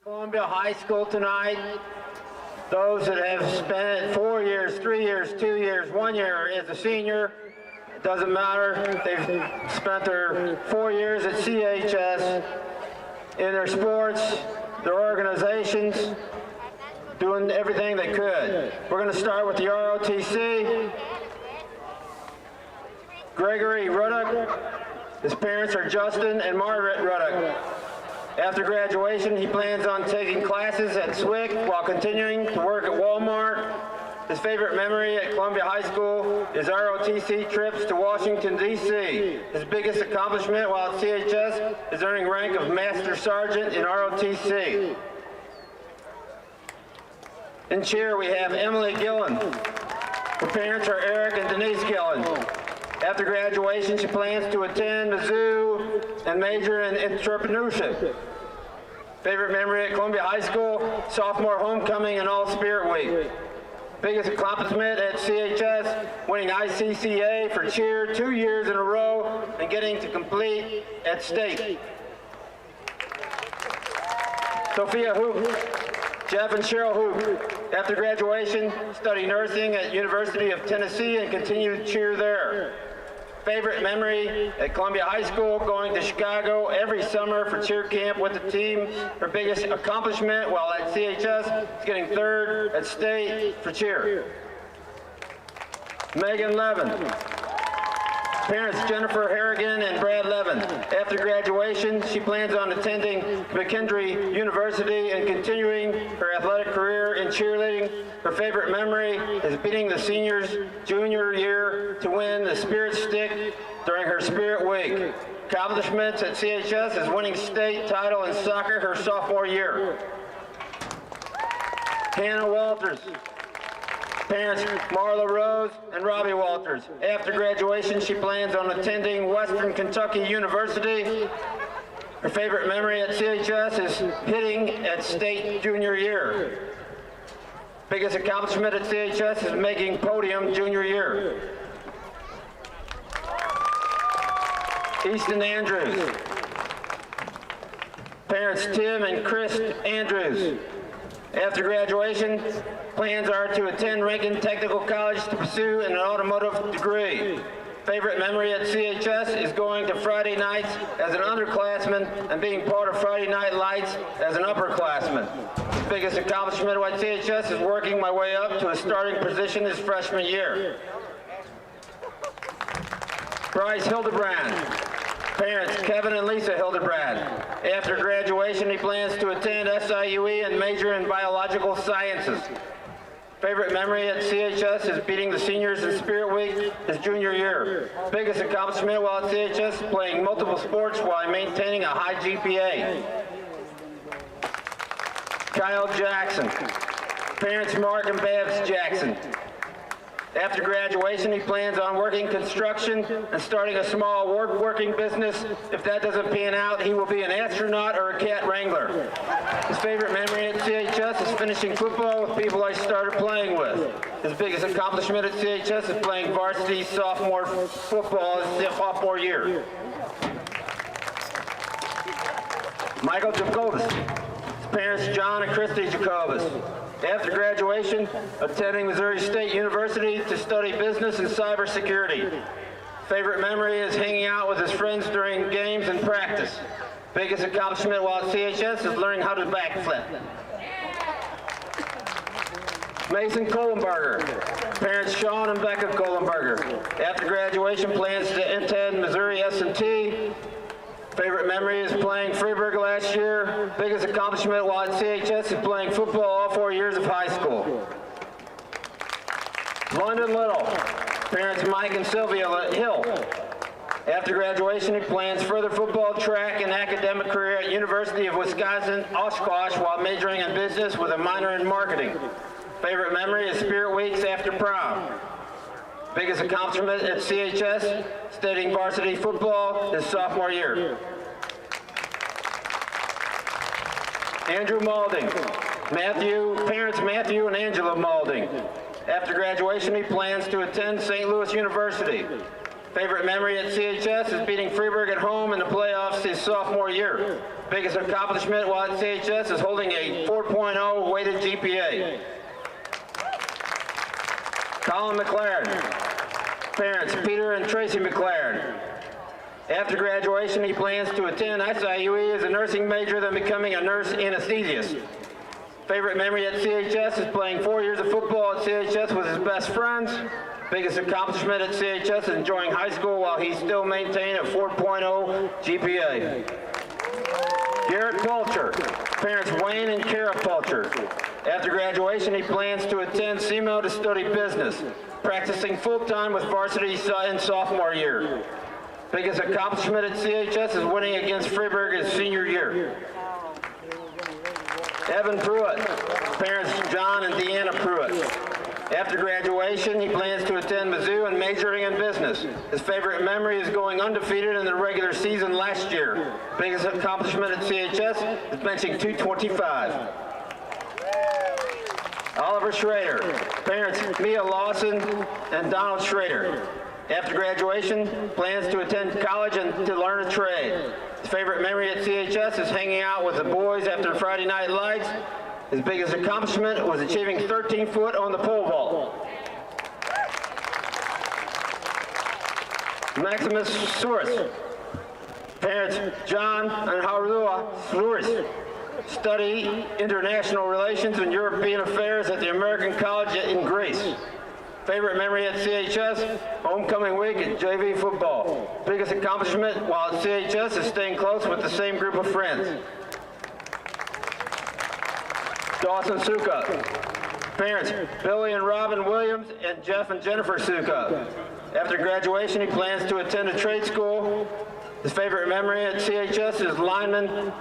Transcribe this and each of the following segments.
Columbia High School tonight. Those that have spent 4 years, 3 years, 2 years, 1 year as a senior, it doesn't matter. They've spent their 4 years at CHS in their sports, their organizations, doing everything they could. We're going to start with the ROTC. Gregory Ruddock. His parents are Justin and Margaret Ruddock. After graduation, he plans on taking classes at SWIC while continuing to work at Walmart. His favorite memory at Columbia High School is ROTC trips to Washington, D.C. His biggest accomplishment while at CHS is earning rank of Master Sergeant in ROTC. In cheer, we have Emily Gillen. Her parents are Eric and Denise Gillen. After graduation, she plans to attend Mizzou and major in entrepreneurship. Favorite memory at Columbia High School, sophomore homecoming and All-Spirit Week. Biggest accomplishment at CHS, winning ICCA for cheer 2 years in a row and getting to complete at state. Sophia Hoop. Jeff and Cheryl Hoop. After graduation, study nursing at University of Tennessee and continue to cheer there. Favorite memory at Columbia High School, going to Chicago every summer for cheer camp with the team. Her biggest accomplishment while at CHS is getting third at state for cheer. Megan Levin. Parents Jennifer Harrigan and Brad Levin. After graduation, she plans on attending McKendree University and continuing her athletic career in cheerleading. Her favorite memory is beating the seniors junior year to win the Spirit Stick during her Spirit Week. Accomplishments at CHS is winning state title in soccer her sophomore year. Hannah Walters. Parents Marla Rose and Robbie Walters. After graduation, she plans on attending Western Kentucky University. Her favorite memory at CHS is hitting at state junior year. Biggest accomplishment at CHS is making podium junior year. Easton Andrews. Parents Tim and Chris Andrews. After graduation, plans are to attend Rankin Technical College to pursue an automotive degree. Favorite memory at CHS is going to Friday nights as an underclassman and being part of Friday Night Lights as an upperclassman. Biggest accomplishment at CHS is working my way up to a starting position his freshman year. Bryce Hildebrand. Parents Kevin and Lisa Hildebrand. After graduation, he plans to attend SIUE and major in biological sciences. Favorite memory at CHS is beating the seniors in Spirit Week his junior year. Biggest accomplishment while at CHS is playing multiple sports while maintaining a high GPA. Kyle Jackson. Parents Mark and Babs Jackson. After graduation, he plans on working construction and starting a small woodworking business. If that doesn't pan out, he will be an astronaut or a cat wrangler. His favorite memory at CHS is finishing football with people I started playing with. His biggest accomplishment at CHS is playing varsity sophomore football his sophomore year. Michael Jacobus. His parents John and Christy Jacobus. After graduation, attending Missouri State University to study business and cybersecurity. Favorite memory is hanging out with his friends during games and practice. Biggest accomplishment while at CHS is learning how to backflip. Mason Kohlenberger. Parents Sean and Becca Kohlenberger. After graduation, plans to attend Missouri S&T. Favorite memory is playing Freeburg last year. Biggest accomplishment while at CHS is playing football all 4 years of high school. London Little. Parents Mike and Sylvia Hill. After graduation, he plans further football, track, and academic career at University of Wisconsin-Oshkosh while majoring in business with a minor in marketing. Favorite memory is Spirit Weeks after prom. Biggest accomplishment at CHS, studying varsity football his sophomore year. Andrew Maulding. Parents Matthew and Angela Maulding. After graduation, he plans to attend St. Louis University. Favorite memory at CHS is beating Freeburg at home in the playoffs his sophomore year. Biggest accomplishment while at CHS is holding a 4.0 weighted GPA. Colin McLaren. Parents, Peter and Tracy McLaren. After graduation, he plans to attend SIUE as a nursing major, then becoming a nurse anesthesiast. Favorite memory at CHS is playing 4 years of football at CHS with his best friends. Biggest accomplishment at CHS is enjoying high school while he still maintains a 4.0 GPA. Garrett Pulcher. Parents Wayne and Kara Pulcher. After graduation, he plans to attend SEMO to study business, practicing full-time with Varsity in sophomore year. Biggest accomplishment at CHS is winning against Freeburg his senior year. Evan Pruitt. Parents John and Deanna Pruitt. After graduation, he plans to attend Mizzou and majoring in business. His favorite memory is going undefeated in the regular season last year. Biggest accomplishment at CHS is benching 225. Oliver Schrader. Parents Mia Lawson and Donald Schrader. After graduation, plans to attend college and to learn a trade. His favorite memory at CHS is hanging out with the boys after Friday Night Lights. His biggest accomplishment was achieving 13 foot on the pole vault. Maximus Souris. Parents John and Harua Souris. Study international relations and European affairs at the American College in Greece. Favorite memory at CHS, homecoming week at JV football. Biggest accomplishment while at CHS is staying close with the same group of friends. Dawson Suka. Parents, Billy and Robin Williams and Jeff and Jennifer Suka. After graduation, he plans to attend a trade school. His favorite memory at CHS is lineman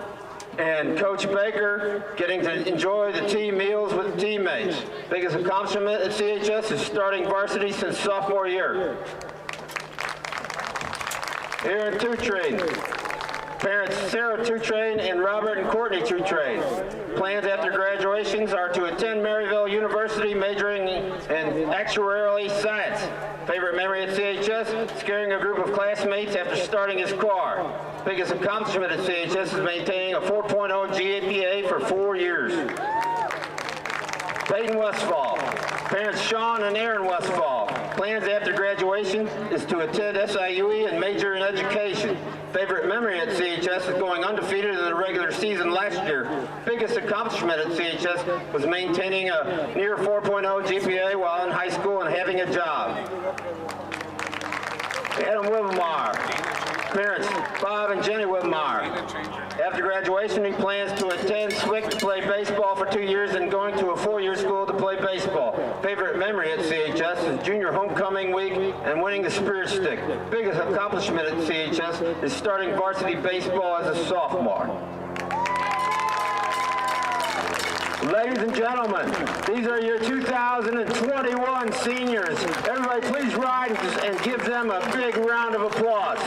and Coach Baker getting to enjoy the team meals with teammates. Biggest accomplishment at CHS is starting varsity since sophomore year. Aaron Tutrain. Parents Sarah Tutrain and Robert and Courtney Tutrain. Plans after graduations are to attend Maryville University majoring in actuarial science. Favorite memory at CHS, scaring a group of classmates after starting his car. Biggest accomplishment at CHS is maintaining a 4.0 GPA for 4 years. Peyton Westfall. Parents Sean and Aaron Westfall. Plans after graduation is to attend SIUE and major in education. Favorite memory at CHS is going undefeated in the regular season last year. Biggest accomplishment at CHS was maintaining a near 4.0 GPA while in high school and having a job. Adam Wilmar. Parents Bob and Jenny Wilmar. After graduation, he plans to attend SWIC to play baseball for 2 years and going to a 4-year school to play baseball. Favorite memory at CHS is junior homecoming week and winning the Spirit Stick. Biggest accomplishment at CHS is starting varsity baseball as a sophomore. Ladies and gentlemen, these are your 2021 seniors. Everybody please rise and give them a big round of applause.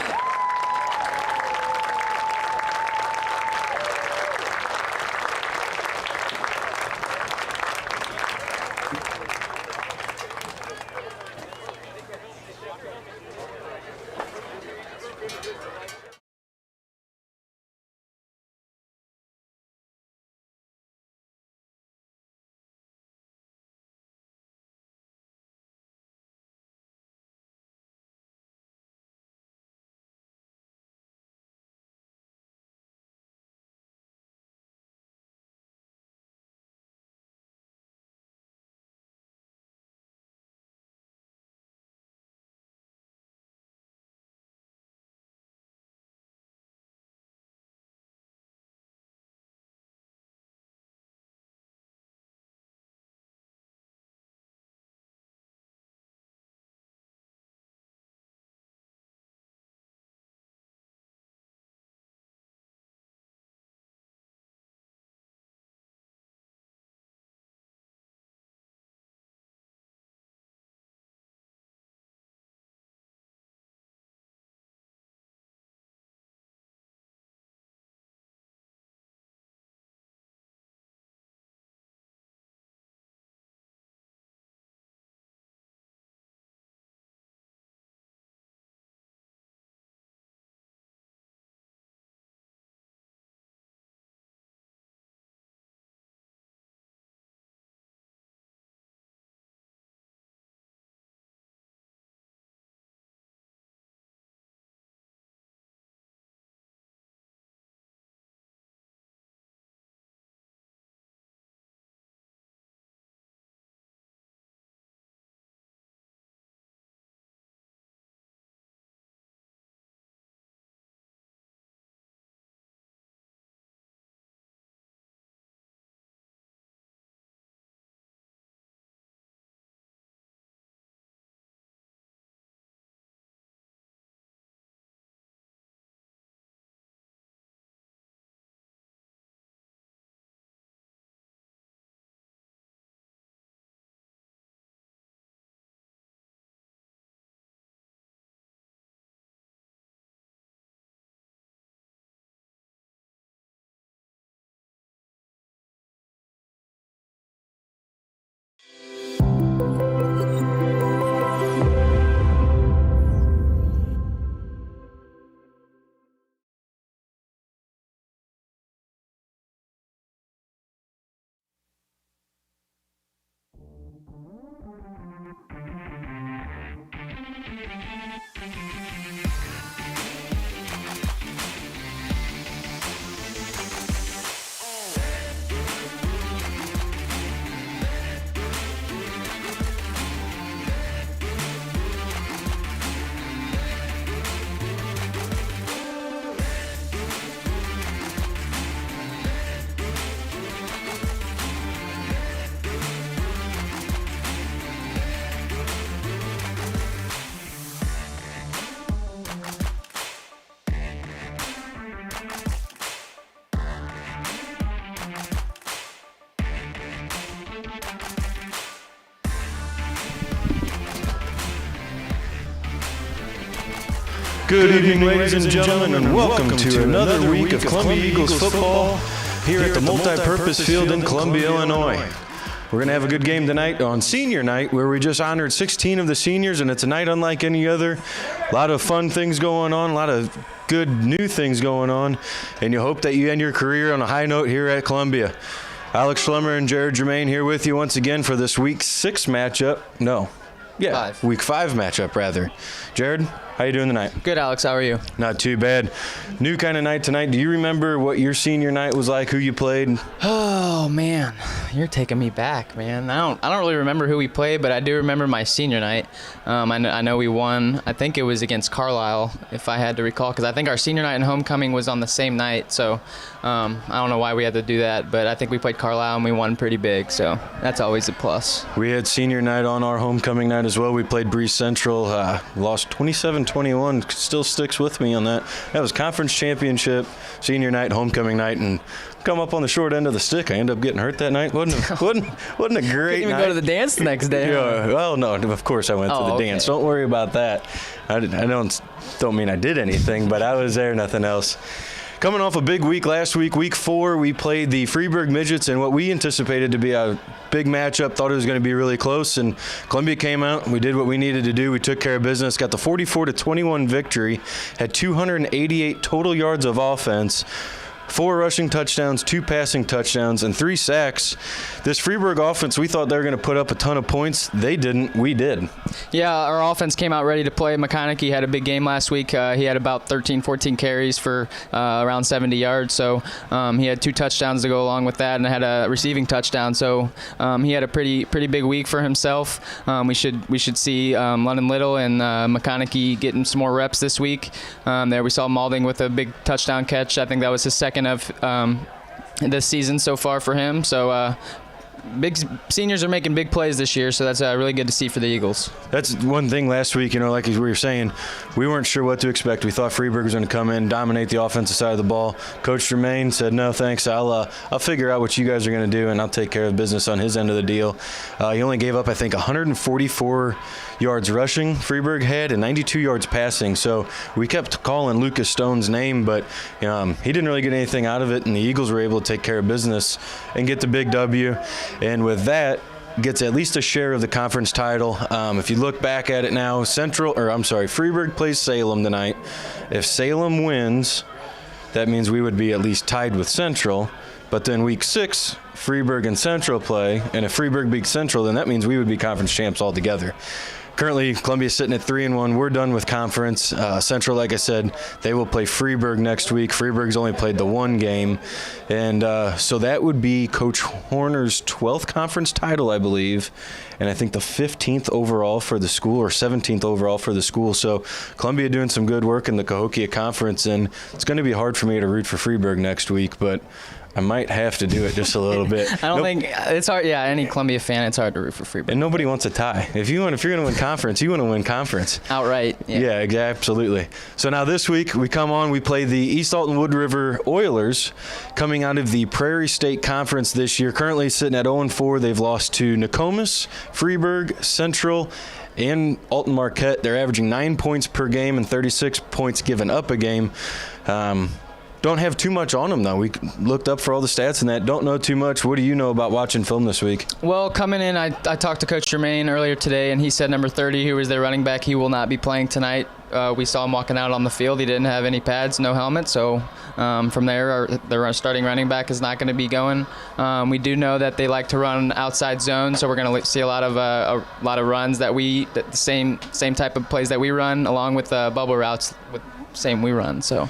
Good evening, ladies and gentlemen, and welcome to another week of Columbia Eagles football here at the multi-purpose field in Columbia, Illinois. We're going to have a good game tonight on senior night, where we just honored 16 of the seniors, and it's a night unlike any other. A lot of fun things going on, a lot of good new things going on, and you hope that you end your career on a high note here at Columbia. Alex Schlemmer and Jared Germain here with you once again for this week 6 matchup. Week 5 matchup, rather. Jared, how you doing tonight? Good, Alex. How are you? Not too bad. New kind of night tonight. Do you remember what your senior night was like, who you played? Oh, man. You're taking me back, man. I don't really remember who we played, but I do remember my senior night. I know we won. I think it was against Carlisle, if I had to recall, because I think our senior night and homecoming was on the same night. So I don't know why we had to do that, but I think we played Carlisle and we won pretty big. So that's always a plus. We had senior night on our homecoming night as well. We played Bryce Central, lost 27-21. Still sticks with me on that. That was conference championship, senior night, homecoming night, and come up on the short end of the stick. I ended up getting hurt that night. Wasn't a great Didn't even night. Go to the dance the next day. Yeah, well, no, of course I went to the dance. Don't worry about that. I don't mean I did anything, but I was there, nothing else. Coming off a big week last week, week 4, we played the Freeburg Midgets in what we anticipated to be a big matchup. Thought it was going to be really close, and Columbia came out. We did what we needed to do. We took care of business, got the 44-21 victory, had 288 total yards of offense, 4 rushing touchdowns, 2 passing touchdowns, and 3 sacks. This Freeburg offense, we thought they were going to put up a ton of points. They didn't. We did. Yeah, our offense came out ready to play. McConaughey had a big game last week. He had about 13, 14 carries for around 70 yards. So he had 2 touchdowns to go along with that, and had a receiving touchdown. So he had a pretty big week for himself. We should see London Little and McConaughey getting some more reps this week. There we saw Malding with a big touchdown catch. I think that was his second of this season so far for him. So big seniors are making big plays this year, so that's really good to see for the Eagles. That's one thing last week, like we were saying, we weren't sure what to expect. We thought Freeburg was going to come in, dominate the offensive side of the ball. Coach Germain said, no, thanks. I'll figure out what you guys are going to do, and I'll take care of business on his end of the deal. He only gave up, I think, 144 yards rushing Freeburg had and 92 yards passing. So we kept calling Lucas Stone's name, but he didn't really get anything out of it, and the Eagles were able to take care of business and get the big W. And with that, gets at least a share of the conference title. If you look back at it now, Freeburg plays Salem tonight. If Salem wins, that means we would be at least tied with Central. But then week 6, Freeburg and Central play, and if Freeburg beats Central, then that means we would be conference champs altogether. Currently, Columbia's sitting at 3-1. We're done with conference. Central, like I said, they will play Freeburg next week. Freeburg's only played the 1 game. And so that would be Coach Horner's 12th conference title, I believe. And I think the 15th overall for the school, or 17th overall for the school. So Columbia doing some good work in the Cahokia Conference. And it's going to be hard for me to root for Freeburg next week, but I might have to do it just a little bit. I don't think it's hard. Yeah, any Columbia fan, it's hard to root for Freeburg. And nobody wants a tie. If you're going to win conference, you want to win conference outright. Yeah, absolutely. So now this week we play the East Alton-Wood River Oilers, coming out of the Prairie State Conference this year. Currently sitting at 0-4. They've lost to Nokomis, Freeburg, Central, and Alton Marquette. They're averaging 9 points per game and 36 points given up a game. Don't have too much on them, though. We looked up for all the stats and that. Don't know too much. What do you know about watching film this week? Well, coming in, I talked to Coach Germain earlier today, and he said number 30, who was their running back, he will not be playing tonight. We saw him walking out on the field. He didn't have any pads, no helmet. So from there, their starting running back is not going to be going. We do know that they like to run outside zone, so we're going to see a lot of runs the same type of plays that we run, along with bubble routes same we run. So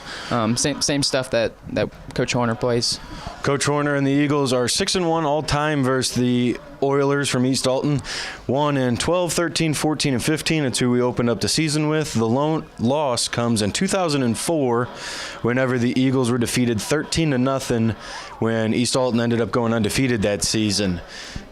same stuff that Coach Horner plays. Coach Horner and the Eagles are 6-1 all-time versus the Oilers from East Alton. Won in 12, 13, 14, and 15. That's who we opened up the season with. The lone loss comes in 2004 whenever the Eagles were defeated 13-0 when East Alton ended up going undefeated that season.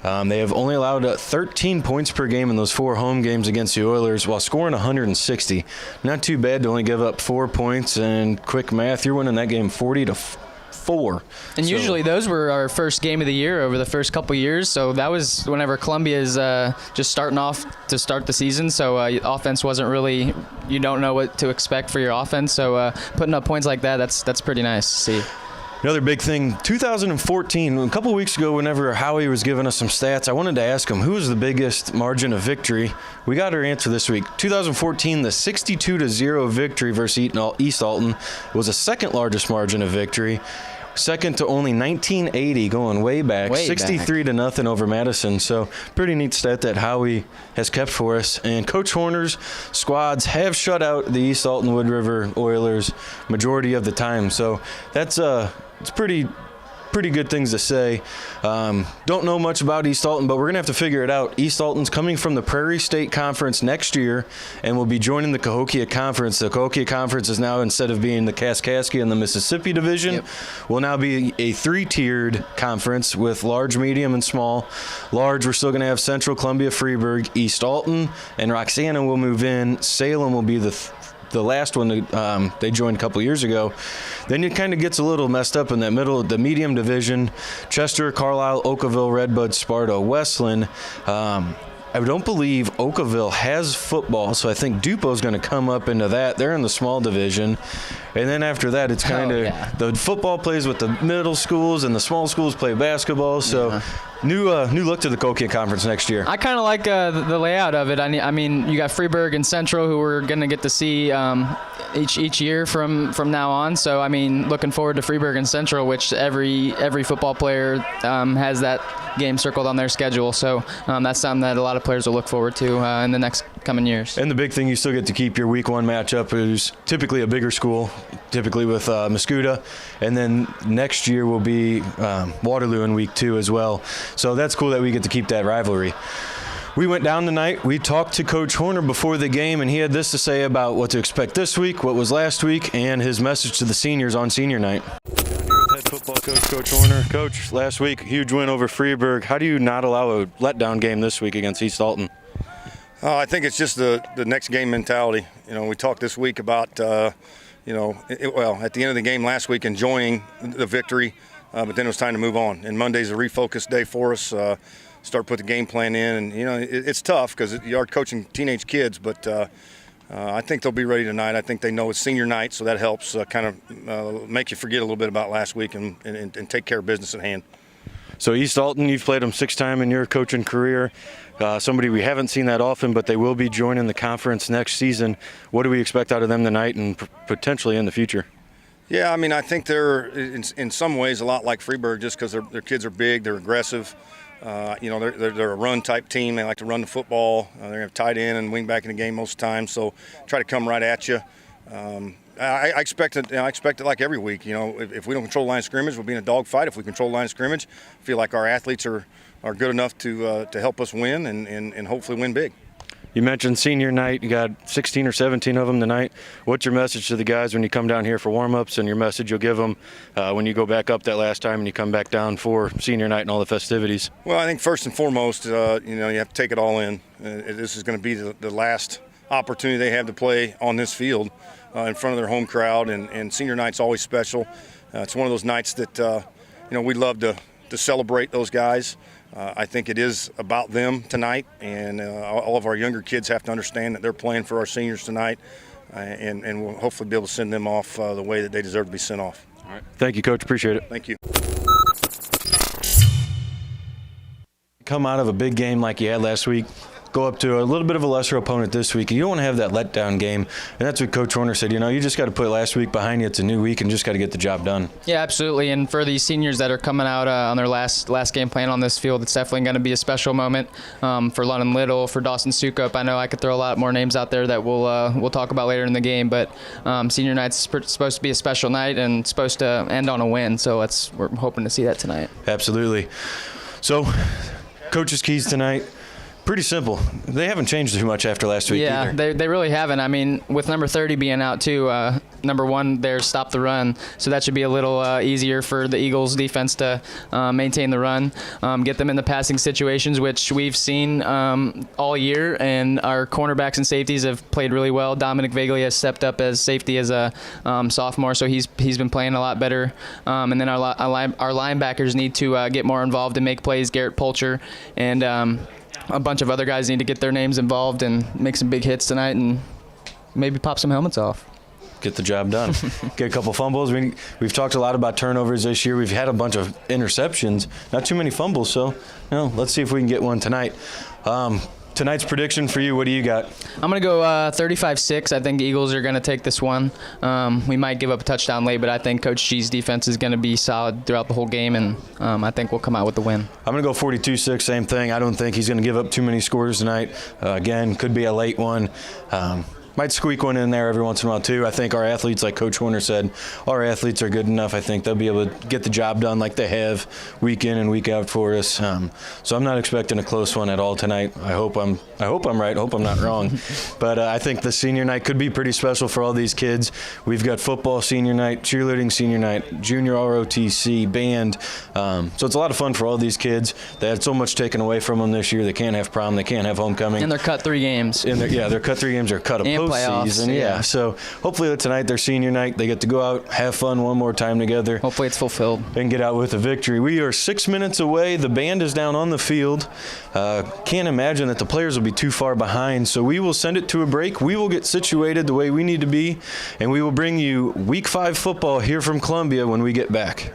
They have only allowed 13 points per game in those 4 home games against the Oilers while scoring 160. Not too bad to only give up 4 points, and quick math, you're winning that game 40-14. 4. And usually those were our first game of the year over the first couple years. So that was whenever Columbia's just starting off to start the season. So offense wasn't really, you don't know what to expect for your offense. So putting up points like that, that's pretty nice to see. Another big thing, 2014, a couple of weeks ago, whenever Howie was giving us some stats, I wanted to ask him, who was the biggest margin of victory? We got our answer this week. 2014, the 62-0 victory versus East Alton was the second largest margin of victory. Second to only 1980, going way back, 63-0 over Madison. So pretty neat stat that Howie has kept for us. And Coach Horner's squads have shut out the East Alton-Wood River Oilers majority of the time. So that's it's pretty good things to say. Don't know much about East Alton, but we're going to have to figure it out. East Alton's coming from the Prairie State Conference next year and will be joining the Cahokia Conference. The Cahokia Conference is now, instead of being the Kaskaskia and the Mississippi Division, will now be a 3-tiered conference with large, medium, and small. Large, we're still going to have Central, Columbia, Freeburg, East Alton, and Roxana will move in. Salem will be the last one they joined a couple years ago. Then it kind of gets a little messed up in that middle, the medium division. Chester, Carlisle, Oakville, Redbud, Sparta, Westland. I don't believe Oakville has football, so I think Dupo's going to come up into that. They're in the small division. And then after that, it's kind of the football plays with the middle schools and the small schools play basketball. So new look to the Cahokia Conference next year. I kind of like the layout of it. I mean, you got Freeburg and Central, who we're going to get to see each year from now on. So, I mean, looking forward to Freeburg and Central, which every football player has that game circled on their schedule. So that's something that a lot of players will look forward to in the next coming years. And the big thing, you still get to keep your week 1 matchup, who's typically a bigger school, typically with Muscuda. And then next year will be Waterloo in week 2 as well. So that's cool that we get to keep that rivalry. We went down tonight. We talked to Coach Horner before the game, and he had this to say about what to expect this week, what was last week, and his message to the seniors on senior night. Head football coach, Coach Horner. Coach, last week, huge win over Freeburg. How do you not allow a letdown game this week against East Alton? I think it's just the next game mentality. You know, we talked this week about, at the end of the game last week, enjoying the victory, but then it was time to move on. And Monday's a refocus day for us. Start put the game plan in, and it's tough because you are coaching teenage kids, but I think they'll be ready tonight. I think they know it's senior night, so that helps kind of make you forget a little bit about last week and take care of business at hand. So East Alton, you've played them 6 times in your coaching career. Somebody we haven't seen that often, but they will be joining the conference next season. What do we expect out of them tonight and potentially in the future? Yeah, I mean, I think they're in some ways a lot like Freeburg, just because their kids are big, they're aggressive. They're a run-type team. They like to run the football. They're going to have tight end and wing back in the game most of the time, so try to come right at you. I expect it. I expect it like every week. If we don't control line of scrimmage, we'll be in a dogfight. If we control line of scrimmage, I feel like our athletes are good enough to help us win and hopefully win big. You mentioned senior night. You got 16 or 17 of them tonight. What's your message to the guys when you come down here for warm-ups, and your message you'll give them when you go back up that last time and you come back down for senior night and all the festivities? Well, I think first and foremost, you have to take it all in. This is going to be the last opportunity they have to play on this field in front of their home crowd, and senior night's always special. It's one of those nights that we love to celebrate those guys. I think it is about them tonight, and all of our younger kids have to understand that they're playing for our seniors tonight, and we'll hopefully be able to send them off the way that they deserve to be sent off. All right. Thank you, Coach. Appreciate it. Thank you. Come out of a big game like you had last week, go up to a little bit of a lesser opponent this week. You don't want to have that letdown game, and that's what Coach Horner said. You just got to put last week behind you. It's a new week, and just got to get the job done. Yeah, absolutely. And for these seniors that are coming out on their last game playing on this field, it's definitely going to be a special moment for London Little, for Dawson Sukup. I know I could throw a lot more names out there that we'll talk about later in the game, but senior night's supposed to be a special night and supposed to end on a win. So we're hoping to see that tonight. Absolutely. So, Coach's keys tonight. Pretty simple. They haven't changed too much after last week Yeah, either. they really haven't. I mean, with number 30 being out too, number 1 there stop the run, so that should be a little easier for the Eagles defense to maintain the run, get them in the passing situations, which we've seen all year, and our cornerbacks and safeties have played really well. Dominic Vegley has stepped up as safety as a sophomore, so he's been playing a lot better. And then our linebackers need to get more involved and make plays. Garrett Polcher and a bunch of other guys need to get their names involved and make some big hits tonight and maybe pop some helmets off. Get the job done. Get a couple fumbles. We've talked a lot about turnovers this year. We've had a bunch of interceptions, not too many fumbles, so let's see if we can get one tonight. Tonight's prediction for you, what do you got? I'm going to go 35-6. I think the Eagles are going to take this one. We might give up a touchdown late, but I think Coach G's defense is going to be solid throughout the whole game, and I think we'll come out with the win. I'm going to go 42-6, same thing. I don't think he's going to give up too many scores tonight. Again, could be a late one. Might squeak one in there every once in a while, too. I think our athletes, like Coach Warner said, our athletes are good enough. I think they'll be able to get the job done like they have week in and week out for us. So I'm not expecting a close one at all tonight. I hope I'm right. I hope I'm not wrong. But I think the senior night could be pretty special for all these kids. We've got football senior night, cheerleading senior night, junior ROTC, band. So it's a lot of fun for all these kids. They had so much taken away from them this year. They can't have prom. They can't have homecoming. And they're cut 3 games. They're cut 3 games or cut a postseason. Yeah. So hopefully tonight, their senior night, they get to go out, have fun one more time together. Hopefully it's fulfilled. And get out with a victory. We are 6 minutes away. The band is down on the field. Can't imagine that the players will be too far behind. So we will send it to a break. We will get situated the way we need to be. And we will bring you Week 5 football here from Columbia when we get back.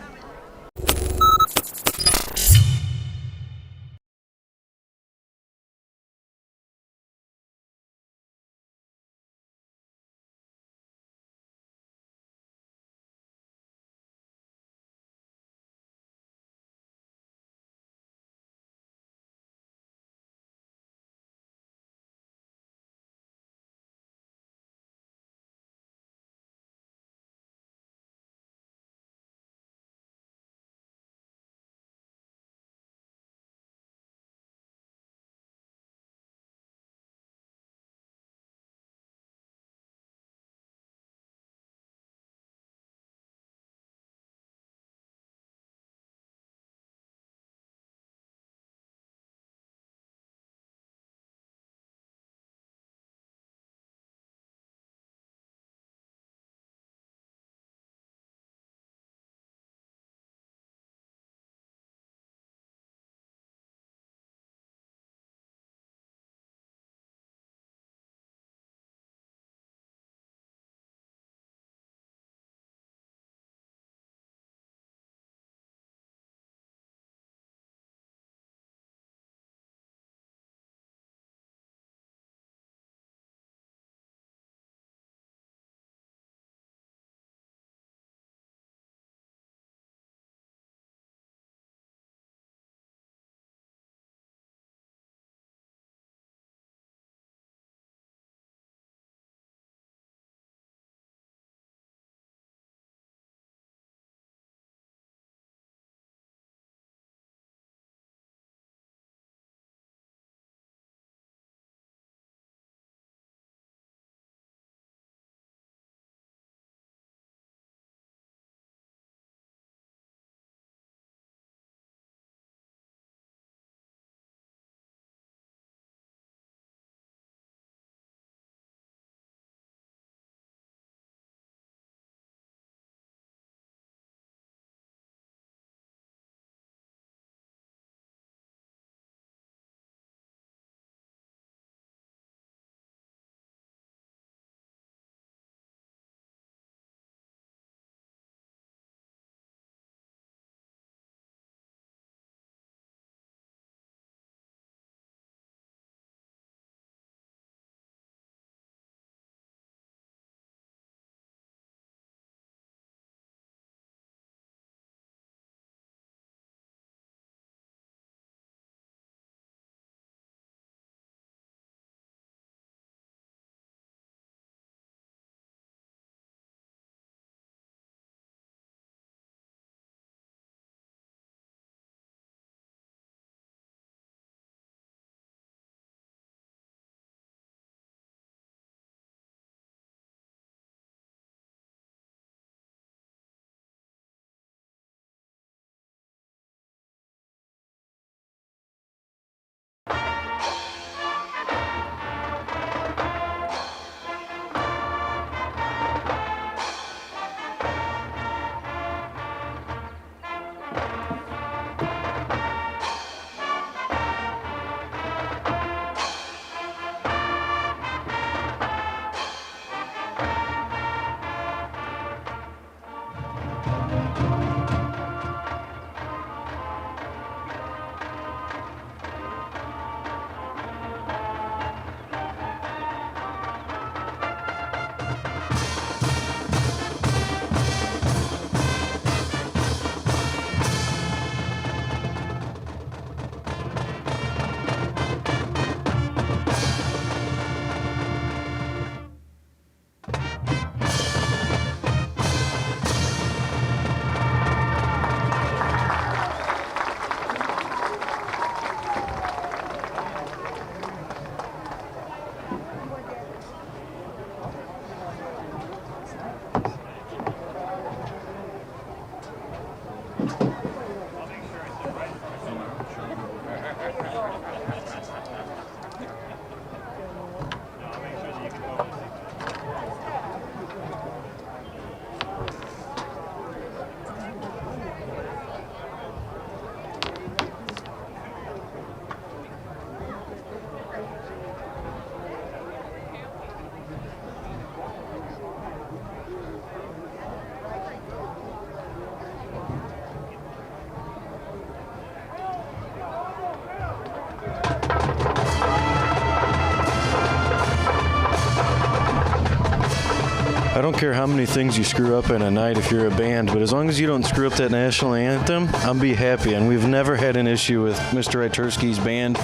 I don't care how many things you screw up in a night if you're a band, but as long as you don't screw up that national anthem, I'll be happy. And we've never had an issue with Mr. Itersky's band.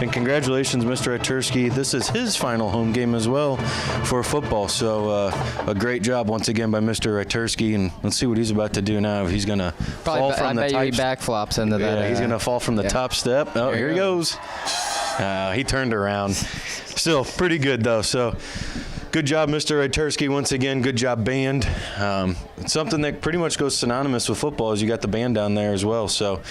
And congratulations, Mr. Itersky. This is his final home game as well for football. So a great job once again by Mr. Itersky. And let's see what he's about to do now. He's going to fall from the top. I bet he backflops into that. Yeah, he's going to fall from the top step. Oh, here he goes. He turned around. Still pretty good, though. So good job, Mr. Itersky, once again. Good job, band. It's something that pretty much goes synonymous with football is you got the band down there as well. So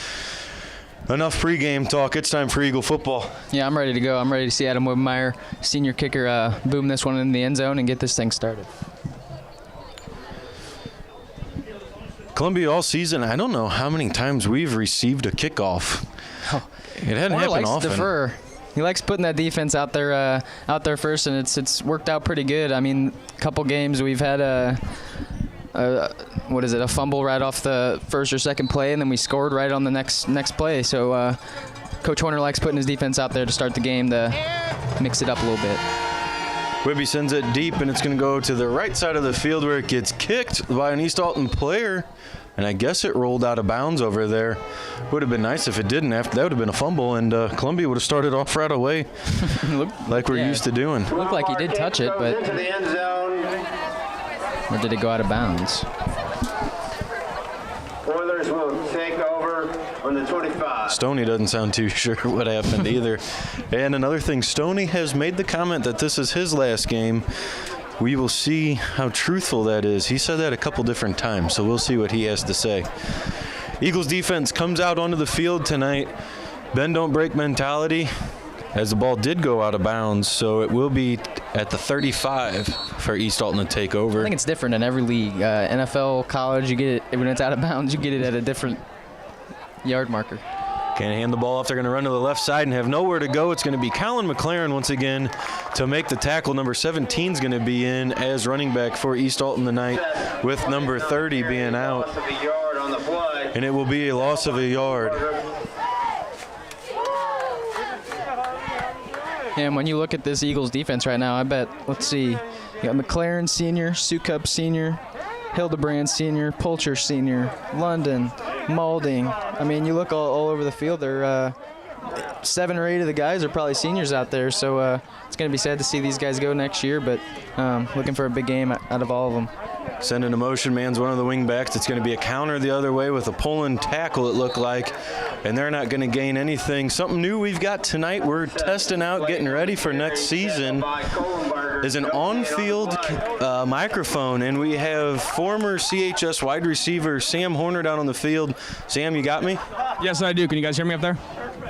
enough pregame talk. It's time for Eagle football. Yeah, I'm ready to go. I'm ready to see Adam Wibmeyer, senior kicker, boom this one in the end zone and get this thing started. Columbia all season, I don't know how many times we've received a kickoff. It hadn't happened often. Defer. He likes putting that defense out there first, and it's worked out pretty good. I mean, a couple games we've had a fumble right off the first or second play, and then we scored right on the next play. So Coach Horner likes putting his defense out there to start the game to mix it up a little bit. Wibby sends it deep, and it's going to go to the right side of the field where it gets kicked by an East Alton player. And I guess it rolled out of bounds over there. Would have been nice if it didn't. That would have been a fumble, and Columbia would have started off right away like we're used to doing. It looked like he did touch it, but into the end zone. Or did it go out of bounds? Oilers will take over on the 25. Stoney doesn't sound too sure what happened either. And another thing, Stoney has made the comment that this is his last game. We will see how truthful that is. He said that a couple different times, so we'll see what he has to say. Eagles defense comes out onto the field tonight. Bend don't break mentality, as the ball did go out of bounds, so it will be at the 35 for East Alton to take over. I think it's different in every league. NFL, college, you get it when it's out of bounds, you get it at a different yard marker. Can't hand the ball off. They're going to run to the left side and have nowhere to go. It's going to be Colin McLaren once again to make the tackle. Number 17 is going to be in as running back for East Alton tonight, with number 30 being out. And it will be a loss of a yard. And when you look at this Eagles defense right now, I bet, let's see, you got McLaren Senior, Sukup Senior, Hildebrand Senior, Pulcher Senior, London, Maulding. I mean, you look all over the field, they're 7 or 8 of the guys are probably seniors out there, so it's going to be sad to see these guys go next year, but looking for a big game out of all of them. Sending a motion man's one of the wing backs. It's going to be a counter the other way with a pull-in tackle, it looked like, and they're not going to gain anything. Something new we've got tonight, we're testing out, getting ready for next season, is an on-field microphone, and we have former CHS wide receiver Sam Horner down on the field. Sam, you got me? Yes, I do. Can you guys hear me up there?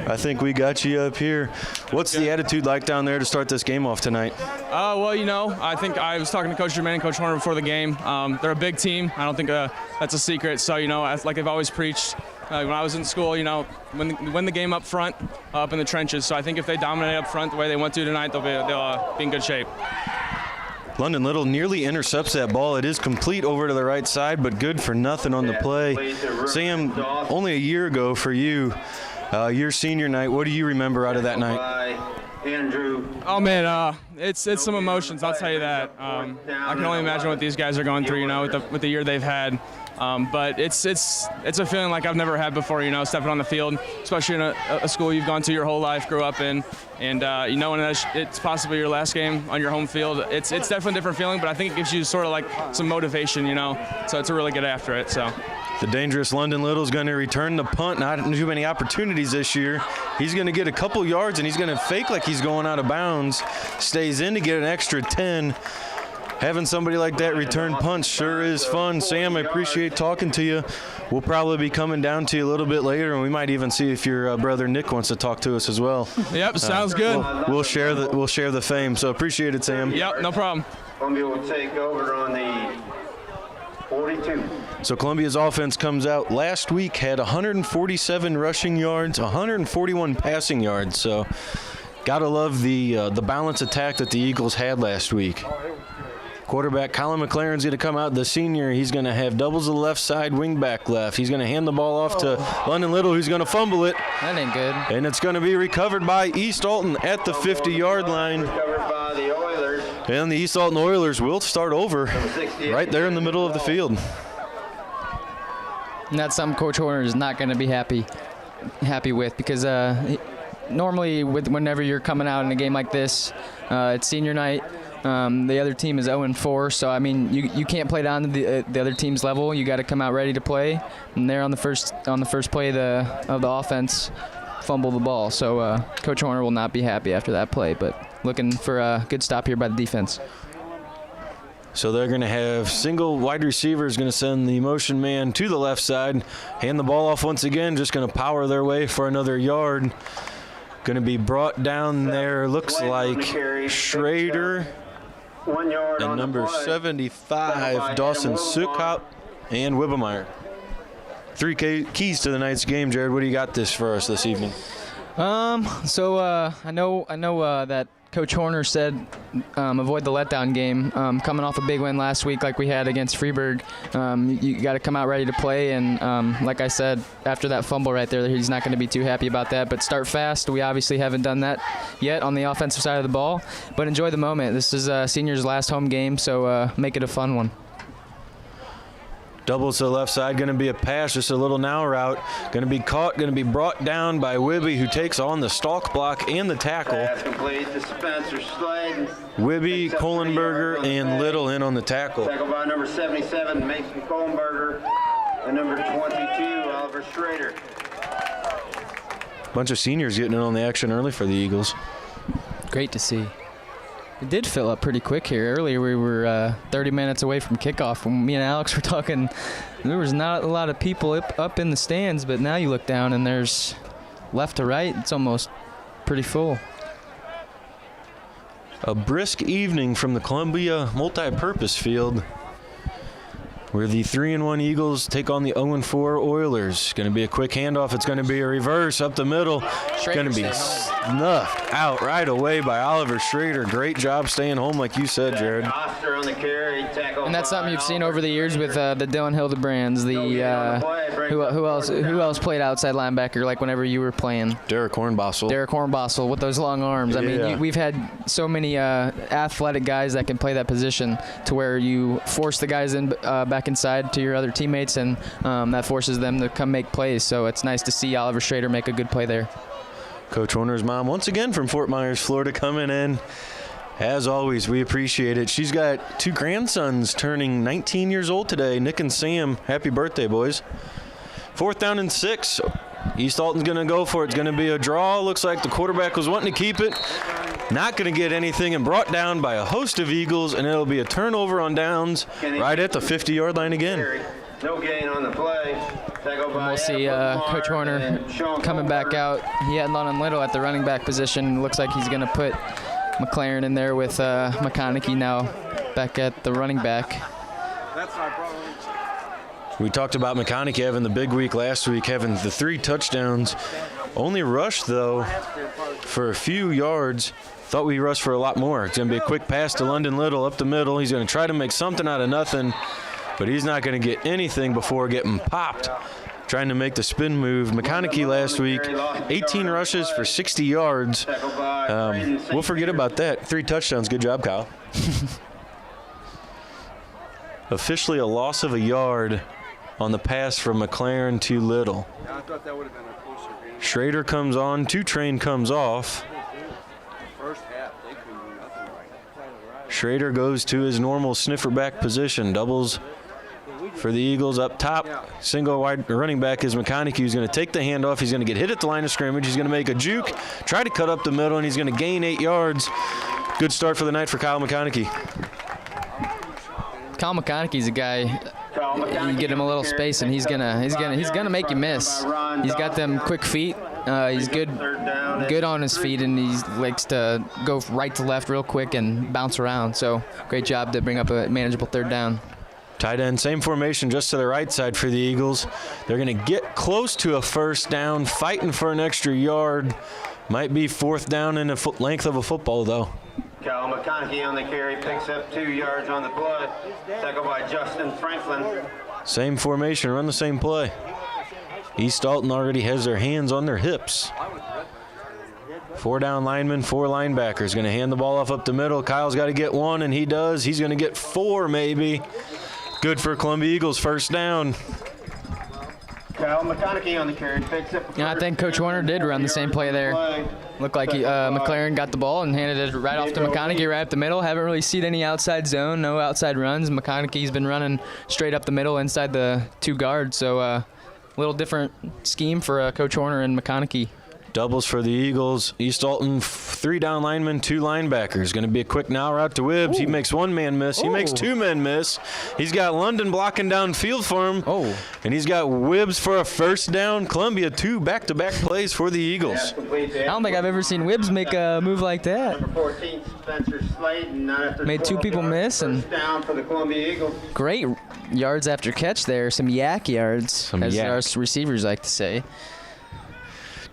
I think we got you up here. What's the attitude like down there to start this game off tonight? Well, you know, I think I was talking to Coach Germain and Coach Horner before the game. They're a big team. I don't think that's a secret. So, you know, like they've always preached when I was in school, you know, win the game up front, up in the trenches. So I think if they dominate up front the way they want to tonight, they'll be in good shape. London Little nearly intercepts that ball. It is complete over to the right side, but good for nothing on the play. Sam, only a year ago for you, your senior night, what do you remember out of that night? Andrew. Oh man, it's some emotions. I'll tell you that. I can only imagine what these guys are going through, you know, with the year they've had. But it's a feeling like I've never had before, you know, stepping on the field, especially in a school you've gone to your whole life, grew up in, and you know, when it's possibly your last game on your home field. It's definitely a different feeling, but I think it gives you sort of like some motivation, you know, so to really get after it. So. The dangerous London Little is going to return the punt. Not too many opportunities this year. He's going to get a couple yards, and he's going to fake like he's going out of bounds. Stays in to get an extra 10. Having somebody like that return punts sure is fun. Sam, I appreciate talking to you. We'll probably be coming down to you a little bit later, and we might even see if your brother Nick wants to talk to us as well. Yep, sounds good. We'll share the fame. So appreciate it, Sam. Yep, no problem. Columbia will take over on the 42. So Columbia's offense comes out last week, had 147 rushing yards, 141 passing yards. So gotta love the balanced attack that the Eagles had last week. Quarterback Colin McLaren's going to come out, the senior. He's going to have doubles to the left side, wing back left. He's going to hand the ball off to London Little, who's going to fumble it. That ain't good. And it's going to be recovered by East Alton at the 50-yard line. Recovered by the Oilers. And the East Alton Oilers will start over right there in the middle of the field. And that's something Coach Horner is not going to be happy with, because normally whenever you're coming out in a game like this, it's senior night. The other team is 0-4, so I mean you can't play down to the other team's level. You got to come out ready to play. And they're on the first play of the offense, fumble the ball. So Coach Horner will not be happy after that play, but looking for a good stop here by the defense. So they're going to have single wide receivers going to send the motion man to the left side, hand the ball off once again, just going to power their way for another yard. Going to be brought down there, looks like Schrader 1 yard and on the number play. 75, Dawson Sukhop, and Wibbemeyer. 3 keys to the night's game, Jared. What do you got for us this evening? So I know that Coach Horner said avoid the letdown game. Coming off a big win last week like we had against Freeburg, you got to come out ready to play. And like I said, after that fumble right there, he's not going to be too happy about that. But start fast. We obviously haven't done that yet on the offensive side of the ball. But enjoy the moment. This is senior's last home game, so make it a fun one. Double to the left side, going to be a pass, just a little now route. Going to be caught, going to be brought down by Wibby, who takes on the stalk block and the tackle. Pass complete to Spencer Slade. Wibby, Kohlenberger, and Little in on the tackle. Tackled by number 77, Mason Kohlenberger, and number 22, Oliver Schrader. Bunch of seniors getting in on the action early for the Eagles. Great to see. It did fill up pretty quick here. Earlier we were 30 minutes away from kickoff. When me and Alex were talking, there was not a lot of people up in the stands, but now you look down and there's left to right, it's almost pretty full. A brisk evening from the Columbia Multi-Purpose Field, where the 3-1 Eagles take on the 0-4 Oilers. Going to be a quick handoff. It's going to be a reverse up the middle. Going to be snuffed out right away by Oliver Schrader. Great job staying home, like you said, Jared. Oster on the carry, tackled And that's by something you've seen Oliver over the years with the Dylan Hildebrands. Who else played outside linebacker like whenever you were playing? Derek Hornbossel. Derek Hornbossel with those long arms. I Yeah. mean, we've had so many athletic guys that can play that position to where you force the guys in back inside to your other teammates, and that forces them to come make plays. So it's nice to see Oliver Schrader make a good play there. Coach Horner's mom, once again from Fort Myers, Florida, coming in. As always, we appreciate it. She's got 2 grandsons turning 19 years old today, Nick and Sam. Happy birthday, boys. 4th down and 6. East Alton's going to go for it. It's going to be a draw. Looks like the quarterback was wanting to keep it. Not going to get anything, and brought down by a host of Eagles, and it'll be a turnover on downs right at the 50-yard line again. No gain on the play. We'll see Coach Horner coming back out. He had London Little at the running back position. Looks like he's going to put McLaren in there with McConaughey now back at the running back. We talked about McConaughey having the big week last week, having the 3 touchdowns. Only rushed, though, for a few yards. Thought we rushed for a lot more. It's going to be a quick pass to London Little up the middle. He's going to try to make something out of nothing, but he's not going to get anything before getting popped. Trying to make the spin move. McConaughey last week, 18 rushes for 60 yards. We'll forget about that. 3 touchdowns. Good job, Kyle. Officially a loss of a yard on the pass from McLaren to Little. I thought that would have been a closer game. Schrader comes on. 2 Train comes off. First half, they couldn't do nothing right. Schrader goes to his normal sniffer back position. Doubles for the Eagles up top. Single wide running back is McConaughey, who's going to take the handoff. He's going to get hit at the line of scrimmage. He's going to make a juke, try to cut up the middle, and he's going to gain 8 yards. Good start for the night for Kyle McConaughey. Kyle McConaughey's a guy. You get him a little space, and he's gonna make you miss. He's got them quick feet. He's good on his feet, and he likes to go right to left real quick and bounce around. So great job to bring up a manageable 3rd down. Tight end, same formation, just to the right side for the Eagles. They're going to get close to a 1st down, fighting for an extra yard. Might be 4th down in the length of a football, though. Kyle McConaughey on the carry, picks up 2 yards on the play. Tackled by Justin Franklin. Same formation, run the same play. East Alton already has their hands on their hips. 4 down linemen, 4 linebackers. Going to hand the ball off up the middle. Kyle's got to get 1, and he does. He's going to get 4 maybe. Good for Columbia Eagles, first down. Kyle McConaughey on the carry. Picks up the Yeah, I think Coach Warner did run the same play there. Looked like McLaren got the ball and handed it right off to McConaughey right up the middle. Haven't really seen any outside zone, no outside runs. McConaughey's been running straight up the middle inside the 2 guards. So a little different scheme for Coach Warner and McConaughey. Doubles for the Eagles. East Alton, 3 down linemen, 2 linebackers. Going to be a quick now route to Wibbs. He makes 1 man miss. He makes 2 men miss. He's got London blocking downfield for him. And he's got Wibbs for a first down. Columbia, 2 back-to-back plays for the Eagles. I don't think I've ever seen Wibbs make a move like that. Number 14, Spencer Slayton. Made 2 people miss, and first down for the Columbia Eagles. great yards after catch there. Some yak yards, as our receivers like to say.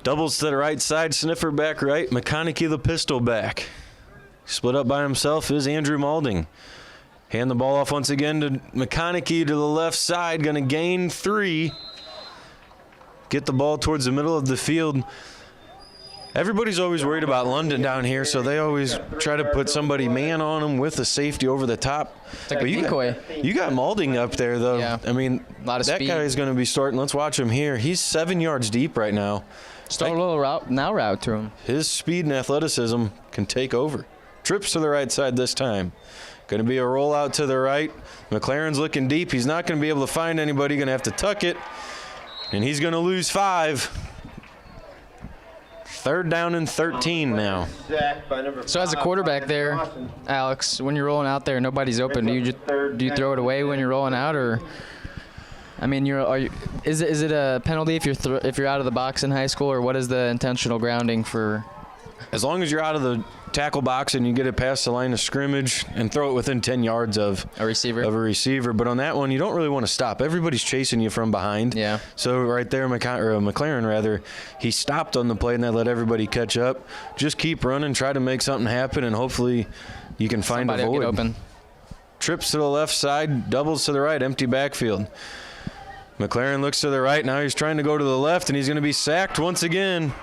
Doubles to the right side, Sniffer back right, McConaughey the pistol back. Split up by himself is Andrew Maulding. Hand the ball off once again to McConaughey to the left side, going to gain 3. Get the ball towards the middle of the field. Everybody's always worried about London down here, so they always try to put somebody man on them with the safety over the top. It's like a decoy. You got Maulding up there, though. Yeah. I mean, A lot of that speed. guy is going to be starting. Let's watch him here. He's 7 yards deep right now. Start a little route to him. His speed and athleticism can take over. Trips to the right side this time. Going to be a rollout to the right. McLaren's looking deep. He's not going to be able to find anybody. Going to have to tuck it. And he's going to lose 5. 3rd down and 13 now. So as a quarterback there, Alex, when you're rolling out there, nobody's open. Do you throw it away when you're rolling out, or? I mean, is it a penalty if you're out of the box in high school, or what is the intentional grounding for? As long as you're out of the tackle box and you get it past the line of scrimmage and throw it within 10 yards of a receiver. But on that one, you don't really want to stop. Everybody's chasing you from behind. Yeah. So right there, McLaren, he stopped on the play and that let everybody catch up. Just keep running, try to make something happen, and hopefully you can find Somebody a void. will get open. Trips to the left side, doubles to the right, empty backfield. McLaren looks to the right. Now he's trying to go to the left, and he's going to be sacked once again.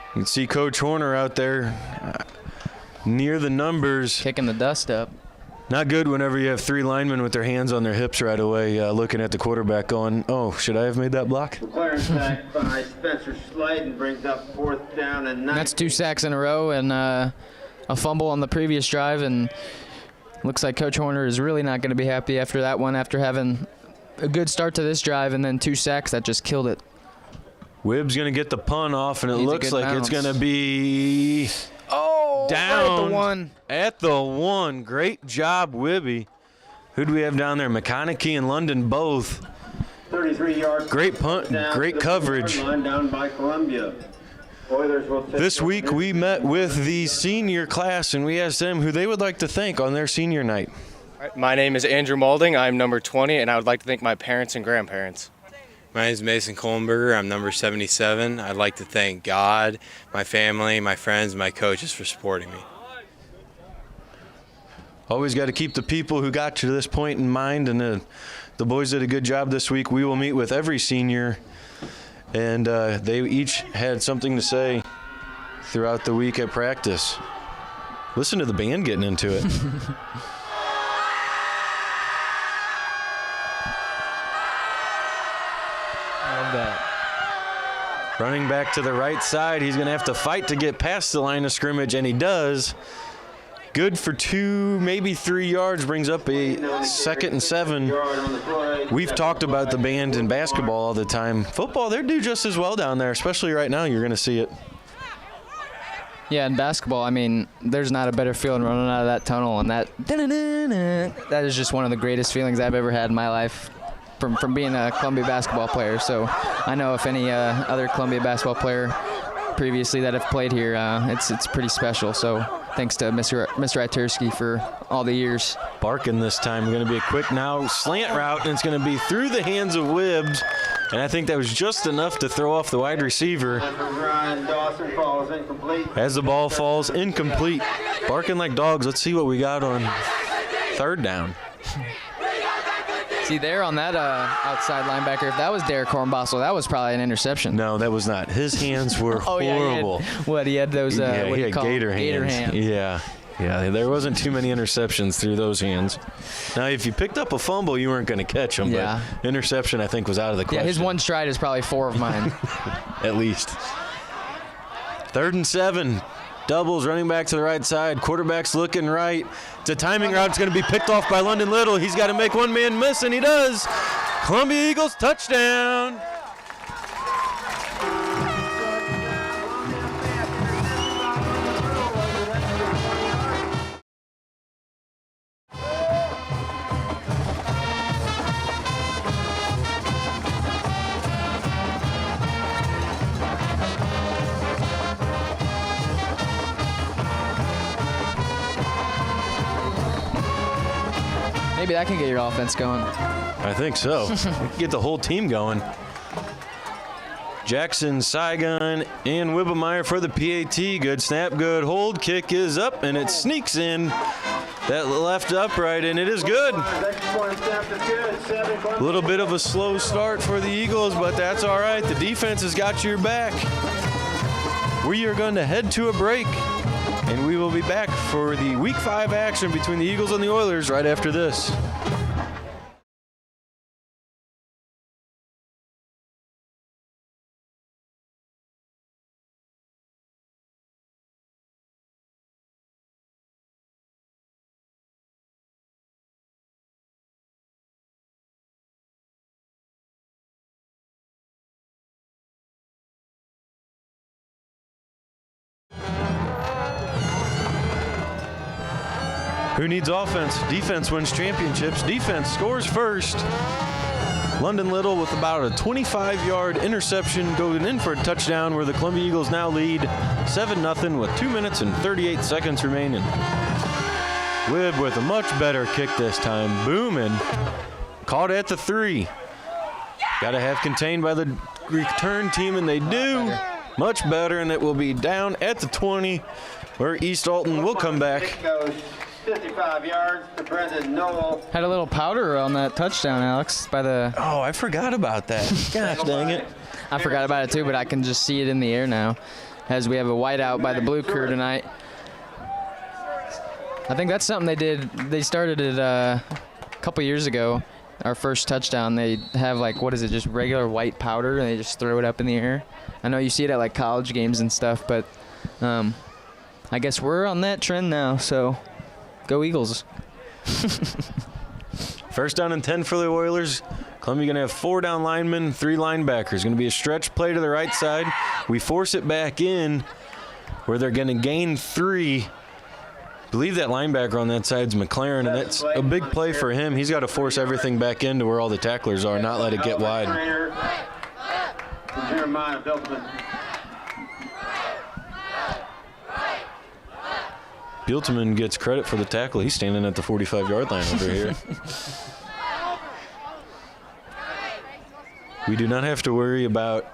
You can see Coach Horner out there near the numbers. Kicking the dust up. Not good whenever you have 3 linemen with their hands on their hips right away, looking at the quarterback going, oh, should I have made that block? McLaren sacked by Spencer Slayton brings up 4th down and 9. That's 2 sacks in a row and a fumble on the previous drive, and looks like Coach Horner is really not going to be happy after that one, after having a good start to this drive and then 2 sacks that just killed it. Wibb's going to get the punt off, and it Needs a looks good like it's bounce. going to be down right at the 1. At the 1. Great job, Wibby. Who do we have down there? McConaughey and London both. 33 yards. Great punt, great coverage. Line down by Columbia. Oilers will take This week we met with the senior class, and we asked them who they would like to thank on their senior night. My name is Andrew Maulding. I'm number 20, and I would like to thank my parents and grandparents. My name is Mason Kohlenberger. I'm number 77. I'd like to thank God, my family, my friends, my coaches for supporting me. Always got to keep the people who got you to this point in mind, and the boys did a good job this week. We will meet with every senior, and they each had something to say throughout the week at practice. Listen to the band getting into it. Love that. Running back to the right side, he's going to have to fight to get past the line of scrimmage, and he does. Good for 2, maybe 3 yards, brings up a 2nd and 7. We've talked about the band in basketball all the time. Football, they do just as well down there, especially right now. You're going to see it. Yeah, in basketball, I mean, there's not a better feeling running out of that tunnel, and that is just one of the greatest feelings I've ever had in my life from being a Columbia basketball player. So I know if any other Columbia basketball player previously that have played here, it's pretty special. So thanks to Mr. Itersky for all the years. Barkin this time. Going to be a quick now slant route, and it's going to be through the hands of Wibbs. And I think that was just enough to throw off the wide receiver. As the ball falls incomplete. Barking like dogs. Let's see what we got on 3rd down. See, there on that outside linebacker, if that was Derek Hornbostel, that was probably an interception. No, that was not. His hands were horrible. He had those, He what do you had call gator them? hands. Yeah. Yeah, there wasn't too many interceptions through those hands. Now, if you picked up a fumble, you weren't going to catch them. Yeah. But interception, I think, was out of the question. Yeah, his one stride is probably 4 of mine. At least. 3rd and 7. Doubles running back to the right side. Quarterback's looking right. It's a timing route. It's going to be picked off by London Little. He's got to make one man miss, and he does. Columbia Eagles touchdown. Maybe that can get your offense going. I think so. We can get the whole team going. Jackson, Saigon, and Wibbemeyer for the PAT. Good snap, good hold. Kick is up, and it sneaks in that left upright, and it is good. A little bit of a slow start for the Eagles, but that's all right. The defense has got your back. We are going to head to a break, and we will be back for the Week 5 action between the Eagles and the Oilers right after this. Who needs offense? Defense wins championships. Defense scores first. London Little with about a 25-yard interception going in for a touchdown, where the Columbia Eagles now lead 7-0 with 2 minutes and 38 seconds remaining. Wibb with a much better kick this time. Booming. Caught at the 3. Got to have contained by the return team, and they do. Much better, and it will be down at the 20, where East Alton will come back. 55 yards to Brendan Noel. Had a little powder on that touchdown, Alex, by the... Oh, I forgot about that. Gosh dang it. I forgot about it too, but I can just see it in the air now, as we have a whiteout by the blue crew tonight. I think that's something they did. They started it a couple years ago. Our first touchdown, they have like, what is it, just regular white powder, and they just throw it up in the air. I know you see it at like college games and stuff, but I guess we're on that trend now, so go Eagles. First down and 10 for the Oilers. Columbia going to have 4 down linemen, 3 linebackers. Going to be a stretch play to the right side. We force it back in, where they're going to gain 3. I believe that linebacker on that side is McLaren, and that's a big play for him. He's got to force everything back into where all the tacklers are, not let it get wide. Bieltman gets credit for the tackle. He's standing at the 45-yard line over here. We do not have to worry about,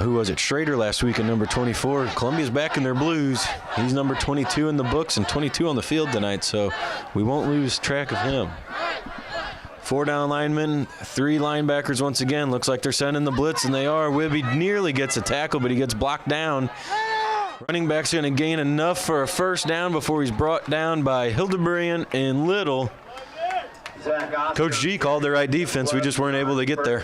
who was it, Schrader last week at number 24. Columbia's back in their blues. He's number 22 in the books and 22 on the field tonight, so we won't lose track of him. 4 down linemen, 3 linebackers once again. Looks like they're sending the blitz, and they are. Wibby nearly gets a tackle, but he gets blocked down. Running back's going to gain enough for a first down before he's brought down by Hildebrand and Little. Coach G called the right defense. We just weren't able to get there.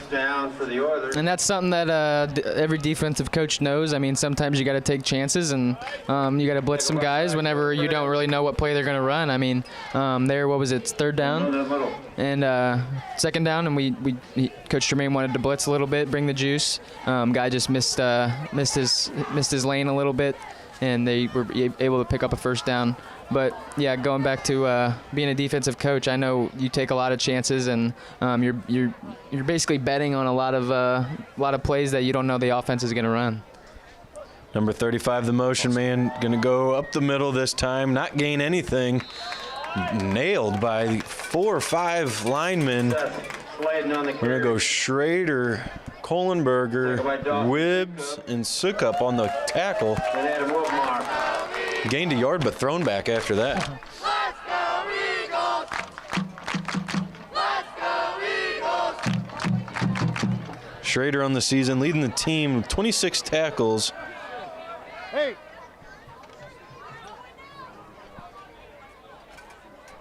And that's something that every defensive coach knows. I mean, sometimes you got to take chances, and you got to blitz some guys whenever you don't really know what play they're going to run. I mean, there, what was it, 3rd down and 2nd down, and Coach Tremaine wanted to blitz a little bit, bring the juice. Guy just missed his lane a little bit, and they were able to pick up a first down. But yeah, going back to being a defensive coach, I know you take a lot of chances, and you're basically betting on a lot of plays that you don't know the offense is going to run. Number 35, the motion man, going to go up the middle this time, not gain anything. Nailed by 4 or 5 linemen. We're going to go Schrader, Kohlenberger, Wibbs, and Sukup on the tackle. Gained a yard, but thrown back after that. Let's go Eagles! Let's go Schrader on the season, leading the team with 26 tackles. Hey.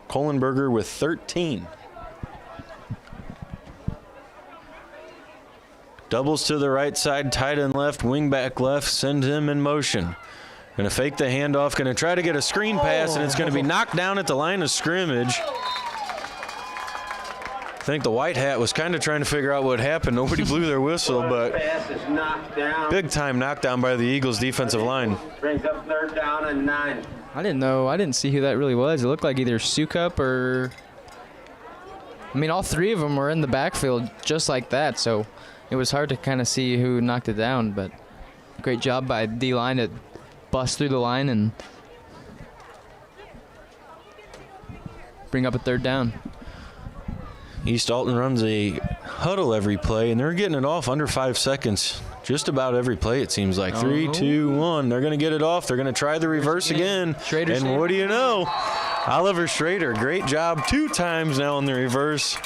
Kohlenberger with 13. Doubles to the right side, tight end left, wing back left, sends him in motion. Going to fake the handoff, going to try to get a screen pass, and it's going to be knocked down at the line of scrimmage. I think the white hat was kind of trying to figure out what happened. Nobody blew their whistle, but big time knockdown by the Eagles defensive line. Brings up 3rd down and 9. I didn't see who that really was. It looked like either Sukup or, I mean, all three of them were in the backfield just like that, so it was hard to kind of see who knocked it down, but great job by D-line to bust through the line and bring up a 3rd down. East Alton runs a huddle every play, and they're getting it off under 5 seconds. Just about every play, it seems like. 3, 2, 1. They're going to get it off. They're going to try the reverse again. And what do you know? Oliver Schrader, great job 2 times now on the reverse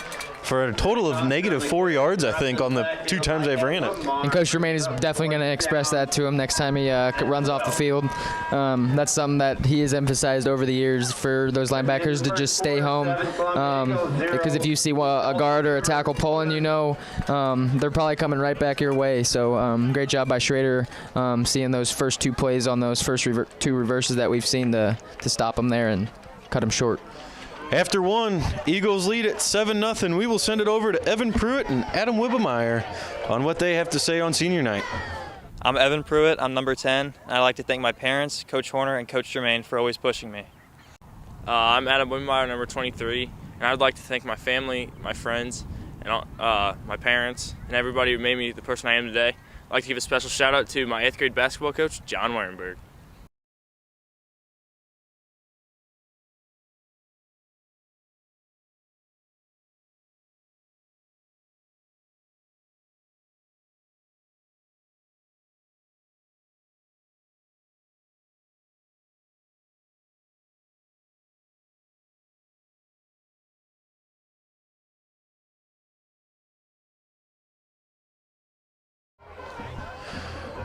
for a total of -4 yards, I think, on the 2 times they've ran it. And Coach Germain is definitely going to express that to him next time he runs off the field. That's something that he has emphasized over the years for those linebackers to just stay home. Because if you see a guard or a tackle pulling, you know they're probably coming right back your way. So great job by Schrader seeing those first 2 plays on those first 2 reverses that we've seen to stop them there and cut them short. After 1, Eagles lead at 7-0. We will send it over to Evan Pruitt and Adam Wibbemeyer on what they have to say on senior night. I'm Evan Pruitt. I'm number 10. And I'd like to thank my parents, Coach Horner, and Coach Germain for always pushing me. I'm Adam Wibbemeyer, number 23. And I'd like to thank my family, my friends, and my parents, and everybody who made me the person I am today. I'd like to give a special shout out to my 8th grade basketball coach, John Wehrenberg.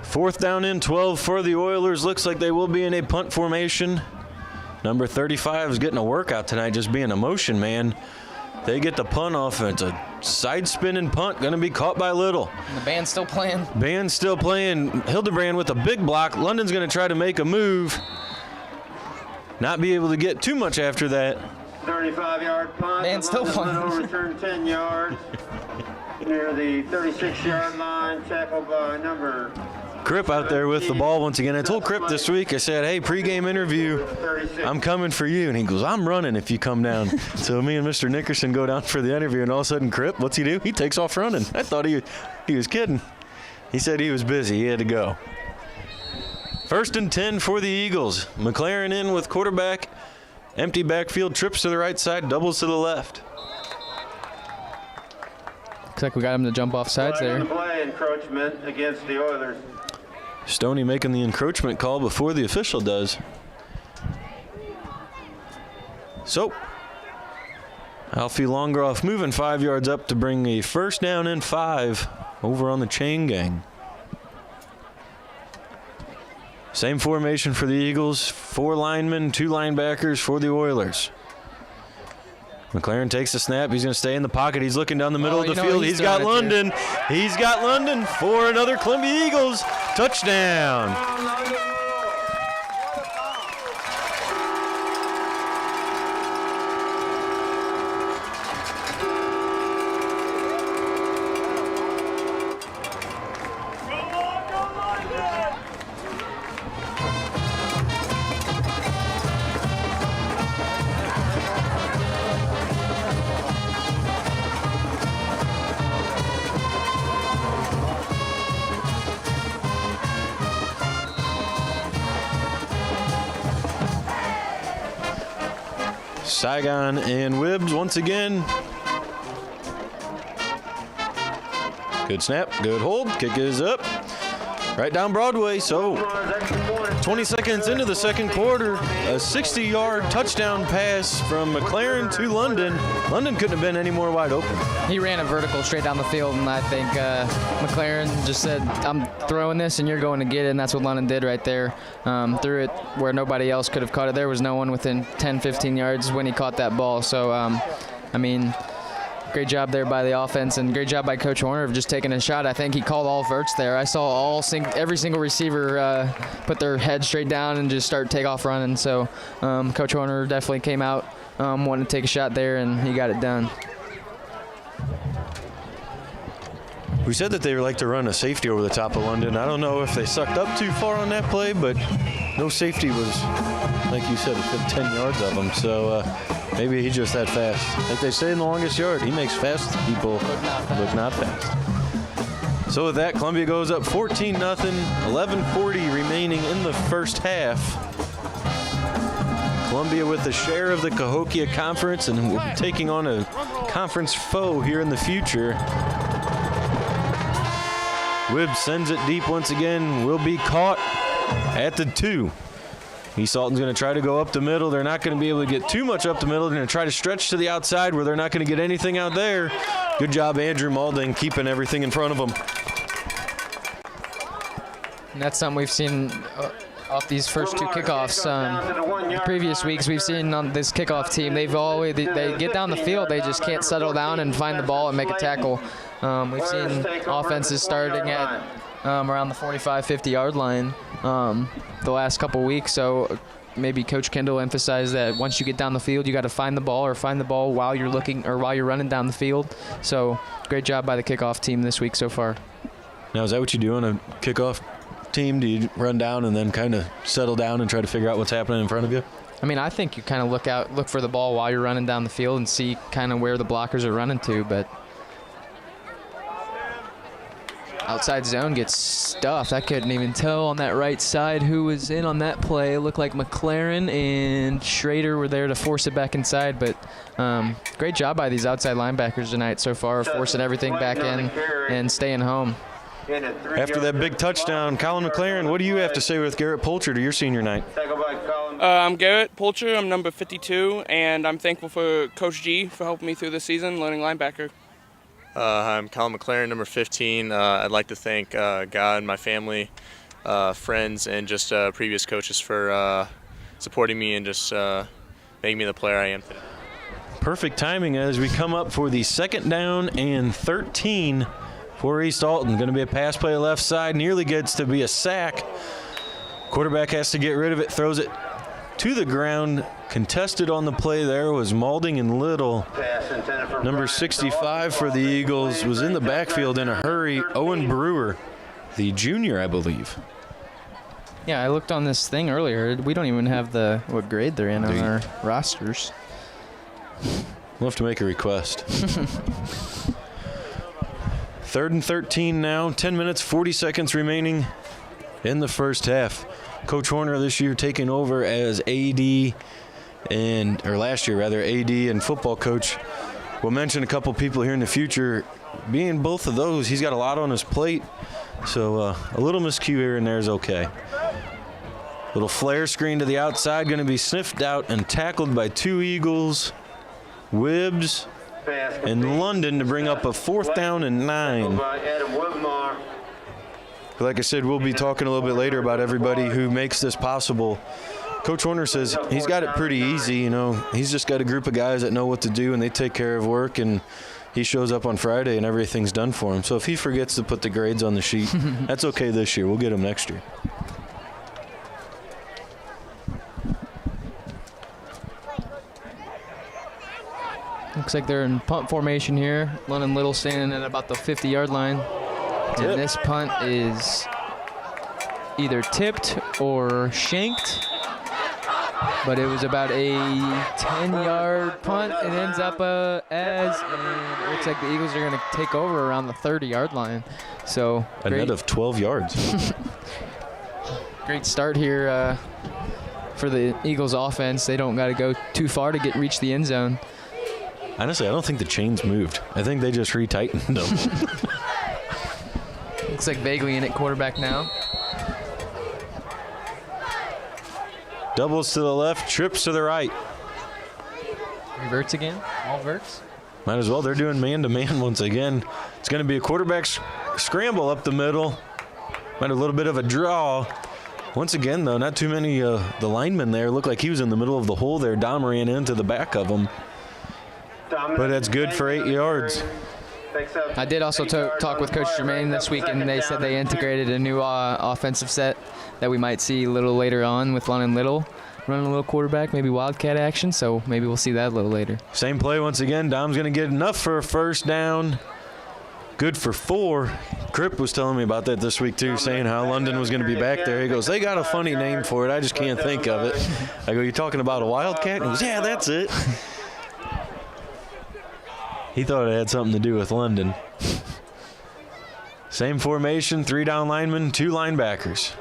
Fourth down and 12 for the Oilers. Looks like they will be in a punt formation. Number 35 is getting a workout tonight, just being a motion man. They get the punt off, and it's a side spinning punt, going to be caught by Little. And the band's still playing. Band's still playing. Hildebrand with a big block. London's going to try to make a move. Not be able to get too much after that. 35-yard punt. Band's still playing. Return 10 yards near the 36-yard line, tackled by number Kripp out there with the ball once again. I told Kripp this week, I said, hey, pregame interview, I'm coming for you. And he goes, I'm running if you come down. So me and Mr. Nickerson go down for the interview, and all of a sudden, Kripp, what's he do? He takes off running. I thought he was kidding. He said he was busy. He had to go. 1st and 10 for the Eagles. McLaren in with quarterback. Empty backfield, trips to the right side, doubles to the left. Looks like we got him to jump off sides there. Play encroachment against the Oilers. Stoney making the encroachment call before the official does. So, Alfie Longroff moving 5 yards up to bring a 1st down and 5 over on the chain gang. Same formation for the Eagles, 4 linemen, 2 linebackers for the Oilers. McLaren takes the snap. He's going to stay in the pocket. He's looking down the middle of the field. He's got London. He's got London for another Columbia Eagles touchdown. Saigon and Wibbs once again. Good snap, good hold, kick is up. right down Broadway. So 20 seconds into the second quarter, a 60-yard touchdown pass from McLaren to London. London couldn't have been any more wide open. He ran a vertical straight down the field, and I think McLaren just said, I'm throwing this and you're going to get it, and that's what London did right there. Threw it where nobody else could have caught it. There was no one within 10, 15 yards when he caught that ball. So, I mean, great job there by the offense, and great job by Coach Horner of just taking a shot. I think he called all verts there. I saw every single receiver put their head straight down and just start take off running. So Coach Horner definitely came out wanting to take a shot there, and he got it done. We said that they like to run a safety over the top of London. I don't know if they sucked up too far on that play, but no safety was, like you said, within 10 yards of him. So maybe he's just that fast. Like they say in the longest yard, he makes fast people look not fast. So with that, Columbia goes up 14-0, 11:40 remaining in the first half. Columbia with a share of the Cahokia Conference, and we're taking on a conference foe here in the future. Wibb sends it deep once again, will be caught at the 2. East Alton's going to try to go up the middle. They're not going to be able to get too much up the middle. They're going to try to stretch to the outside where they're not going to get anything out there. Good job, Andrew Maulding, keeping everything in front of them. And that's something we've seen off these first two kickoffs. Previous weeks we've seen on this kickoff team, they get down the field, they just can't settle down and find the ball and make a tackle. We've seen offenses starting at around the 45, 50-yard line the last couple weeks. So maybe Coach Kendall emphasized that once you get down the field, you got to find the ball while you're looking or while you're running down the field. So great job by the kickoff team this week so far. Now, is that what you do on a kickoff team? Do you run down and then kind of settle down and try to figure out what's happening in front of you? I mean, I think you kind of look for the ball while you're running down the field and see kind of where the blockers are running to, but outside zone gets stuffed. I couldn't even tell on that right side who was in on that play. It looked like McLaren and Schrader were there to force it back inside, but great job by these outside linebackers tonight so far, forcing everything back in and staying home. After that big touchdown, Colin McLaren, what do you have to say with Garrett Poulter to your senior night? I'm Garrett Poulter. I'm number 52, and I'm thankful for Coach G for helping me through the season, learning linebacker. I'm Colin McLaren, number 15. I'd like to thank God, my family, friends, and just previous coaches for supporting me and just making me the player I am today. Perfect timing as we come up for the 2nd down and 13 for East Alton. Going to be a pass play left side, nearly gets to be a sack. Quarterback has to get rid of it, throws it to the ground. Contested on the play there was Maulding and Little. Number 65 for the Eagles was in the backfield in a hurry. Owen Brewer, the junior, I believe. Yeah, I looked on this thing earlier. We don't even have what grade they're in on our rosters. We'll have to make a request. 3rd and 13 now, 10 minutes, 40 seconds remaining in the first half. Coach Horner this year taking over as AD last year AD and football coach. We'll mention a couple people here in the future. Being both of those, he's got a lot on his plate, so a little miscue here and there is okay. Little flare screen to the outside, going to be sniffed out and tackled by 2 Eagles. Wibbs and London to bring up a 4th down and 9. Like I said, we'll be talking a little bit later about everybody who makes this possible. Coach Horner says he's got it pretty easy. You know, he's just got a group of guys that know what to do and they take care of work, and he shows up on Friday and everything's done for him. So if he forgets to put the grades on the sheet, that's okay this year. We'll get him next year. Looks like they're in punt formation here. London Little standing at about the 50-yard line. And this punt is either tipped or shanked, but it was about a 10-yard punt. It ends up and it looks like the Eagles are going to take over around the 30-yard line. So a net of 12 yards. Great start here for the Eagles offense. They don't got to go too far to reach the end zone. Honestly, I don't think the chains moved. I think they just retightened them. Looks like Bagley in at quarterback now. Doubles to the left, trips to the right. Reverts again, all verts. Might as well. They're doing man-to-man once again. It's going to be a quarterback scramble up the middle. Might have a little bit of a draw. Once again, though, not too many the linemen there. Looked like he was in the middle of the hole there. Dom ran into the back of him. But that's good for 8 yards. I did also talk with Coach Germain this week, and they said they integrated a new offensive set that we might see a little later on with Lon and Little running a little quarterback, maybe wildcat action, so maybe we'll see that a little later. Same play once again. Dom's going to get enough for a first down. Good for 4. Kripp was telling me about that this week too, saying how London was going to be back there. He goes, they got a funny name for it. I just can't think of it. I go, you talking about a wildcat? And he goes, yeah, that's it. He thought it had something to do with London. Same formation, 3 down linemen, 2 linebackers.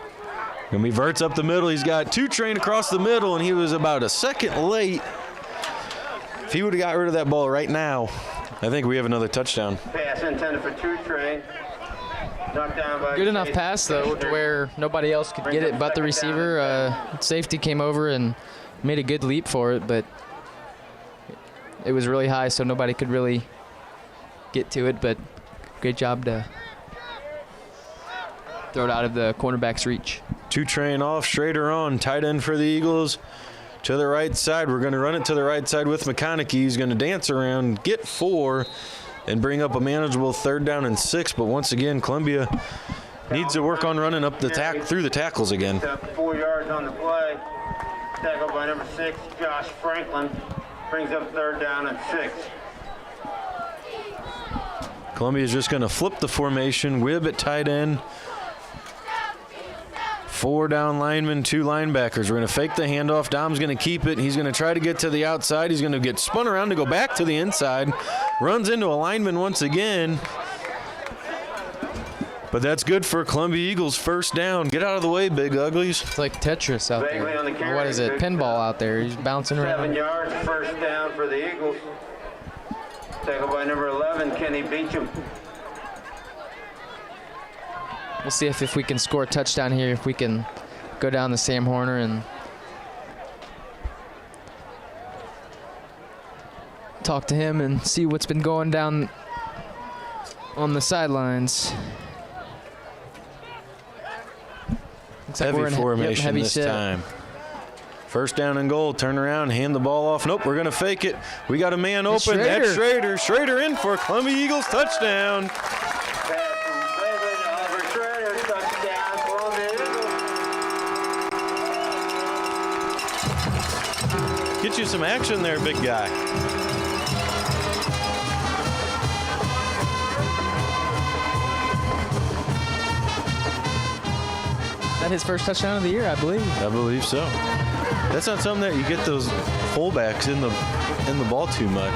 Gonna be verts up the middle. He's got 2 trained across the middle, and he was about a second late. If he would have got rid of that ball right now, I think we have another touchdown. Pass intended for 2 train. Knocked down by Good enough pass, though, to where nobody else could get it but the receiver. Safety came over and made a good leap for it, but it was really high, so nobody could really get to it, but great job to throw it out of the cornerback's reach. 2 train off, Schrader on, tight end for the Eagles. To the right side, we're going to run it to the right side with McConaughey. He's going to dance around, get 4, and bring up a manageable 3rd down and 6. But once again, Columbia needs to work on running up the through the tackles again. 4 yards on the play. Tackled by number 6, Josh Franklin. Brings up 3rd down and 6. Columbia is just going to flip the formation. Wibb at tight end. 4 down linemen, 2 linebackers. We're going to fake the handoff. Dom's going to keep it. He's going to try to get to the outside. He's going to get spun around to go back to the inside. Runs into a lineman once again. But that's good for Columbia Eagles. 1st down. Get out of the way, big uglies. It's like Tetris out there. Or what is it? Pinball out there. He's bouncing around. 7 yards, 1st down for the Eagles. Tackled by number 11, Kenny Beecham. We'll see if we can score a touchdown here, if we can go down to Sam Horner and talk to him and see what's been going down on the sidelines. Looks like Heavy formation heavy this set. time. 1st down and goal. Turn around, hand the ball off. Nope, we're going to fake it. We got a man open. Schrader. That's Schrader. Schrader in for Columbia Eagles touchdown. Get you some action there, big guy. Is that his first touchdown of the year, I believe? I believe so. That's not something that you get those fullbacks in the ball too much.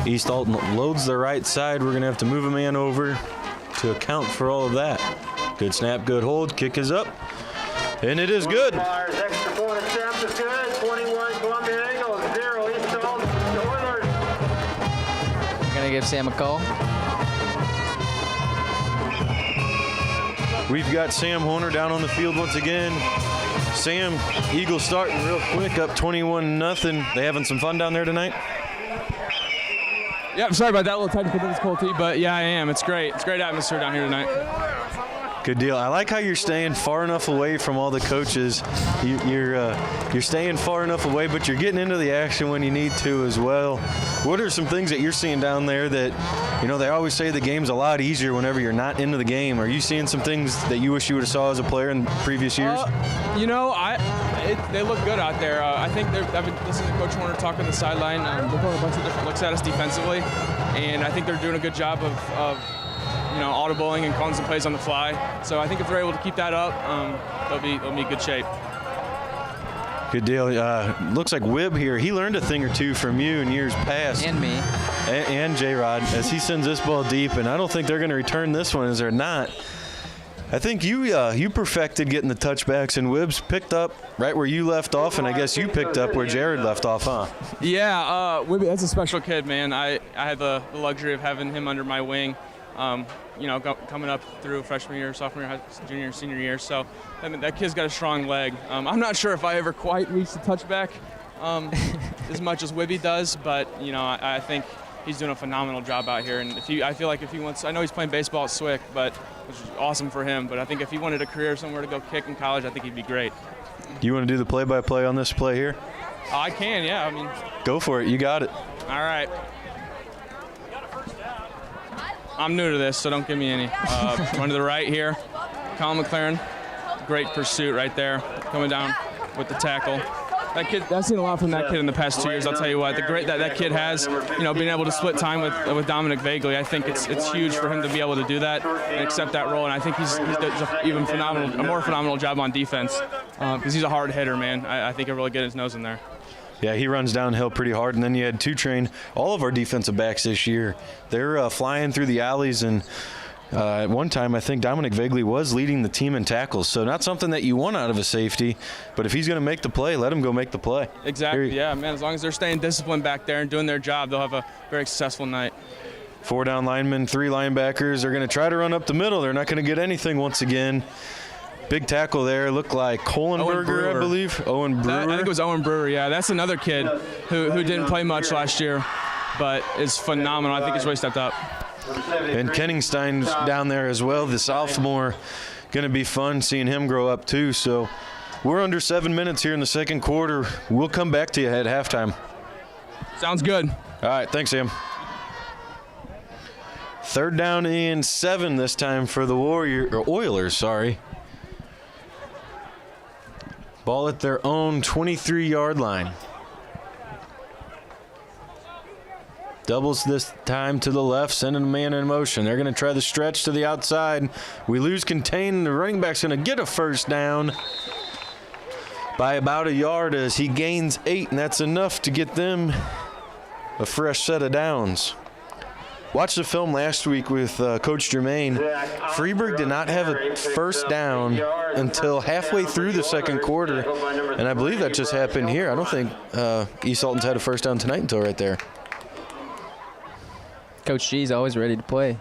East Alton loads the right side. We're going to have to move a man over to account for all of that. Good snap, good hold. Kick is up. And it is good. Extra point attempt is good. 21 Columbia Eagles, 0 East Alton Oilers. We're going to give Sam a call. We've got Sam Horner down on the field once again. Sam, Eagles starting real quick, up 21-0. They having some fun down there tonight? Yeah, I'm sorry about that little technical difficulty, but yeah, I am. It's great. It's great atmosphere down here tonight. Good deal. I like how you're staying far enough away from all the coaches. You're staying far enough away, but you're getting into the action when you need to as well. What are some things that you're seeing down there that, you know, they always say the game's a lot easier whenever you're not into the game. Are you seeing some things that you wish you would have saw as a player in previous years? You know, they look good out there. I think I've been listening to Coach Horner talk on the sideline. They're throwing a bunch of different looks at us defensively, and I think they're doing a good job of audibling and calling some plays on the fly. So I think if they're able to keep that up, they'll be in good shape. Good deal. Looks like Wibb here. He learned a thing or two from you in years past. And me. And J-Rod, as he sends this ball deep, and I don't think they're going to return this one, is there not? I think you perfected getting the touchbacks, and Wibbs picked up right where you left off, and I guess you picked up where Jared left off, huh? Yeah, Wibby, that's a special kid, man. I had the luxury of having him under my wing, coming up through freshman year, sophomore year, junior, senior year. So that kid's got a strong leg. I'm not sure if I ever quite reached the touchback as much as Wibby does, but, I think he's doing a phenomenal job out here. And I feel like if he wants, I know he's playing baseball at Swick, which is awesome for him. But I think if he wanted a career somewhere to go kick in college, I think he'd be great. You want to do the play-by-play on this play here? I can, yeah. Go for it. You got it. All right. I'm new to this, so don't give me any. Run to the right here. Colin McLaren, great pursuit right there, coming down with the tackle. That kid, I've seen a lot from that kid in the past 2 years. I'll tell you what, the great that kid has, being able to split time with Dominic Vagley. I think it's huge for him to be able to do that and accept that role. And I think he's does a more phenomenal job on defense because he's a hard hitter, man. I think he'll really get his nose in there. Yeah, he runs downhill pretty hard. And then you had all of our defensive backs this year. They're flying through the alleys, and at one time, I think Dominic Vagley was leading the team in tackles. So not something that you want out of a safety, but if he's going to make the play, let him go make the play. Exactly, yeah, man. As long as they're staying disciplined back there and doing their job, they'll have a very successful night. 4 down linemen, 3 linebackers. They're going to try to run up the middle. They're not going to get anything once again. Big tackle there. Looked like Kohlenberger, I believe. Owen Brewer. I think it was Owen Brewer, yeah. That's another kid who didn't play much last year, but is phenomenal. I think he's really stepped up. And Kenningstein's down there as well, the sophomore. Going to be fun seeing him grow up too. So we're under 7 minutes here in the second quarter. We'll come back to you at halftime. Sounds good. All right, thanks, Sam. 3rd down and 7 this time for the Oilers, sorry. Ball at their own 23-yard line. Doubles this time to the left, sending a man in motion. They're going to try the stretch to the outside. We lose contain. The running back's going to get a first down by about a yard as he gains 8, and that's enough to get them a fresh set of downs. Watched the film last week with Coach Germain. Freeburg did not have a first down until halfway through the second quarter, and I believe that just happened here. I don't think East Alton's had a first down tonight until right there. Coach G's always ready to play.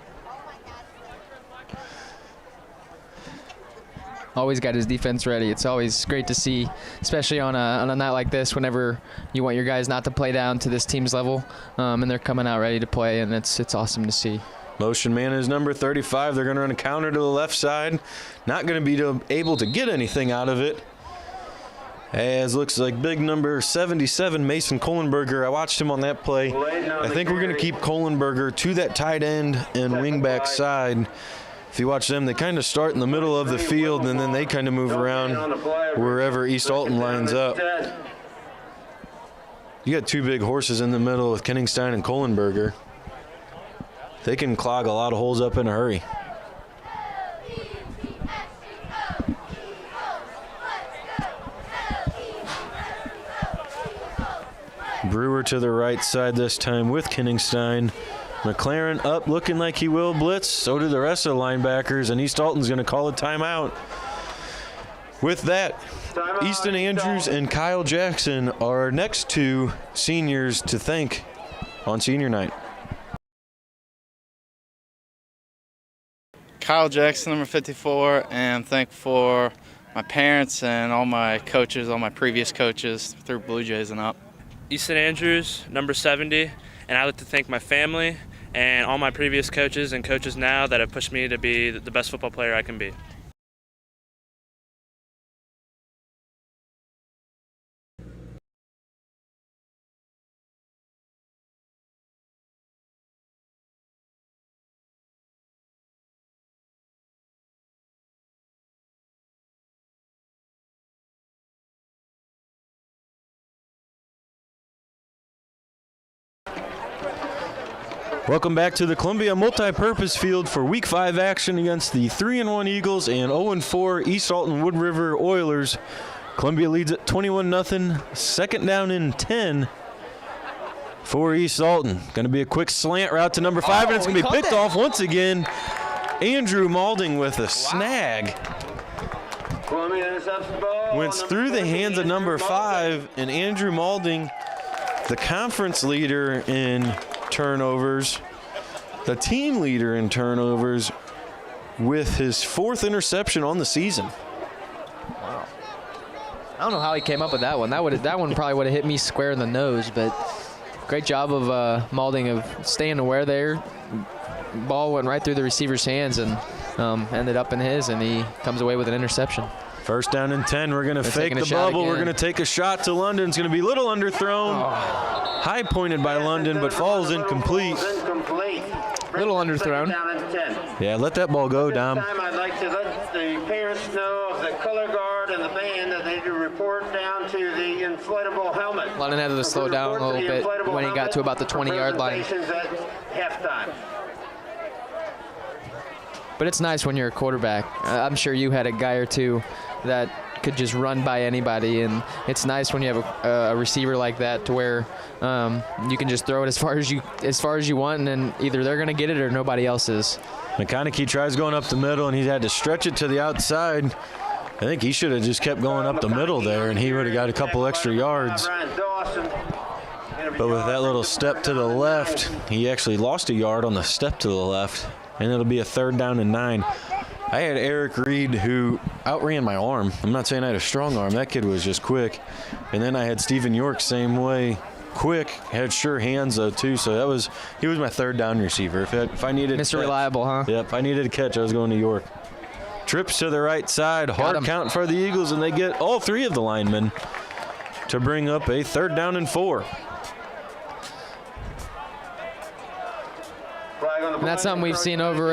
Always got his defense ready. It's always great to see, especially on a night like this, whenever you want your guys not to play down to this team's level, and they're coming out ready to play, and it's awesome to see. Motion man is number 35. They're going to run a counter to the left side. Not going to be able to get anything out of it. As looks like big number 77, Mason Kohlenberger. I watched him on that play. I think we're going to keep Kohlenberger to that tight end and wingback side. If you watch them, they kind of start in the middle of the field, and then they kind of move around wherever East Alton lines up. You got 2 big horses in the middle with Kenningstein and Kohlenberger. They can clog a lot of holes up in a hurry. Brewer to the right side this time with Kenningstein. McLaren up, looking like he will blitz. So do the rest of the linebackers, and East Alton's going to call a timeout. With that, Easton Andrews and Kyle Jackson are next 2 seniors to thank on senior night. Kyle Jackson, number 54, and I'm thankful for my parents and all my coaches, all my previous coaches through Blue Jays and up. Easton Andrews, number 70, and I'd like to thank my family and all my previous coaches and coaches now that have pushed me to be the best football player I can be. Welcome back to the Columbia Multi-Purpose Field for Week 5 action against the 3-1 Eagles and 0-4 East Alton-Wood River Oilers. Columbia leads at 21-0. 2nd down and 10 for East Alton. Going to be a quick slant route to number 5, and it's going to be picked off once again. Andrew Maulding with a snag. Columbia intercepts the ball. Went through the hands of number 5, and Andrew Maulding, the conference leader in turnovers, the team leader in turnovers, with his 4th interception on the season. Wow. I don't know how he came up with that one. That one probably would have hit me square in the nose, but great job of Maulding of staying aware there. Ball went right through the receiver's hands and ended up in his, and he comes away with an interception. First down and 10. We're going to fake the bubble. We're going to take a shot to London. It's going to be a little underthrown. High pointed by London, but falls incomplete. Little underthrown. Yeah, let that ball go, Dom. This time I'd like to let the parents know of the color guard and the band that they need to report down to the inflatable helmet. London had to slow down a little bit when he got to about the 20-yard line. At halftime. But it's nice when you're a quarterback. I'm sure you had a guy or two that could just run by anybody, and it's nice when you have a receiver like that to where you can just throw it as far as you want, and then either they're going to get it or nobody else is. McConaughey tries going up the middle, and he had to stretch it to the outside. I think he should have just kept going up the middle there, and he would have got a couple extra yards. But with that little step to the left, he actually lost a yard on the step to the left, and it'll be a 3rd down and 9. I had Eric Reed, who outran my arm. I'm not saying I had a strong arm. That kid was just quick. And then I had Stephen York same way. Quick, had sure hands though too. So he was my 3rd down receiver. If I needed Mr. Reliable, huh? Yep, if I needed a catch, I was going to York. Trips to the right side, hard count for the Eagles, and they get all 3 of the linemen to bring up a 3rd down and 4. And that's something we've seen over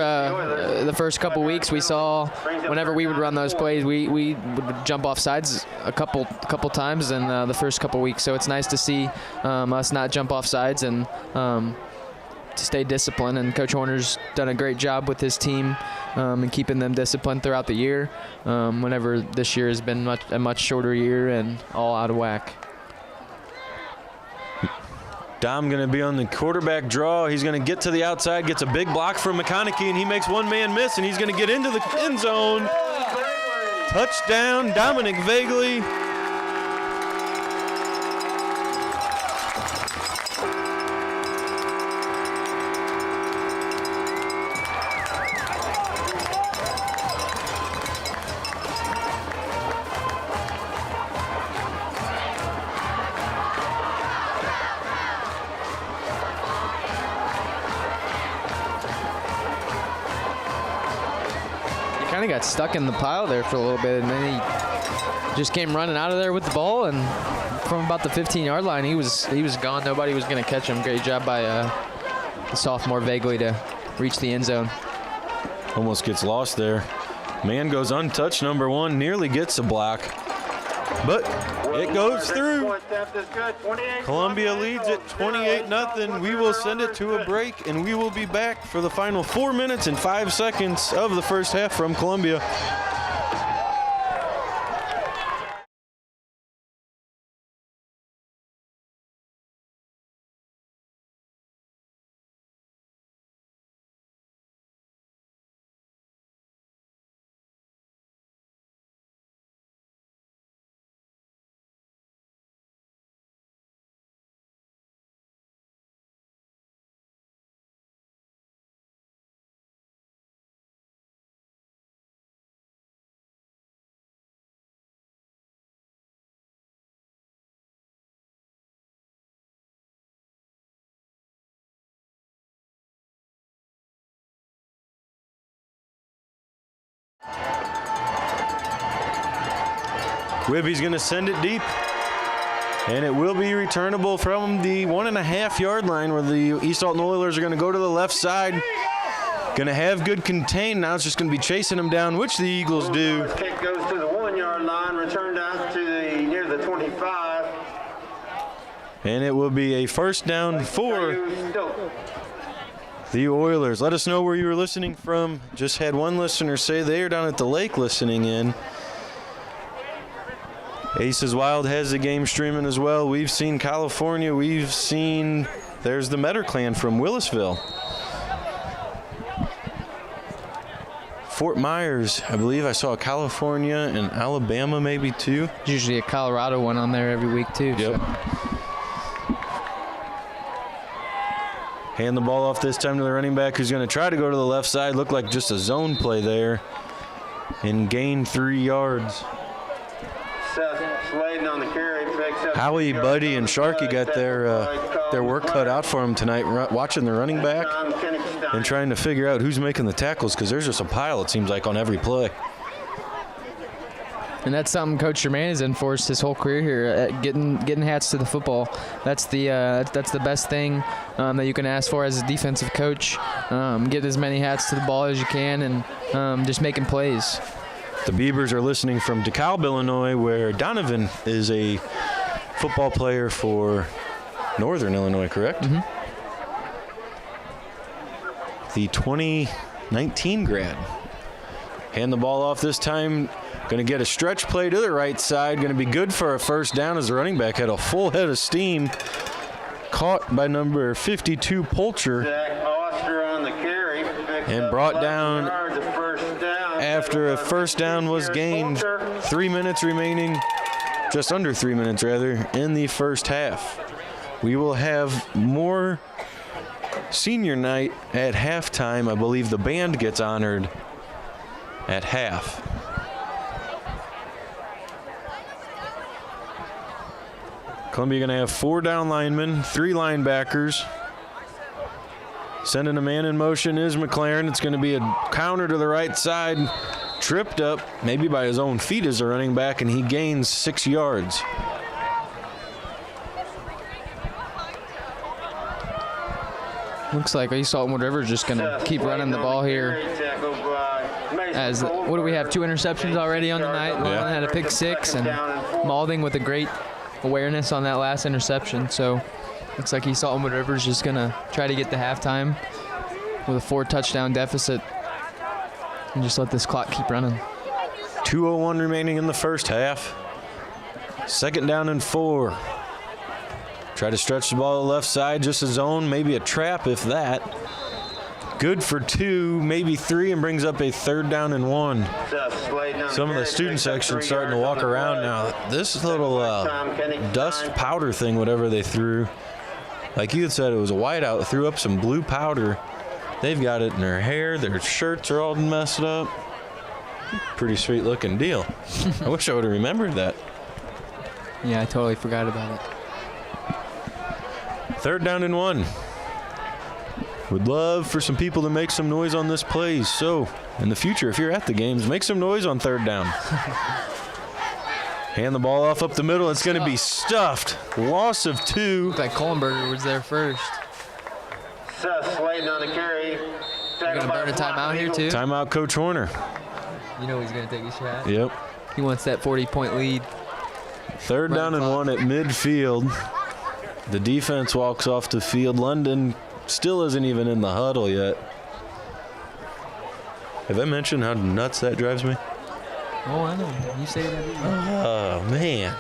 the first couple weeks. We saw whenever we would run those plays, we would jump off sides a couple times in the first couple weeks. So it's nice to see us not jump off sides and to stay disciplined. And Coach Horner's done a great job with his team and keeping them disciplined throughout the year. Whenever this year has been a much shorter year and all out of whack. Dom going to be on the quarterback draw. He's going to get to the outside, gets a big block from McConaughey, and he makes one man miss, and he's going to get into the end zone. Touchdown, Dominic Vagley. Kind of got stuck in the pile there for a little bit, and then he just came running out of there with the ball, and from about the 15-yard line, he was gone. Nobody was going to catch him. Great job by the sophomore Vagley to reach the end zone. Almost gets lost there. Man goes untouched, number 1, nearly gets a block, but it goes through. Columbia leads it 28-0. We will send it to a break, and we will be back for the final 4 minutes and 5 seconds of the first half from Columbia. Wibby's going to send it deep, and it will be returnable from the 1.5-yard line where the East Alton Oilers are going to go to the left side. Going to have good contain. Now it's just going to be chasing them down, which the Eagles do. Kick goes to the 1-yard line, returned out to near the 25. And it will be a first down for the Oilers. Let us know where you were listening from. Just had one listener say they are down at the lake listening in. Aces Wild has the game streaming as well. We've seen California. We've seen, there's the Metter Clan from Willisville. Fort Myers, I believe I saw California and Alabama maybe too. There's usually a Colorado one on there every week too. Yep. So. Hand the ball off this time to the running back who's going to try to go to the left side. Looked like just a zone play there and gain 3 yards. Seth Sladen on the carry, picks up Howie, Buddy, and Sharkey got their work cut out for them tonight, watching the running back and trying to figure out who's making the tackles, because there's just a pile, it seems like, on every play. And that's something Coach Germain has enforced his whole career here, at getting hats to the football. That's the best thing that you can ask for as a defensive coach. Get as many hats to the ball as you can, and just making plays. The Beavers are listening from DeKalb, Illinois, where Donovan is a football player for Northern Illinois, correct? Mm-hmm. The 2019 grad. Hand the ball off this time. Going to get a stretch play to the right side. Going to be good for a first down as the running back had a full head of steam. Caught by number 52, Polcher. Zach Oster on the carry. And brought down after a first down was gained. 3 minutes remaining, just under 3 minutes rather, in the first half. We will have more senior night at halftime. I believe the band gets honored at half. Columbia going to have 4 down linemen, 3 linebackers. Sending a man in motion is McLaren. It's going to be a counter to the right side. Tripped up, maybe by his own feet as a running back, and he gains 6 yards. Looks like East Alton-Wood River is just going to keep running the ball here. As what do we have? 2 interceptions already on the night. One had a pick 6, and Maulding with a great awareness on that last interception. So looks like East Alton-Wood River is just going to try to get to halftime with a 4-touchdown deficit and just let this clock keep running. 2:01 remaining in the first half. 2nd down and 4. Try to stretch the ball to the left side, just a zone, maybe a trap if that. Good for 2, maybe 3, and brings up a 3rd down and 1. Some of the student section starting to walk around now. This little dust powder thing, whatever they threw, like you had said, it was a whiteout, threw up some blue powder. They've got it in their hair, their shirts are all messed up. Pretty sweet looking deal. I wish I would have remembered that. Yeah, I totally forgot about it. 3rd down and 1. Would love for some people to make some noise on this play. So, in the future, if you're at the games, make some noise on 3rd down. Hand the ball off up the middle. It's going to be stuffed. Loss of 2. Looked like Kohlenberger was there first. Seth Sladen on the carry. You're going to burn a timeout here, too? Timeout, Coach Horner. You know he's going to take a shot. Yep. He wants that 40-point lead. 3rd down and 1 at midfield. The defense walks off the field. London still isn't even in the huddle yet. Have I mentioned how nuts that drives me? Oh, I know. You say that. Oh, man.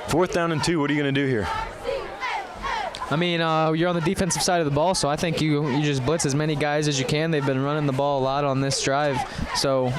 Fourth down and 2. What are you going to do here? I mean, you're on the defensive side of the ball, so I think you just blitz as many guys as you can. They've been running the ball a lot on this drive, so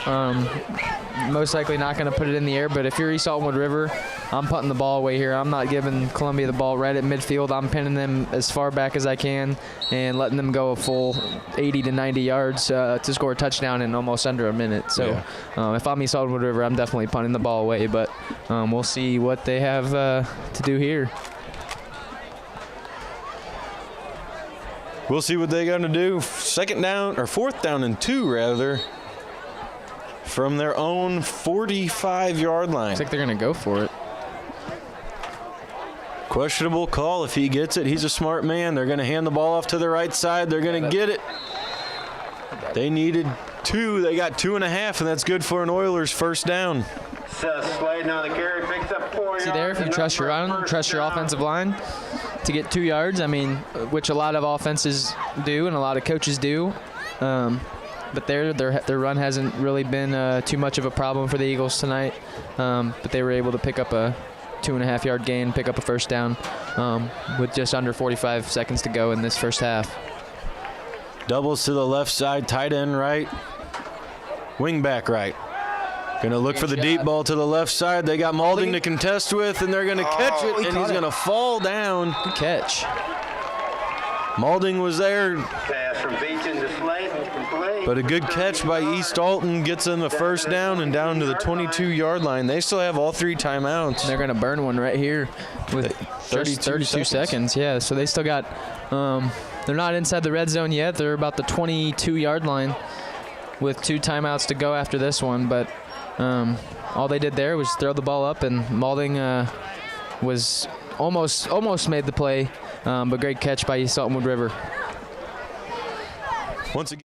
most likely not going to put it in the air. But if you're East Alton-Wood River, I'm putting the ball away here. I'm not giving Columbia the ball right at midfield. I'm pinning them as far back as I can and letting them go a full 80 to 90 yards to score a touchdown in almost under a minute. So if I'm East Alton-Wood River, I'm definitely punting the ball away. But we'll see what they have to do here. We'll see what they got to do. 4th down and 2 rather, from their own 45-yard line. Looks like they're going to go for it. Questionable call. If he gets it, he's a smart man. They're going to hand the ball off to the right side. They're going to get it. They needed 2. They got 2.5, and that's good for an Oilers first down. Seth Sladen on the carry, picks up 4 yards. See there, if you trust your run, trust your offensive line to get 2 yards, I mean, which a lot of offenses do and a lot of coaches do. But their run hasn't really been too much of a problem for the Eagles tonight. But they were able to pick up a 2.5-yard gain, pick up a first down with just under 45 seconds to go in this first half. Doubles to the left side, tight end right, wing back right. Going to look for the deep ball to the left side. They got Maulding to contest with, and they're going to catch it, and he's going to fall down. Good catch. Maulding was there. Pass from Beecham to Slayton, complete. But a good catch by East Alton gets them the first down and down to the 22-yard line. They still have all 3 timeouts. They're going to burn one right here with 32 seconds. Yeah, so they still got they're not inside the red zone yet. They're about the 22-yard line with 2 timeouts to go after this one. But all they did there was throw the ball up, and Maulding was almost made the play, but great catch by East Alton-Wood River. Once again.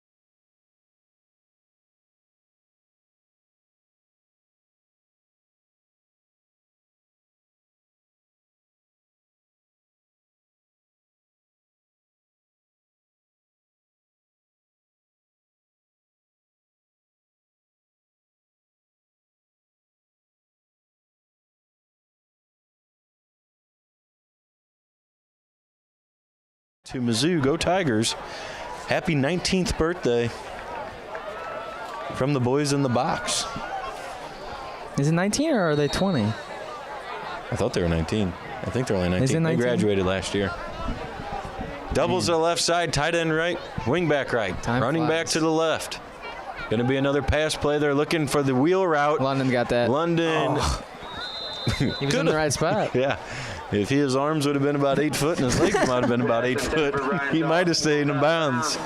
To Mizzou, go Tigers. Happy 19th birthday from the boys in the box. Is it 19 or are they 20? I thought they were 19. I think they're only 19. Is it 19? They graduated last year. Doubles to the left side, tight end right, wing back right, running back to the left. Going to be another pass play. They're looking for the wheel route. London got that. London. Oh. He was in the right spot. Yeah. If his arms would have been about 8 foot and his legs might have been about 8 foot, he might have stayed in bounds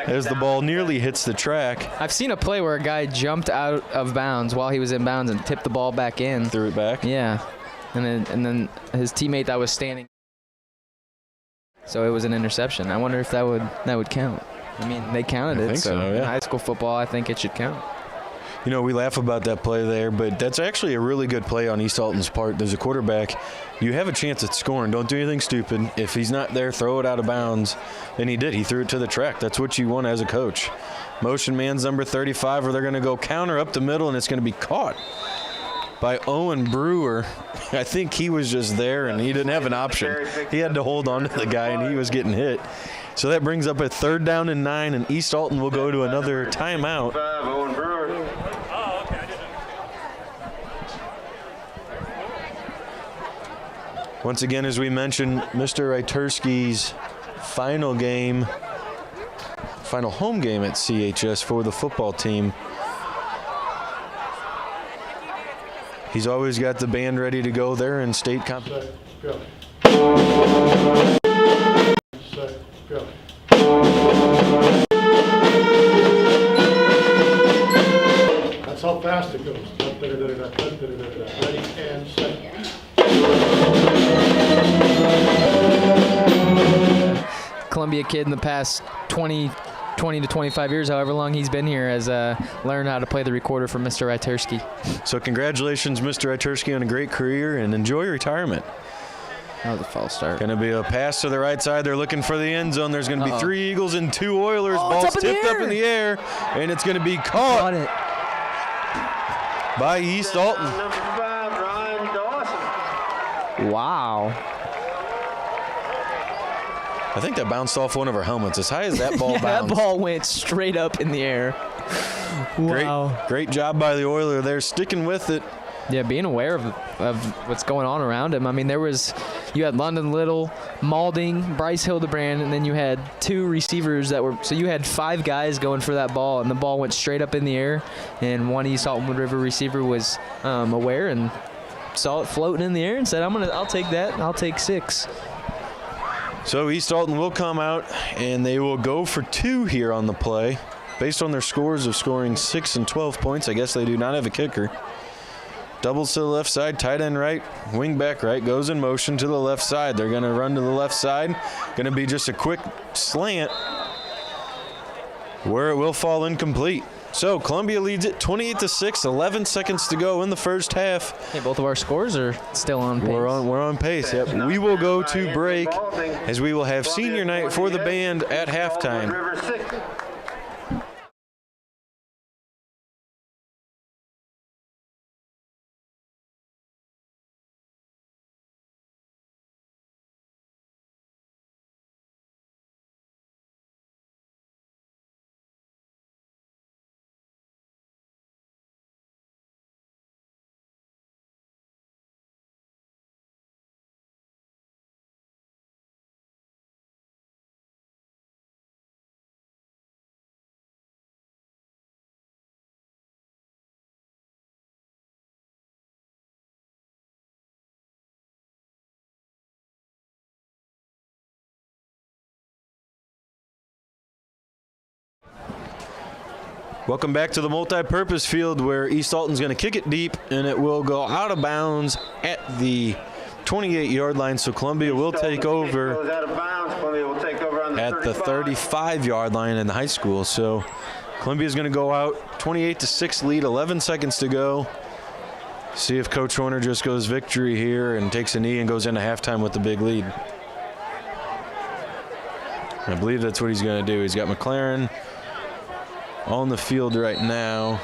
as the ball nearly hits the track. I've seen a play where a guy jumped out of bounds while he was in bounds and tipped the ball back in. Threw it back? Yeah. And then his teammate that was standing. So it was an interception. I wonder if that would count. I mean, they counted it. I think so, yeah. In high school football, I think it should count. You know, we laugh about that play there, but that's actually a really good play on East Alton's part. There's a quarterback. You have a chance at scoring. Don't do anything stupid. If he's not there, throw it out of bounds. And he did. He threw it to the track. That's what you want as a coach. Motion man's number 35, or they're going to go counter up the middle, and it's going to be caught by Owen Brewer. I think he was just there, and he didn't have an option. He had to hold on to the guy, and he was getting hit. So that brings up a 3rd down and 9, and East Alton will go to another timeout. Owen Brewer. Once again, as we mentioned, Mr. Itersky's final home game at CHS for the football team. He's always got the band ready to go there in state competition. That's how fast it goes. Ready and set. Columbia kid in the past 20 to 25 years, however long he's been here, has learned how to play the recorder from Mr. Itersky. So congratulations, Mr. Itersky, on a great career, and enjoy retirement. That was a false start. Going to be a pass to the right side. They're looking for the end zone. There's going to be 3 Eagles and 2 Oilers. Ball's tipped up in the air, and it's going to be caught by East Alton. Number 5, Ryan Dawson. Wow. I think that bounced off one of our helmets. As high as that ball bounced. That ball went straight up in the air. Wow. Great job by the Oiler there, sticking with it. Yeah, being aware of what's going on around him. I mean, you had London Little, Maulding, Bryce Hildebrand, and then you had 2 receivers so you had 5 guys going for that ball, and the ball went straight up in the air, and one East Alton-Wood River receiver was aware and saw it floating in the air and said, I'll take that, and I'll take 6. So East Alton will come out, and they will go for 2 here on the play. Based on their scores of scoring 6 and 12 points, I guess they do not have a kicker. Doubles to the left side, tight end right, wing back right, goes in motion to the left side. They're going to run to the left side. Going to be just a quick slant where it will fall incomplete. So Columbia leads it 28-6, 11 seconds to go in the first half. Hey, both of our scores are still on pace. We're on pace, yep. We will go to break as we will have senior night for the band at halftime. Welcome back to the multi-purpose field where East Alton's going to kick it deep, and it will go out of bounds at the 28-yard line. So Columbia will take over Goes out of bounds. Columbia will take over on the at the 35-yard line in the high school. So Columbia's going to go out 28-6 lead, 11 seconds to go. See if Coach Horner just goes victory here and takes a knee and goes into halftime with the big lead. I believe that's what he's going to do. He's got McLaren on the field right now.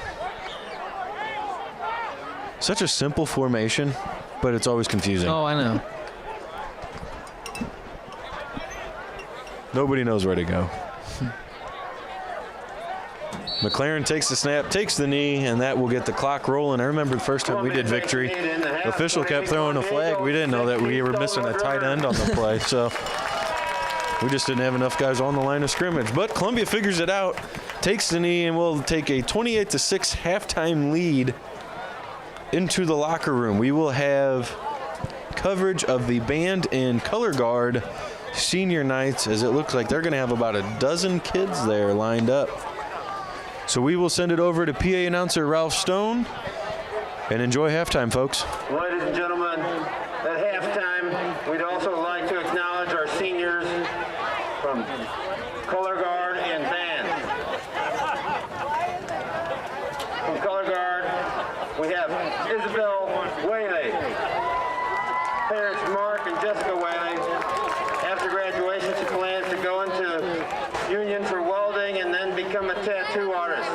Such a simple formation, but it's always confusing. Oh, I know. Nobody knows where to go. McLaren takes the snap, takes the knee, and that will get the clock rolling. I remember the first time we did victory, the official kept throwing a flag. We didn't know that we were missing a tight end on the play, so we just didn't have enough guys on the line of scrimmage. But Columbia figures it out, takes the knee, and will take a 28-6 halftime lead into the locker room. We will have coverage of the band and color guard senior nights, as it looks like they're going to have about a dozen kids there lined up. So we will send it over to PA announcer Ralph Stone and enjoy halftime, folks. Ladies and gentlemen, at halftime, we'd also like to acknowledge our seniors from color guard and band. From color guard, we have Isabel Whaley, parents Mark and Jessica Whaley. After graduation, she plans to go into union for welding and then become a tattoo artist.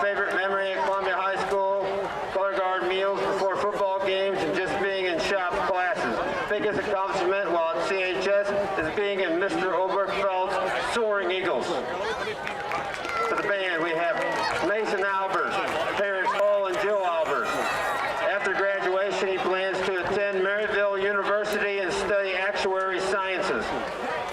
Favorite memory at Columbia High School, color guard meals before football games, and just being in shop classes. Biggest accomplishment while at CHS is being in Mr. Oberfeld's Soaring Eagles. For the band, we have Mason Albers, parents Paul and Jill Albers. After graduation, he plans to attend Maryville University and study actuary sciences.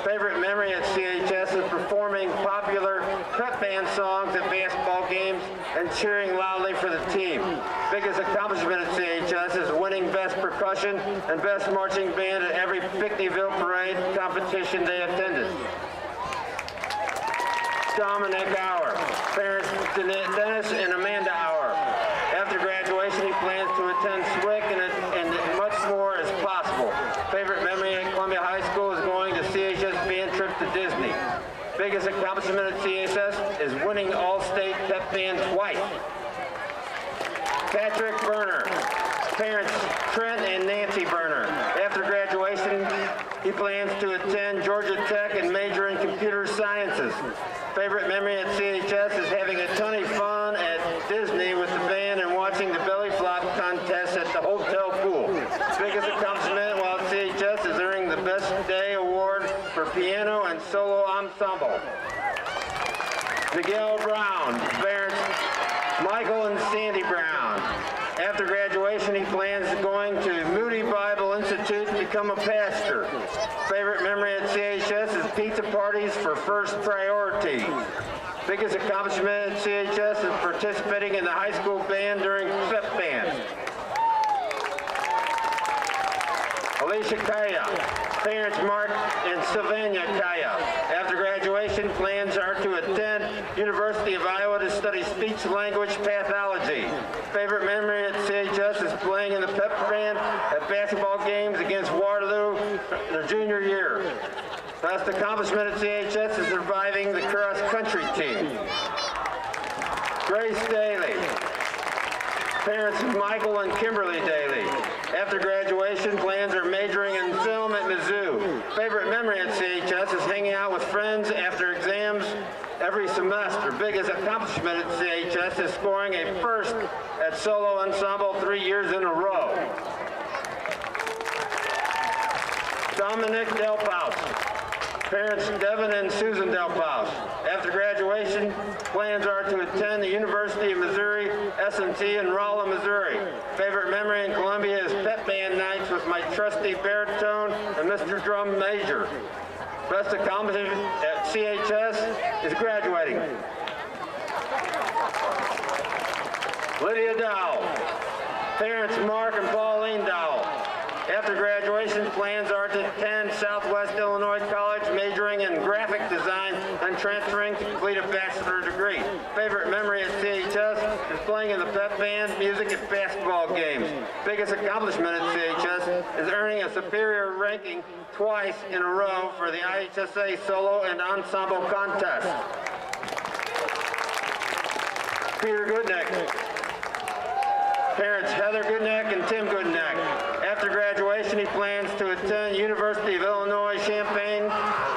Favorite memory at CHS is performing popular pep band songs at basketball games and cheering loudly for the team. Biggest accomplishment at CHS is winning best percussion and best marching band at every Picnieville parade competition they attended. Dominic Auer, parents Dennis and Amanda Auer. After graduation, he plans to attend SWIC and much more as possible. Favorite memory at Columbia High School is going to CHS band trip to Disney. Biggest accomplishment at CHS is winning All-State Pep Band twice. Patrick Berner, parents Trent and Nancy Berner. After graduation, he plans to attend Georgia Tech and major in computer sciences. Favorite memory at CHS is having a ton of fun at Disney with the band and watching the belly flop contest at the hotel pool. Biggest accomplishment while at CHS is earning the Best Day Award for piano and solo ensemble. Miguel Brown, parents Michael and Sandy Brown. After graduation, he plans going to Moody Bible Institute to become a pastor. Favorite memory at CHS is pizza parties for first priority. Biggest accomplishment at CHS is participating in the high school band during pep band. Alicia Kaya, parents Mark and Sylvania Kaya. After graduation, plans are to attend University of Iowa to study speech language pathology. Favorite memory at CHS is playing in the pep band at basketball games against Waterloo their junior year. Best accomplishment at CHS is surviving the cross-country team. Grace Daly, parents Michael and Kimberly Daly. After graduation, plans are majoring in film at Mizzou. Favorite memory at CHS is hanging out with friends after exams every semester. Biggest accomplishment at CHS is scoring a first at solo ensemble 3 years in a row. Dominic Delpaus, parents Devin and Susan Delpaus. After graduation, plans are to attend the University of Missouri S&T in Rolla, Missouri. Favorite memory in Columbia is pep band nights with my trusty baritone and Mr. Drum Major. Best accomplishment at CHS is graduating. Lydia Dowell, parents Mark and Pauline Dowell. After graduation, plans are to attend Southwest Illinois College, majoring in graphic design and transferring to complete a bachelor's degree. Favorite memory at CHS is playing in the pep band, music, and basketball games. Biggest accomplishment at CHS is earning a superior ranking twice in a row for the IHSA solo and ensemble contest. Peter Goodneck. Parents Heather Goodneck and Tim Goodneck. After graduation, he plans to attend University of Illinois Champaign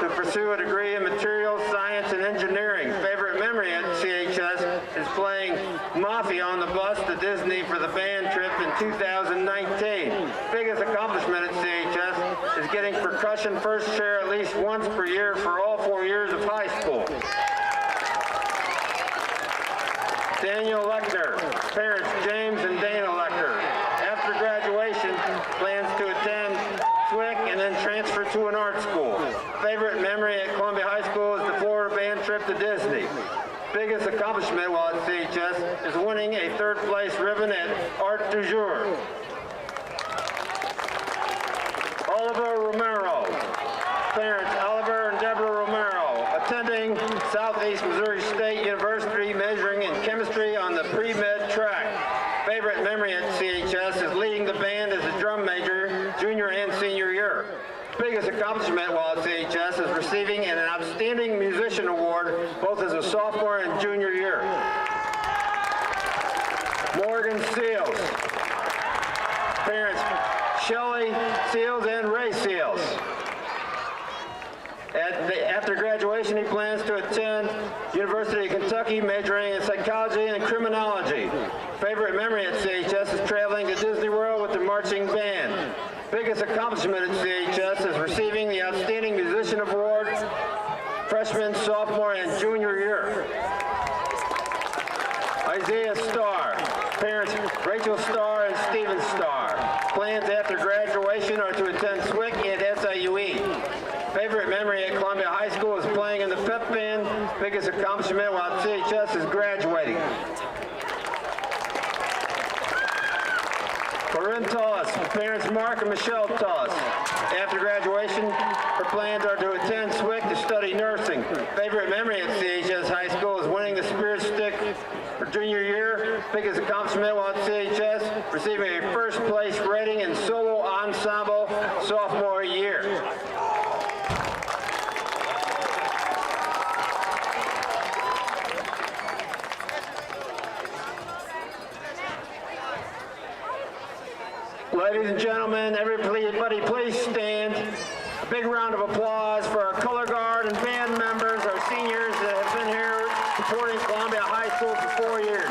to pursue a degree in materials science and engineering. Favorite memory at CHS is playing Mafia on the bus to Disney for the band trip in 2019. Biggest accomplishment at CHS is getting percussion first chair at least once per year for all 4 years of high school. Daniel Lechner, parents James and Dana Lechner. After graduation, plans to attend SWIC and then transfer to an art school. Favorite memory at Columbia High School is the Florida band trip to Disney. Biggest accomplishment while at CHS is winning a third place ribbon at Art du Jour. Oliver Romero, parents Oliver and Deborah Romero, attending Southeast Missouri State University, majoring in chemistry on the pre-med track. Favorite memory at CHS is leading the band as a drum major, junior and senior year. Biggest accomplishment while at CHS is receiving an Outstanding Musician Award both as a sophomore and junior year. Morgan Seals, parents Shelley Seals and Ray Seals. After graduation, he plans to attend University of Kentucky, majoring in psychology and criminology. Favorite memory at CHS is traveling to Disney World with the marching band. Biggest accomplishment at CHS is receiving the Outstanding Musician Award freshman, sophomore, and junior year. Isaiah Starr, parents Rachel Starr and Stephen Starr. Plans after graduation are to attend SWIC and SIUE. Favorite memory at Columbia High School is playing in the pep band. Biggest accomplishment while at CHS is graduating. Corinne Tullis, parents Mark and Michelle Tullis. After graduation, her plans are to attend SWIC to study nursing. Favorite memory at CHS High School is winning the Spirit Stick for junior year. Biggest accomplishment while at CHS, receiving a first place rating in solo ensemble sophomore year. Ladies and gentlemen, everybody please stand. A big round of applause for our color guard and band members, our seniors that have been here supporting Columbia High School for 4 years.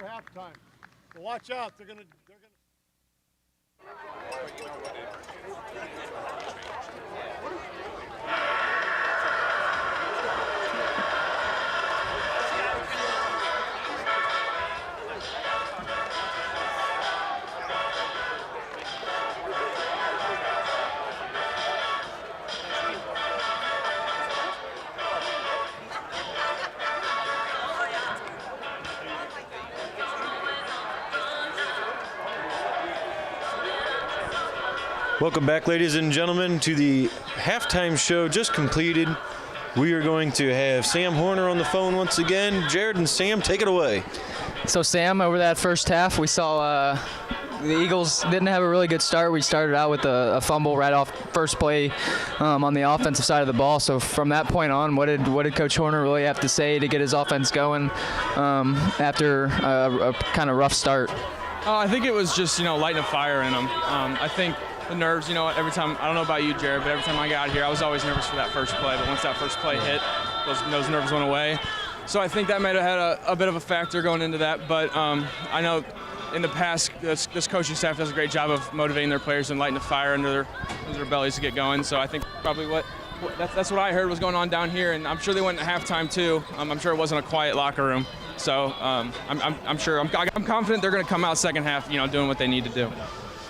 halftime. So watch out. They're gonna. Welcome back, ladies and gentlemen, to the halftime show just completed. We are going to have Sam Horner on the phone once again. Jared and Sam, take it away. So, Sam, over that first half, we saw the Eagles didn't have a really good start. We started out with a fumble right off first play on the offensive side of the ball. So from that point on, what did Coach Horner really have to say to get his offense going after a kind of rough start? I think it was just, lighting a fire in them. I think the nerves, every time, I don't know about you, Jared, but every time I got here, I was always nervous for that first play. But once that first play hit, those nerves went away. So I think that might have had a bit of a factor going into that. But I know in the past, this coaching staff does a great job of motivating their players and lighting a fire under their bellies to get going. So I think probably that's what I heard was going on down here. And I'm sure they went at halftime too. I'm sure it wasn't a quiet locker room. So I'm confident they're going to come out second half, doing what they need to do.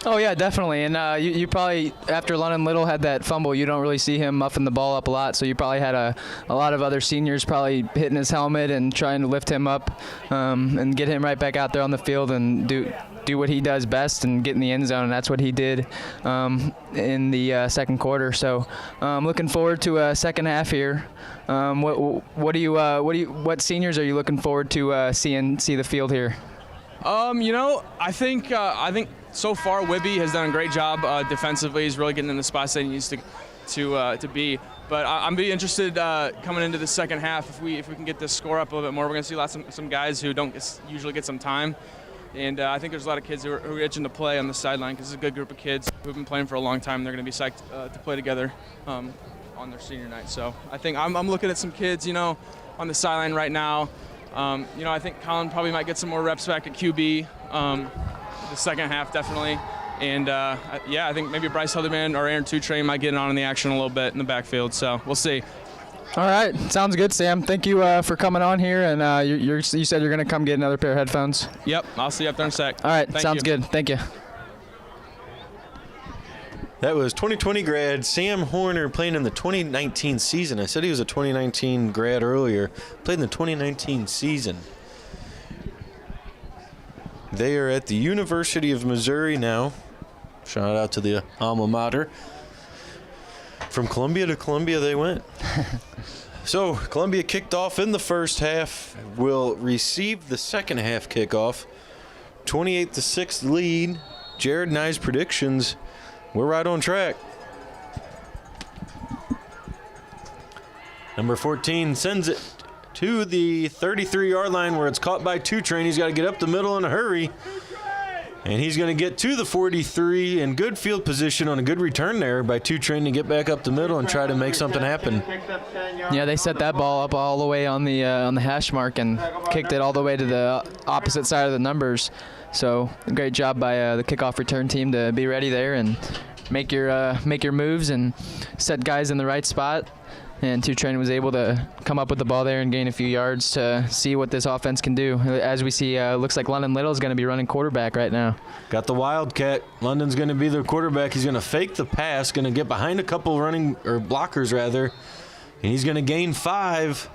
Oh, yeah, definitely. And you probably, after London Little had that fumble, you don't really see him muffing the ball up a lot. So you probably had a lot of other seniors probably hitting his helmet and trying to lift him up and get him right back out there on the field and do what he does best and get in the end zone. And that's what he did in the second quarter. So looking forward to a second half here. What seniors are you looking forward to see the field here? I think so far Wibby has done a great job defensively. He's really getting in the spots that he needs to be. But I'm be interested coming into the second half if we can get this score up a little bit more. We're going to see some guys who don't usually get some time. And I think there's a lot of kids who are itching to play on the sideline because it's a good group of kids who've been playing for a long time. They're going to be psyched to play together on their senior night. So I think I'm looking at some kids, on the sideline right now. I think Colin probably might get some more reps back at QB the second half, definitely. And, I think maybe Bryce Hildebrand or Aaron Two-Train might get on in the action a little bit in the backfield. So we'll see. All right. Sounds good, Sam. Thank you for coming on here. And you said you're going to come get another pair of headphones. Yep. I'll see you up there in a sec. All right. Sounds good. Thank you. That was 2020 grad Sam Horner playing in the 2019 season. I said he was a 2019 grad earlier. Played in the 2019 season. They are at the University of Missouri now. Shout out to the alma mater. From Columbia to Columbia they went. So Columbia kicked off in the first half. Will receive the second half kickoff. 28-6 lead. Jared and I's predictions. We're right on track. Number 14 sends it to the 33-yard line where it's caught by Two-Train. He's got to get up the middle in a hurry. And he's going to get to the 43 in good field position on a good return there by Two-Train to get back up the middle and try to make something happen. Yeah, they set that ball up all the way on the hash mark and kicked it all the way to the opposite side of the numbers. So great job by the kickoff return team to be ready there and make your moves and set guys in the right spot. And Two-Train was able to come up with the ball there and gain a few yards to see what this offense can do. As we see, looks like London Little is going to be running quarterback right now. Got the Wildcat. London's going to be their quarterback. He's going to fake the pass, going to get behind a couple blockers rather, and he's going to gain 5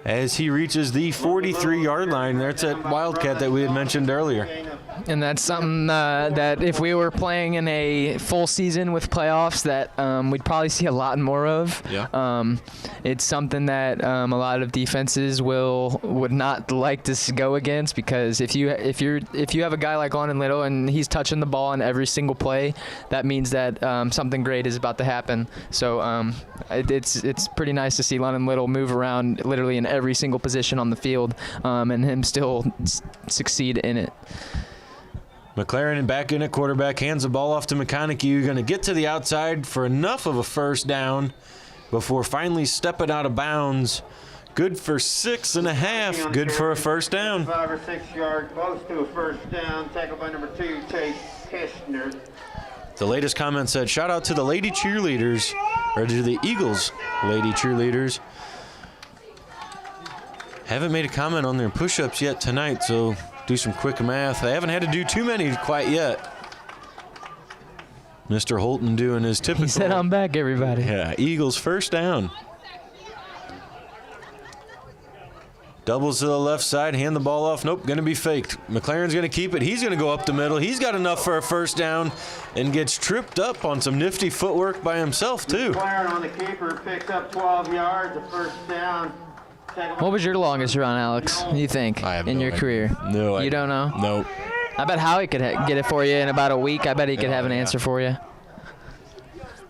as he reaches the 43-yard line. That's that Wildcat that we had mentioned earlier. And that's something that if we were playing in a full season with playoffs that we'd probably see a lot more of. Yeah. It's something that a lot of defenses would not like to go against, because if you have a guy like London Little and he's touching the ball on every single play, that means that something great is about to happen. So it's pretty nice to see London Little move around literally in every single position on the field and him still succeed in it. McLaren back in at quarterback, hands the ball off to McConaughey. You're going to get to the outside for enough of a first down before finally stepping out of bounds. Good for 6.5. Good for a first down. 5 or 6 yards, close to a first down. Tackled by number 2, Chase Kishner. The latest comment said, shout out to the lady cheerleaders, or to the Eagles lady cheerleaders. Haven't made a comment on their push-ups yet tonight, so do some quick math. They haven't had to do too many quite yet. Mr. Holton doing his typical. He said, I'm back, everybody. Yeah, Eagles first down. Doubles to the left side, hand the ball off. Nope, going to be faked. McLaren's going to keep it. He's going to go up the middle. He's got enough for a first down and gets tripped up on some nifty footwork by himself, too. McLaren on the keeper picks up 12 yards, a first down. What was your longest run, Alex, you think, in your career? No, you don't know? Nope. I bet Howie could get it for you in about a week. I bet he could have an answer for you.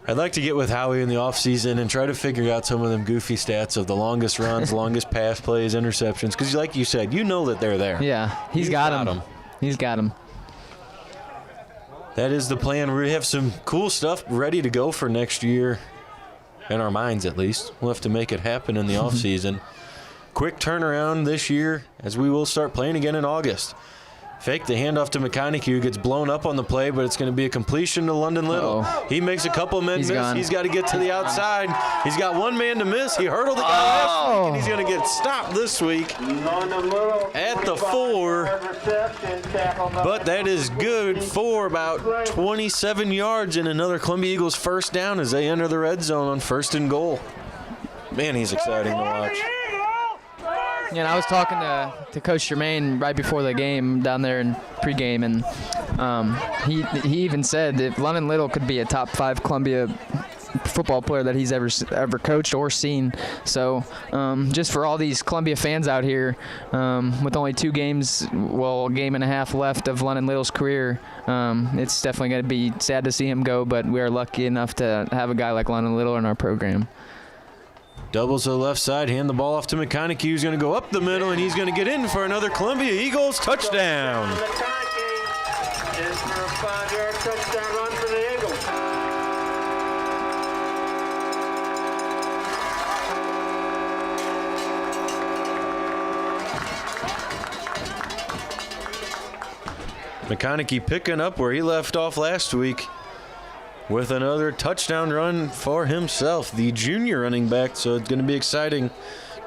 I'd like to get with Howie in the offseason and try to figure out some of them goofy stats of the longest runs, longest pass plays, interceptions, because like you said, you know that they're there. Yeah, he's got them. He's got them. That is the plan. We have some cool stuff ready to go for next year, in our minds at least. We'll have to make it happen in the offseason. Quick turnaround this year as we will start playing again in August. Fake the handoff to McConaughey, who gets blown up on the play, but it's going to be a completion to London Little. He makes a couple men miss. Gone. He's got to get to the outside. He's got one man to miss. He hurdled the guy last week, and he's going to get stopped this week at the 4. But that is good for about 27 yards and another Columbia Eagles first down as they enter the red zone on 1st and goal. Man, he's exciting to watch. Yeah, and I was talking to Coach Germain right before the game down there in pregame, and he even said that London Little could be a top 5 Columbia football player that he's ever coached or seen. So just for all these Columbia fans out here, with only 2 games, well, a game and a half left of London Little's career, it's definitely going to be sad to see him go, but we are lucky enough to have a guy like London Little in our program. Doubles to the left side, hand the ball off to McConaughey, who's going to go up the middle, and he's going to get in for another Columbia Eagles touchdown. McConaughey in for a 5-yard touchdown run for the Eagles. McConaughey picking up where he left off last week with another touchdown run for himself, the junior running back. So it's going to be exciting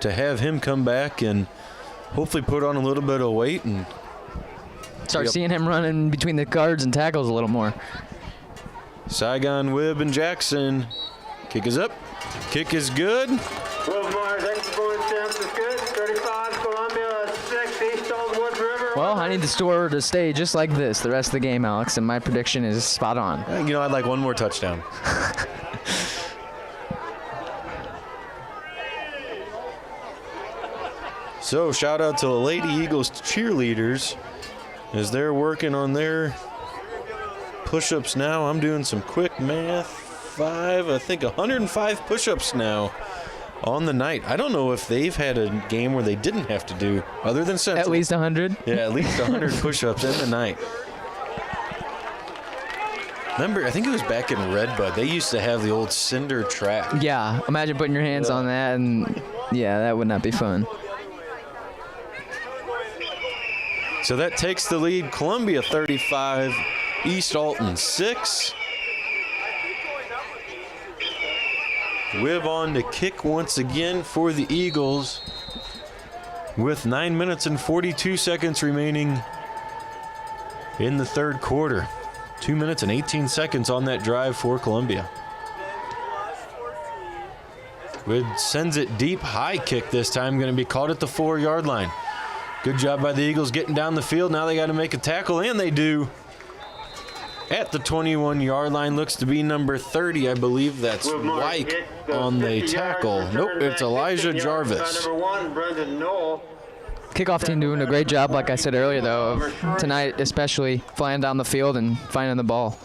to have him come back and hopefully put on a little bit of weight and start seeing him running between the guards and tackles a little more. Saigon, Wibb, and Jackson. Kick is up. Kick is good. Wilmar's extra point attempt is good. 35, Columbia 6, East Alton-Wood River. Well, I need the score to stay just like this the rest of the game, Alex, and my prediction is spot on. You know, I'd like one more touchdown. So, shout out to the Lady Eagles cheerleaders as they're working on their push-ups now. I'm doing some quick math. 105 push-ups now on the night. I don't know if they've had a game where they didn't have to do, other than Central. At least 100? Yeah, at least 100 push-ups in the night. Remember, I think it was back in Redbud. They used to have the old cinder track. Yeah, imagine putting your hands on that, and yeah, that would not be fun. So that takes the lead. Columbia 35, East Alton 6. Wibb on to kick once again for the Eagles with 9 minutes and 42 seconds remaining in the third quarter. 2 minutes and 18 seconds on that drive for Columbia. Wibb sends it deep, high kick this time, going to be caught at the 4-yard line. Good job by the Eagles getting down the field. Now they got to make a tackle, and they do. At the 21-yard line, looks to be number 30. I believe that's White on the tackle. Nope, it's Elijah Jarvis. Number 1, Brendan Knoll. Kickoff team doing a great job, like I said earlier, though, of tonight especially, flying down the field and finding the ball.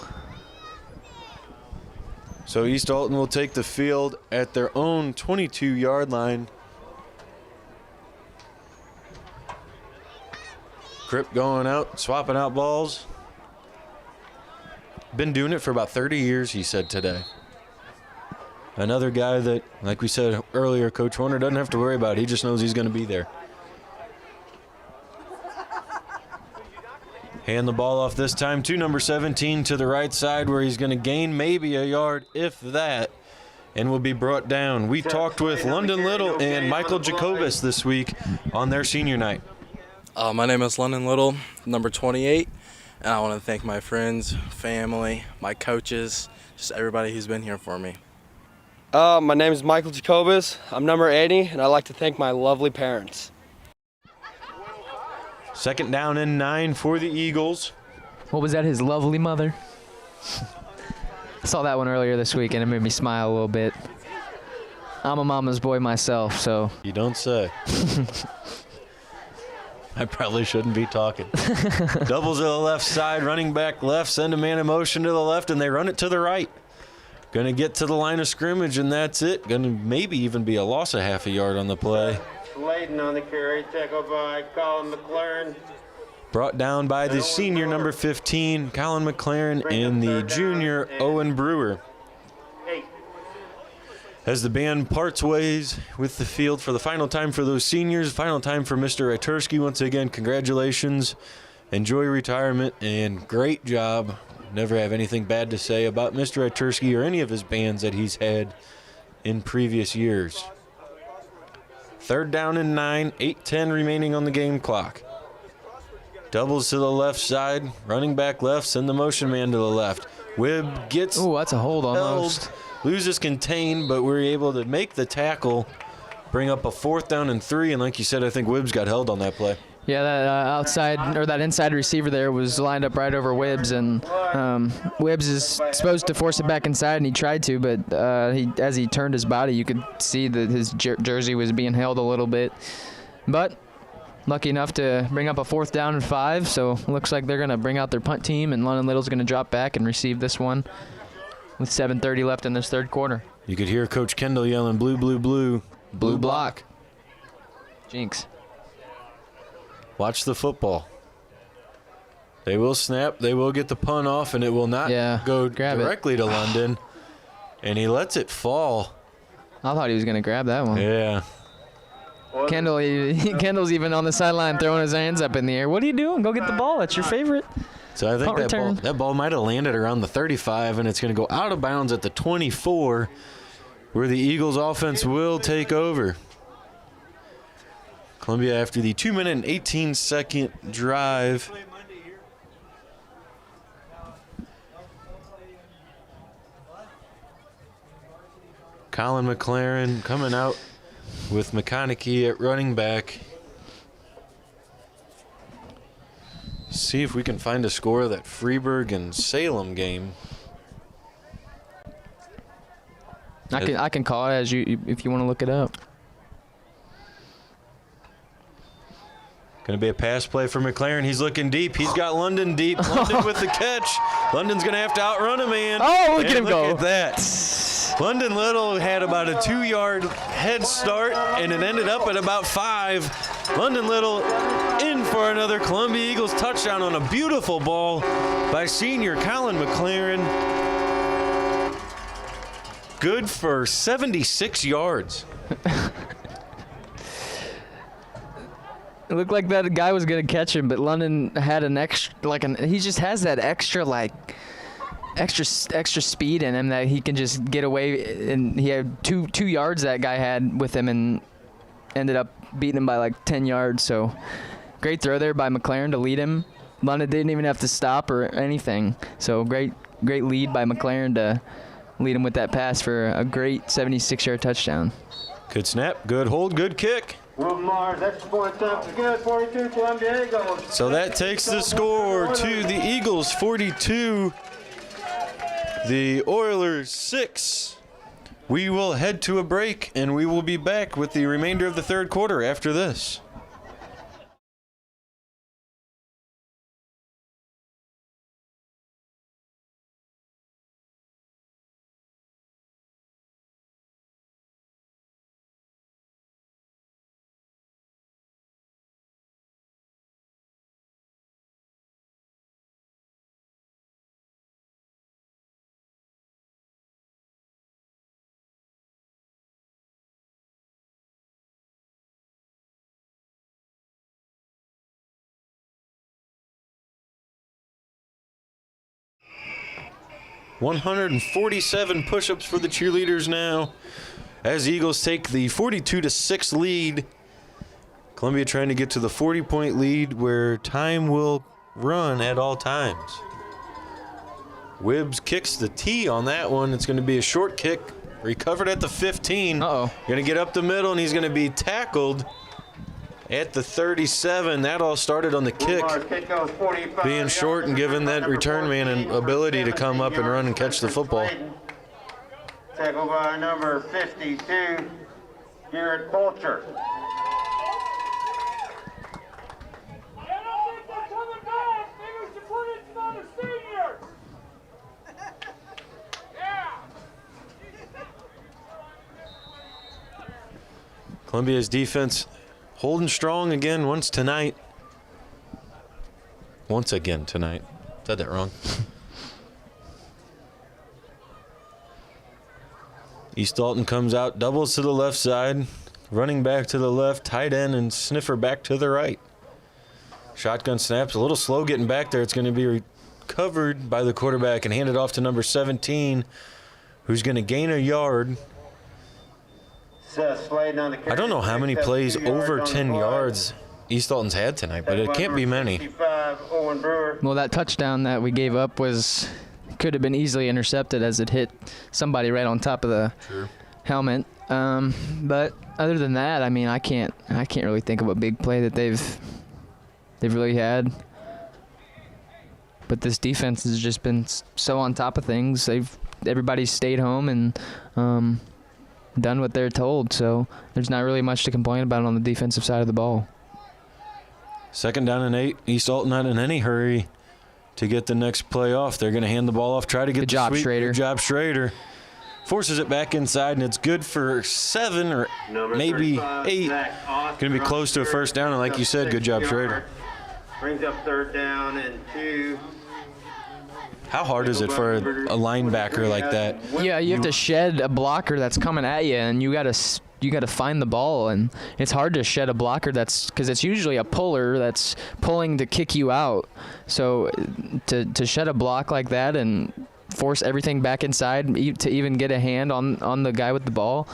So East Alton will take the field at their own 22-yard line. Crip going out, swapping out balls. Been doing it for about 30 years, he said today. another guy that, like we said earlier, Coach Horner doesn't have to worry about. He just knows he's going to be there. Hand the ball off this time to number 17 to the right side, where he's going to gain maybe a yard, if that, and will be brought down. We talked with London Little and Michael Jacobus this week on their senior night. My name is London Little, number 28, and I want to thank my friends, family, my coaches, just everybody who's been here for me. My name is Michael Jacobus. I'm number 80, and I'd like to thank my lovely parents. Second down and 9 for the Eagles. What was that, his lovely mother? I saw that one earlier this week, and it made me smile a little bit. I'm a mama's boy myself, so. You don't say. I probably shouldn't be talking. Doubles to the left side, running back left, send a man in motion to the left, and they run it to the right. Going to get to the line of scrimmage, and that's it. Going to maybe even be a loss of half a yard on the play. Layden on the carry, tackled by Colin McLaren. Brought down by the senior number 15, Colin McLaren, and the junior Owen Brewer. As the band parts ways with the field for the final time for those seniors, final time for Mr. Itursky. Once again, congratulations. Enjoy retirement, and great job. Never have anything bad to say about Mr. Itursky or any of his bands that he's had in previous years. Third down and 9, 8:10 remaining on the game clock. Doubles to the left side, running back left, send the motion man to the left. Wibb gets that's a hold almost. held, loses contain, but we're able to make the tackle, bring up a 4th down and 3, and like you said, I think Wibb's got held on that play. Yeah, that inside receiver there was lined up right over Wibbs, and Wibbs is supposed to force it back inside, and he tried to, but as he turned his body, you could see that his jersey was being held a little bit. But lucky enough to bring up a 4th down and 5, so it looks like they're going to bring out their punt team, and London Little's going to drop back and receive this one with 7:30 left in this third quarter. You could hear Coach Kendall yelling, blue, blue, blue. Blue block. Jinx. Watch the football. They will snap. They will get the punt off, and it will not go directly to London. And he lets it fall. I thought he was going to grab that one. Yeah. Kendall's even on the sideline throwing his hands up in the air. What are you doing? Go get the ball. That's your favorite. So I think that ball might have landed around the 35, and it's going to go out of bounds at the 24, where the Eagles offense will take over. Columbia, after the 2-minute and 18-second drive, Colin McLaren coming out with McConaughey at running back. See if we can find a score of that Freeburg and Salem game. I can call it as you if you want to look it up. Going to be a pass play for McLaren. He's looking deep. He's got London deep. London with the catch. London's going to have to outrun a man. Oh, look at him go. Look at that. London Little had about a 2-yard head start, and it ended up at about 5. London Little in for another Columbia Eagles touchdown on a beautiful ball by senior Colin McLaren. Good for 76 yards. It looked like that guy was gonna catch him, but London had an extra, he just has that extra speed in him that he can just get away. And he had two yards that guy had with him, and ended up beating him by 10 yards. So great throw there by McLaren to lead him. London didn't even have to stop or anything. So great lead by McLaren to lead him with that pass for a great 76-yard touchdown. Good snap, good hold, good kick. Mars, extra point attempt is good, 42, Columbia Eagles. So that takes the score to the Eagles 42, the Oilers 6. We will head to a break, and we will be back with the remainder of the third quarter after this. 147 push-ups for the cheerleaders now, as the Eagles take the 42-6 lead. Columbia trying to get to the 40-point lead where time will run at all times. Wibbs kicks the tee on that one. It's going to be a short kick, recovered at the 15. Uh-oh. Going to get up the middle, and he's going to be tackled at the 37. That all started on the kick, being short and giving that return man an ability to come up and run and catch the football. Tackled by number 52, Garrett Bolcher. Columbia's defense holding strong again once again tonight. Said that wrong. East Alton comes out, doubles to the left side, running back to the left, tight end, and sniffer back to the right. Shotgun snaps, a little slow getting back there. It's going to be recovered by the quarterback and handed off to number 17, who's going to gain a yard. I don't know how many plays over 10 yards East Alton's had tonight, but it can't be many. Well, that touchdown that we gave up could have been easily intercepted as it hit somebody right on top of the helmet. But other than that, I mean, I can't really think of a big play that they've really had. But this defense has just been so on top of things. Everybody's stayed home and done what they're told, so there's not really much to complain about on the defensive side of the ball. 2nd down and 8. East Alton not in any hurry to get the next play off. They're going to hand the ball off, try to get Good job, Schrader. Good job, Schrader. Forces it back inside, and it's good for 7 or maybe 8. Going to be close to a first down, and like you said, good job, Schrader. Brings up 3rd down and 2. How hard is it for a linebacker like that? Yeah, you have to shed a blocker that's coming at you, and you got to find the ball, and it's hard to shed a blocker because it's usually a puller that's pulling to kick you out. So to shed a block like that and force everything back inside to even get a hand on the guy with the ball,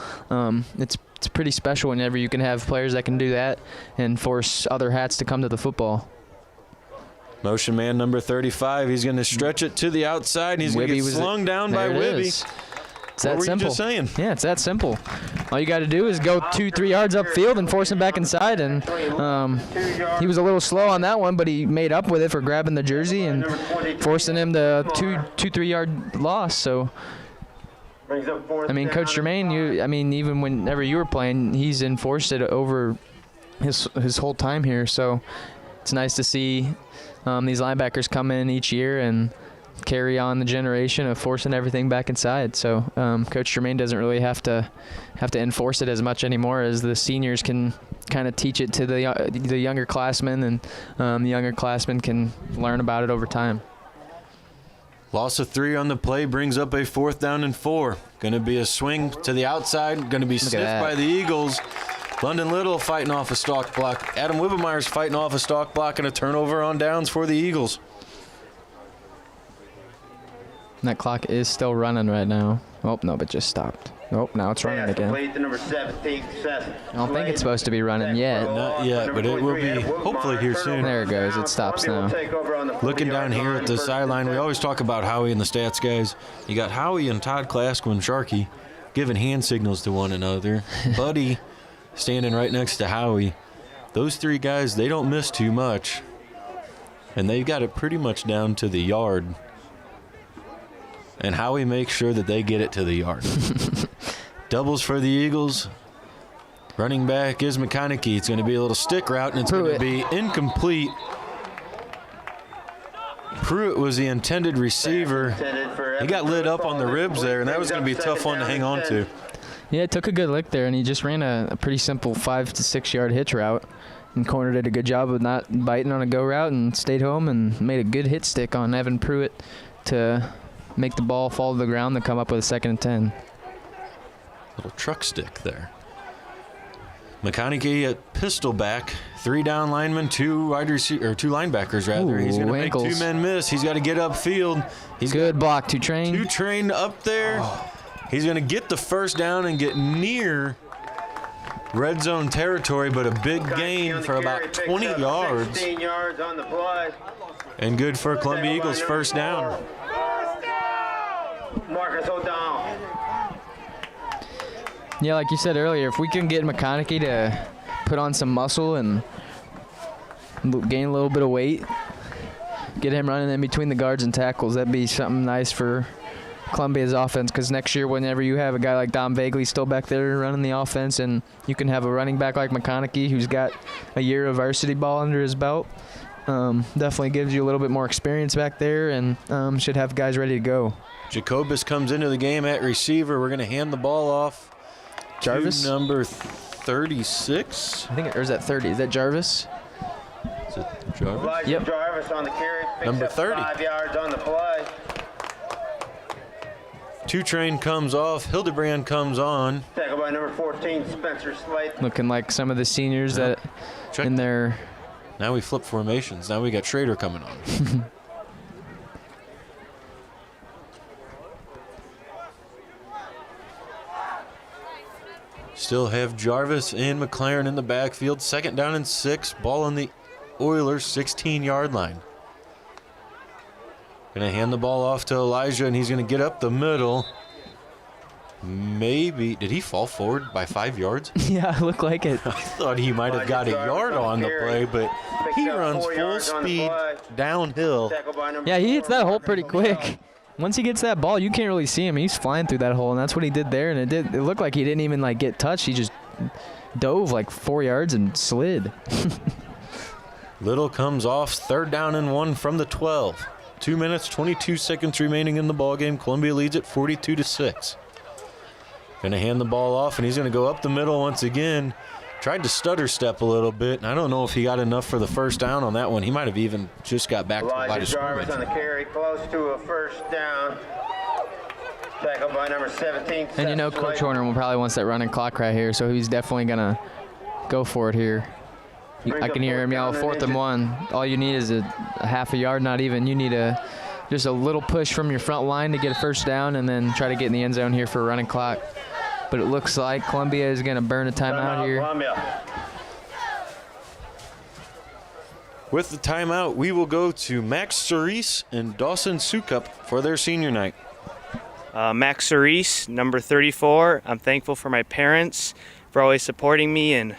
it's pretty special whenever you can have players that can do that and force other hats to come to the football. Motion man number 35. He's going to stretch it to the outside, and he's going to get slung down by Wibby. It's that what were simple. You just saying? Yeah, it's that simple. All you got to do is go 2-3 yards upfield and force him back inside. And he was a little slow on that one, but he made up with it for grabbing the jersey and forcing him the 2-3 yard loss. So, I mean, Coach Germain, even whenever you were playing, he's enforced it over his whole time here. So it's nice to see these linebackers come in each year and carry on the generation of forcing everything back inside. So Coach Germain doesn't really have to enforce it as much anymore, as the seniors can kind of teach it to the younger classmen, and the younger classmen can learn about it over time. Loss of 3 on the play brings up a 4th down and 4. Going to be a swing to the outside, going to be sniffed by the Eagles. London Little fighting off a stalk block. Adam Wibemeyer's fighting off a stalk block, and a turnover on downs for the Eagles. And that clock is still running right now. Oh, no, but just stopped. Oh, now it's running again. I don't think it's supposed to be running yet. Not yet, but it will be hopefully here soon. There it goes. It stops now. Looking down here at the sideline, we always talk about Howie and the stats guys. You got Howie and Todd Klasko and Sharkey giving hand signals to one another. Buddy standing right next to Howie. Those 3 guys, they don't miss too much. And they've got it pretty much down to the yard. And Howie makes sure that they get it to the yard. Doubles for the Eagles. Running back is McConaughey. It's going to be a little stick route, and it's going to be incomplete. Pruitt was the intended receiver. He got lit up on the ribs there, and that was going to be a tough one to hang on to. Yeah, it took a good lick there, and he just ran a pretty simple 5 to 6 yard hitch route, and Corner did a good job of not biting on a go route and stayed home and made a good hit stick on Evan Pruitt to make the ball fall to the ground and come up with a 2nd and 10. Little truck stick there. McConaughey at pistol back. 3 down linemen, 2 linebackers rather. He's going to make 2 men miss. He's got to get upfield. He's good block, Two-Train. Two-Train up there. He's going to get the first down and get near red zone territory, but a big gain for about 20 yards. 16 yards on the play. And good for Columbia Eagles first down. Marcus O'Donnell. Yeah, like you said earlier, if we can get McConaughey to put on some muscle and gain a little bit of weight, get him running in between the guards and tackles, that'd be something nice for Columbia's offense, because next year whenever you have a guy like Dom Vagley still back there running the offense, and you can have a running back like McConaughey who's got a year of varsity ball under his belt, definitely gives you a little bit more experience back there, and should have guys ready to go. Jacobus comes into the game at receiver. We're going to hand the ball off Jarvis? to number 36. I think, or is that 30? Is that Jarvis? Is it Jarvis? Elijah Yep. Jarvis on the carry. Picks Number up 30. 5 yards on the play. Two-Train comes off. Hildebrand comes on. Tackled by number 14, Spencer Slate. Looking like some of the seniors that in their... Now we flip formations. Now we got Schrader coming on. Still have Jarvis and McLaren in the backfield. 2nd down and 6. Ball on the Oilers' 16-yard line. Going to hand the ball off to Elijah, and he's going to get up the middle. Maybe. Did he fall forward by 5 yards? Yeah, it looked like it. I thought he might have got a yard on the play, but he runs full speed downhill. Yeah, he hits that hole pretty quick. Once he gets that ball, you can't really see him. He's flying through that hole, and that's what he did there. And it looked like he didn't even get touched. He just dove like 4 yards and slid. Little comes off. 3rd down and 1 from the 12. 2 minutes, 22 seconds remaining in the ball game. Columbia leads it 42-6. Going to hand the ball off, and he's going to go up the middle once again. Tried to stutter step a little bit, and I don't know if he got enough for the first down on that one. He might have even just got back to the line of Elijah Jarvis scrimmage. on the carry, close to a first down. Tackled by number 17. And you know Coach Horner will probably wants that running clock right here, so he's definitely going to go for it here. I can hear him yell 4th and 1. All you need is a half a yard, not even. You need just a little push from your front line to get a first down and then try to get in the end zone here for a running clock. But it looks like Columbia is going to burn a timeout here. Columbia. With the timeout, we will go to Max Cerise and Dawson Sukup for their senior night. Max Cerise, number 34. I'm thankful for my parents for always supporting me and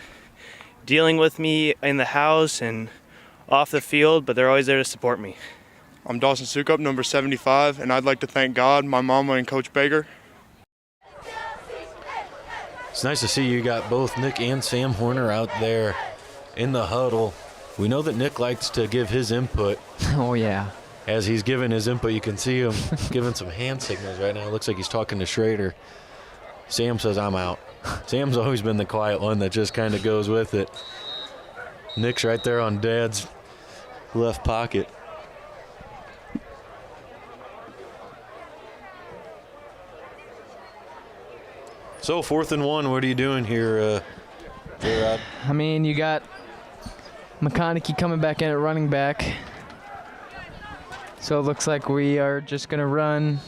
dealing with me in the house and off the field, but they're always there to support me. I'm Dawson Sukup, number 75, and I'd like to thank God, my mama, and Coach Baker. It's nice to see you got both Nick and Sam Horner out there in the huddle. We know that Nick likes to give his input. Oh, yeah. As he's giving his input, you can see him giving some hand signals right now. It looks like he's talking to Schrader. Sam says, I'm out. Sam's always been the quiet one that just kind of goes with it. Nick's right there on Dad's left pocket. So 4th and 1, what are you doing here, J-Rod? I mean, you got McConaughey coming back in at running back. So it looks like we are just going to run.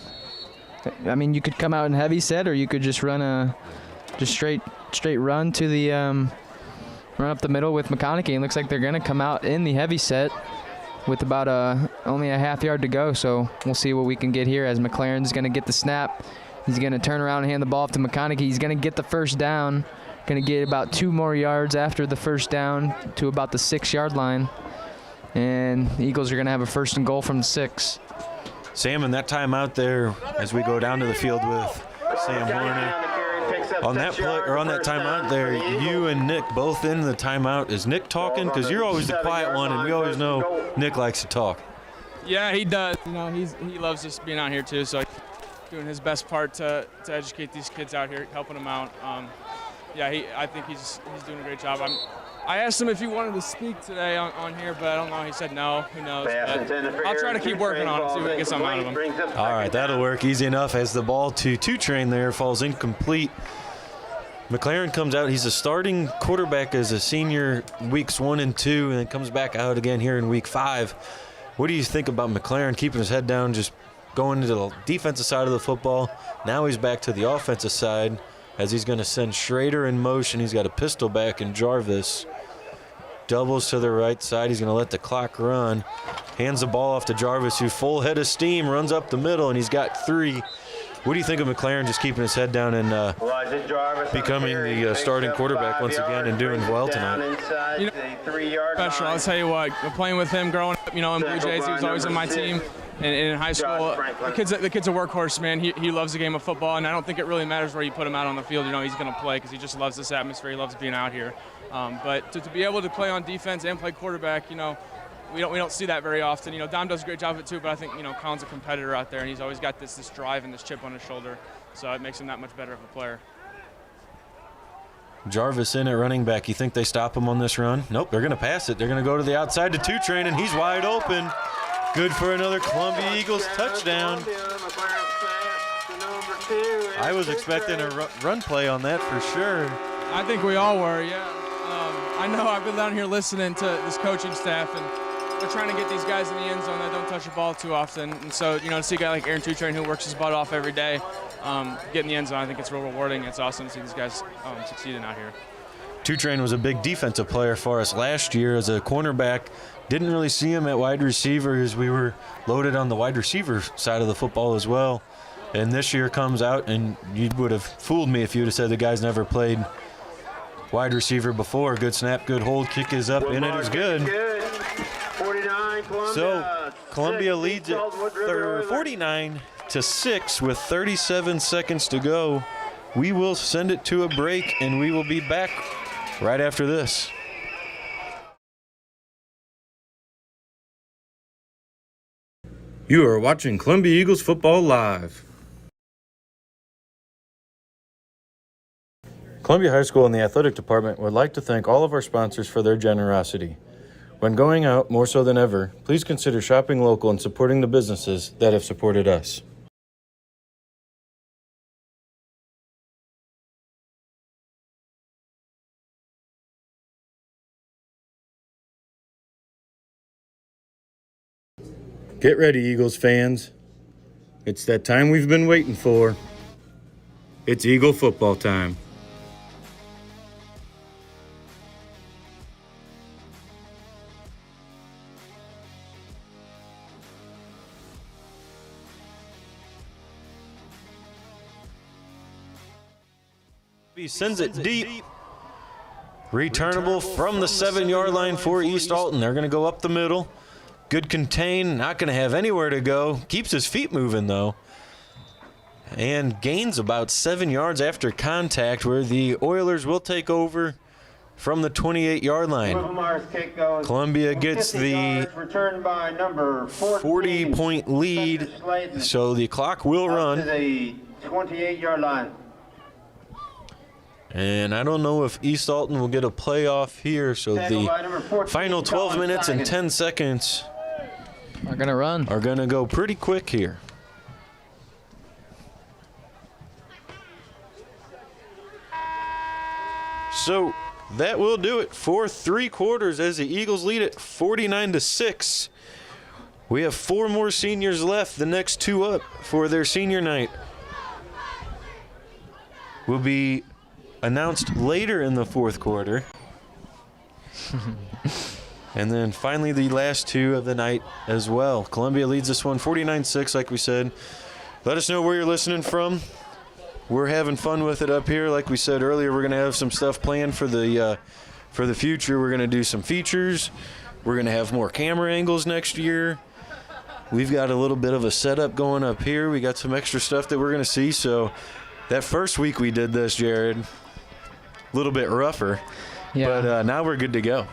I mean, you could come out in heavy set, or you could just run straight run to the run up the middle with McConaughey. It looks like they're going to come out in the heavy set with about only a half yard to go. So we'll see what we can get here as McLaren's going to get the snap. He's going to turn around and hand the ball off to McConaughey. He's going to get the first down. Going to get about 2 more yards after the first down to about the 6-yard line. And the Eagles are going to have a 1st and goal from the 6. Sam, in that timeout there, as we go down to the field with Sam Horner. On that play, or on that timeout there, you and Nick both in the timeout. Is Nick talking? Because you're always the quiet one, and we always know Nick likes to talk. Yeah, he does. You know, he loves just being out here too. So doing his best part to educate these kids out here, helping them out. Yeah, I think he's doing a great job. I asked him if he wanted to speak today on here, but I don't know. He said no. Who knows? But I'll try to keep working on it, see if we can get something out of him. All right, that'll work easy enough as the ball to Two-Train there falls incomplete. McLaren comes out. He's a starting quarterback as a senior weeks 1 and 2, and then comes back out again here in week 5. What do you think about McLaren keeping his head down, just going to the defensive side of the football? Now he's back to the offensive side as he's going to send Schrader in motion. He's got a pistol back in Jarvis. Doubles to the right side. He's going to let the clock run. Hands the ball off to Jarvis, who full head of steam runs up the middle, and he's got 3. What do you think of McLaren just keeping his head down and becoming the starting quarterback once again and doing well tonight? Special. I'll tell you what, playing with him growing up, in Blue Jays, he was always on my team. And in high school, the kid's a workhorse, man. He loves the game of football, and I don't think it really matters where you put him out on the field. He's going to play because he just loves this atmosphere. He loves being out here. But to be able to play on defense and play quarterback, we don't see that very often. Dom does a great job of it too, but I think Colin's a competitor out there, and he's always got this drive and this chip on his shoulder, so it makes him that much better of a player. Jarvis in at running back. You think they stop him on this run? Nope, they're going to pass it. They're going to go to the outside to Two-Train, and he's wide open. Good for another Columbia Eagles touchdown. I was expecting a run play on that for sure. I think we all were, yeah. I know I've been down here listening to this coaching staff, and they're trying to get these guys in the end zone that don't touch the ball too often. And so, to see a guy like Aaron Two-Train who works his butt off every day get in the end zone, I think it's real rewarding. It's awesome to see these guys succeeding out here. Two-Train was a big defensive player for us last year as a cornerback. Didn't really see him at wide receiver as we were loaded on the wide receiver side of the football as well. And this year comes out, and you would have fooled me if you would have said the guy's never played wide receiver before. Good snap, good hold, kick is up, and it is good. 49, Columbia. So Columbia leads it 49-6 with 37 seconds to go. We will send it to a break, and we will be back right after this. You are watching Columbia Eagles football live. Columbia High School and the athletic department would like to thank all of our sponsors for their generosity. When going out, more so than ever, please consider shopping local and supporting the businesses that have supported us. Get ready, Eagles fans. It's that time we've been waiting for. It's Eagle football time. He sends it deep. Returnable from the 7-yard line for East Alton. They're going to go up the middle. Good contain, not going to have anywhere to go. Keeps his feet moving, though. And gains about 7 yards after contact, where the Oilers will take over from the 28-yard line. Columbia gets the 40-point lead, so the clock will run. To the 28-yard line. And I don't know if East Alton will get a playoff here, so the final 12 minutes and 10 seconds are going to run. Are going to go pretty quick here. So that will do it for 3 quarters as the Eagles lead it 49-6. We have 4 more seniors left, the next 2 up for their senior night. Will be announced later in the 4th quarter. And then finally the last 2 of the night as well. Columbia leads this one 49-6, like we said. Let us know where you're listening from. We're having fun with it up here. Like we said earlier, we're going to have some stuff planned for the future. We're going to do some features. We're going to have more camera angles next year. We've got a little bit of a setup going up here. We got some extra stuff that we're going to see. So that first week we did this, Jared, a little bit rougher. Yeah. But now we're good to go.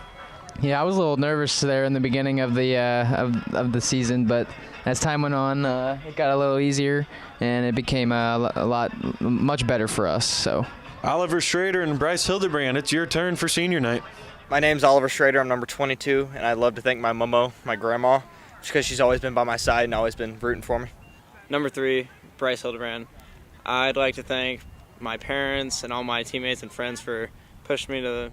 Yeah, I was a little nervous there in the beginning of the of the season, but as time went on, it got a little easier, and it became much better for us. So, Oliver Schrader and Bryce Hildebrand, it's your turn for senior night. My name's Oliver Schrader. I'm number 22, and I'd love to thank my momo, my grandma, just because she's always been by my side and always been rooting for me. Number 3, Bryce Hildebrand. I'd like to thank my parents and all my teammates and friends for pushing me to.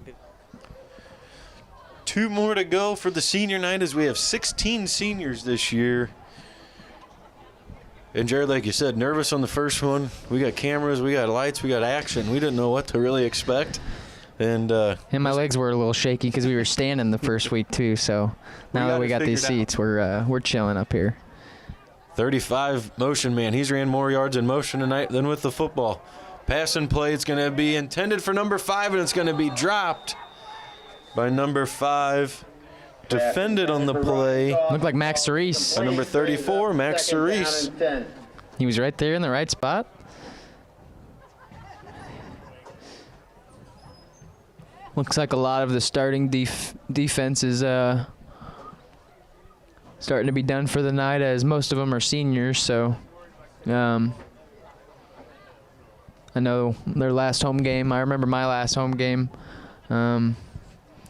2 more to go for the senior night as we have 16 seniors this year. And Jared, like you said, nervous on the first one. We got cameras, we got lights, we got action. We didn't know what to really expect. And my legs were a little shaky because we were standing the first week too. So now that we got these seats, we're chilling up here. 35 motion man. He's ran more yards in motion tonight than with the football. Pass and play. It's going to be intended for number 5, and it's going to be dropped by number 5. Defended on the play. Looked like Max Cerise. Number 34, Max Cerise. He was right there in the right spot. Looks like a lot of the starting defense is starting to be done for the night, as most of them are seniors. So I know their last home game. I remember my last home game.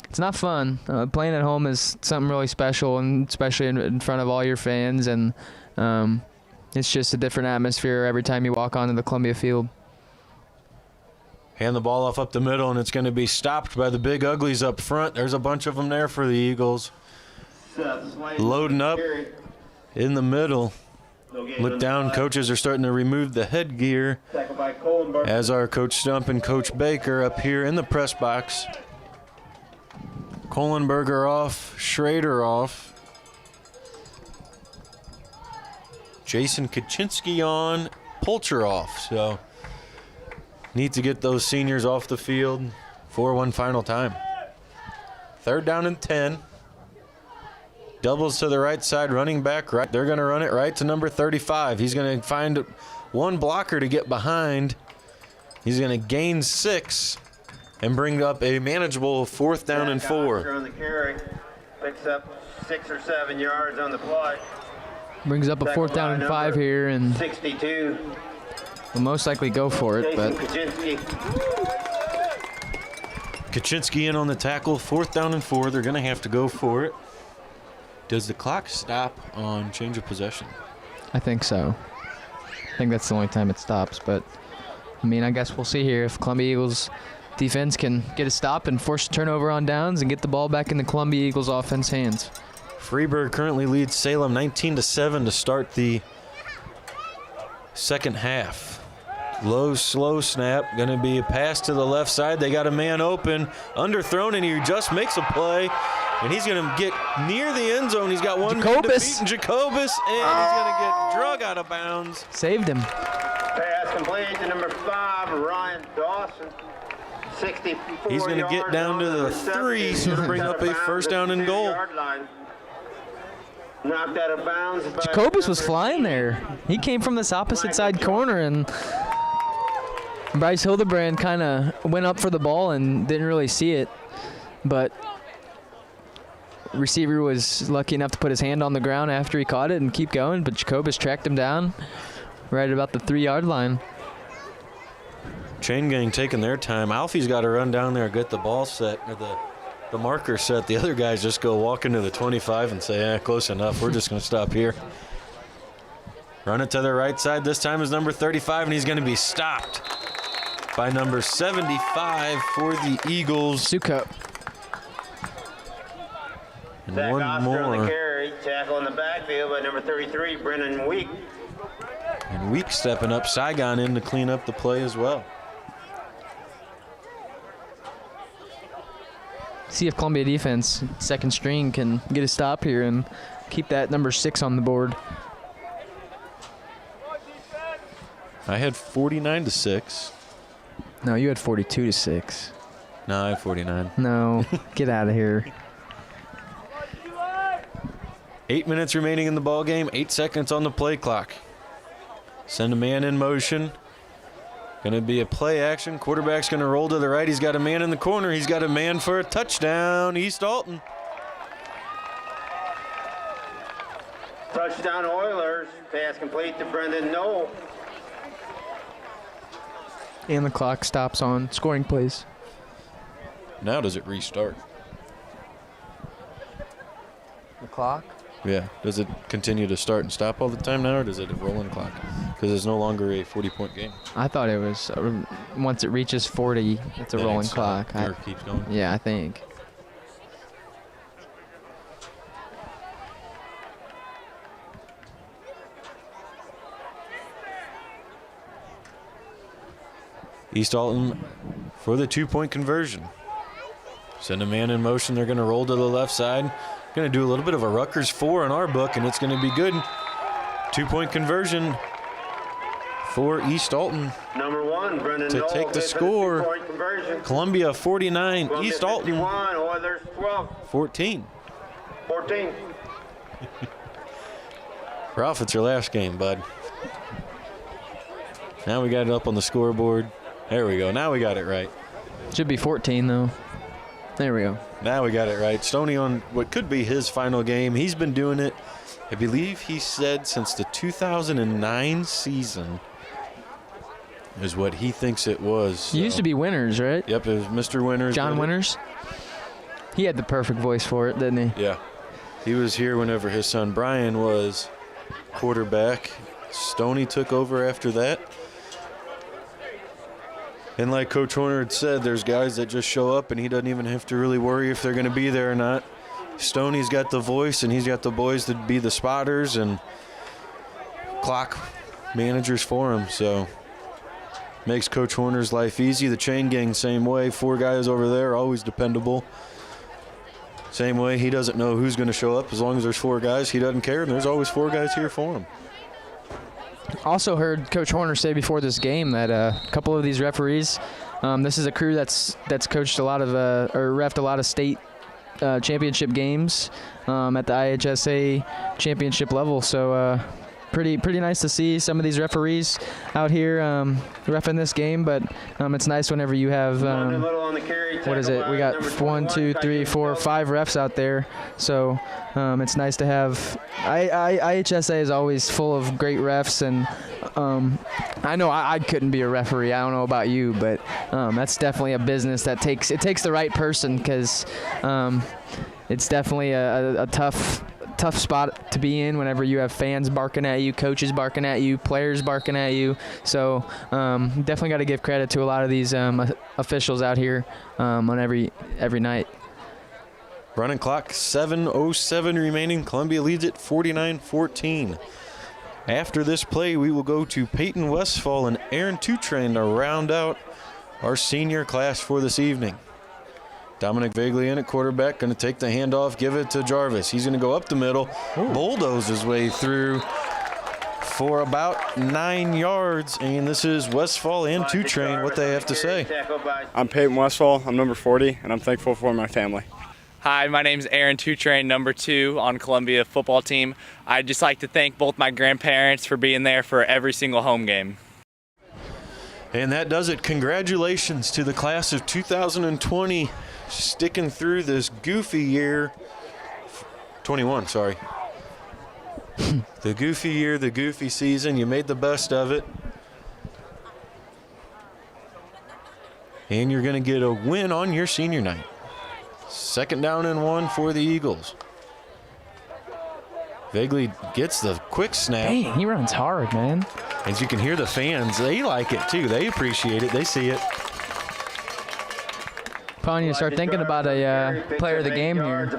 It's not fun. Playing at home is something really special, and especially in front of all your fans. And it's just a different atmosphere every time you walk onto the Columbia Field. Hand the ball off up the middle, and it's going to be stopped by the big uglies up front. There's a bunch of them there for the Eagles. Loading up in the middle. Look down. Coaches are starting to remove the headgear as our Coach Stump and Coach Baker up here in the press box. Kohlenberger off, Schrader off. Jason Kaczynski on, Pulcher off. So need to get those seniors off the field for one final time. 3rd down and 10. Doubles to the right side, running back right. They're going to run it right to number 35. He's going to find one blocker to get behind. He's going to gain 6. And bring up a manageable 4th down and 4. On the carry, picks up 6 or 7 yards on the play. Brings up a 4th down and 5 here, and 62. We'll most likely go for it. But Kaczynski in on the tackle, 4th down and 4. They're going to have to go for it. Does the clock stop on change of possession? I think so. I think that's the only time it stops. But I mean, I guess we'll see here if Columbia Eagles defense can get a stop and force a turnover on downs and get the ball back in the Columbia Eagles offense hands. Freeburg currently leads Salem 19-7 to start the second half. Low, slow snap. Going to be a pass to the left side. They got a man open, underthrown, and he just makes a play. And he's going to get near the end zone. He's got one man to beat, and Jacobus, and he's going to get drug out of bounds. Saved him. Pass complete to number 5, Ryan Dawson. 64 He's going to get down to the 3, so to bring up a 1st down and goal. Knocked out of bounds. Jacobus was flying there. He came from this opposite side corner, and Bryce Hildebrand kind of went up for the ball and didn't really see it. But receiver was lucky enough to put his hand on the ground after he caught it and keep going, but Jacobus tracked him down right about the 3-yard line. Chain gang taking their time. Alfie's got to run down there, get the ball set, or the marker set. The other guys just go walk into the 25 and say, close enough. We're just going to stop here. Run it to the right side. This time is number 35, and he's going to be stopped by number 75 for the Eagles. Sukup. And Zach one Oster more. on the carry. Tackle in the backfield by number 33, Brennan Week. And Week stepping up. Saigon in to clean up the play as well. See if Columbia defense, second string, can get a stop here and keep that number 6 on the board. I had 49-6. No, you had 42-6. No, I had 49. No, get out of here. 8 minutes remaining in the ball game. 8 seconds on the play clock. Send a man in motion. Going to be a play action. Quarterback's going to roll to the right. He's got a man in the corner. He's got a man for a touchdown. East Alton. Touchdown Oilers. Pass complete to Brendan Knoll. And the clock stops on scoring plays. Now does it restart? The clock? Yeah. Does it continue to start and stop all the time now, or does it a rolling clock? because it's no longer a 40-point game. I thought it was once it reaches 40, it's a Then rolling it's, clock. or keeps going. Yeah, I think. East Alton for the 2-point conversion. Send a man in motion. They're going to roll to the left side. Going to do a little bit of a Rutgers 4 in our book, and it's going to be good. 2-point conversion for East Alton Number 1, Brendan to Knoll, take the okay, for score. 2-point conversion. Columbia 49, Columbia East Alton 51, Oilers 12, 14. 14. Ralph, it's your last game, bud. Now we got it up on the scoreboard. There we go. Now we got it right. Should be 14, though. There we go. Now we got it right. Stoney on what could be his final game. He's been doing it, I believe he said, since the 2009 season is what he thinks it was. So. He used to be Winners, right? Yep, it was Mr. Winners. John Winners. He had the perfect voice for it, didn't he? Yeah. He was here whenever his son Brian was quarterback. Stoney took over after that. And like Coach Horner had said, there's guys that just show up and he doesn't even have to really worry if they're going to be there or not. Stoney's got the voice and he's got the boys to be the spotters and clock managers for him. So makes Coach Horner's life easy. The chain gang, same way. 4 guys over there, always dependable. Same way, he doesn't know who's going to show up. As long as there's 4 guys, he doesn't care. And there's always 4 guys here for him. Also heard Coach Horner say before this game that a couple of these referees, this is a crew that's coached a lot of or reffed a lot of state championship games at the IHSA championship level. So pretty nice to see some of these referees out here reffing this game. But it's nice whenever you have what is it? We got 1, 2, 3, 4, 5 refs out there. So it's nice to have. IHSA is always full of great refs, and I know I couldn't be a referee. I don't know about you, but that's definitely a business that takes the right person, because it's definitely a tough spot to be in whenever you have fans barking at you, coaches barking at you, players barking at you. So definitely got to give credit to a lot of these officials out here on every night. Running clock, 7:07 remaining. Columbia leads it 49-14. After this play, we will go to Peyton Westfall and Aaron Tutrain to round out our senior class for this evening. Dominic Vagley in at quarterback, going to take the handoff, give it to Jarvis. He's going to go up the middle, bulldoze his way through for about 9 yards. And this is Westfall and Tutrain, what they have to say. I'm Peyton Westfall. I'm number 40, and I'm thankful for my family. Hi, my name's Aaron Tutrain, number 2 on Columbia football team. I'd just like to thank both my grandparents for being there for every single home game. And that does it. Congratulations to the class of 2020 sticking through this goofy year. 21, sorry. The goofy year, the goofy season. You made the best of it. And you're going to get a win on your senior night. 2nd down and 1 for the Eagles. Vagley gets the quick snap. Dang, he runs hard, man. As you can hear the fans, they like it too. They appreciate it. They see it. Probably need to start thinking about a player of the game here.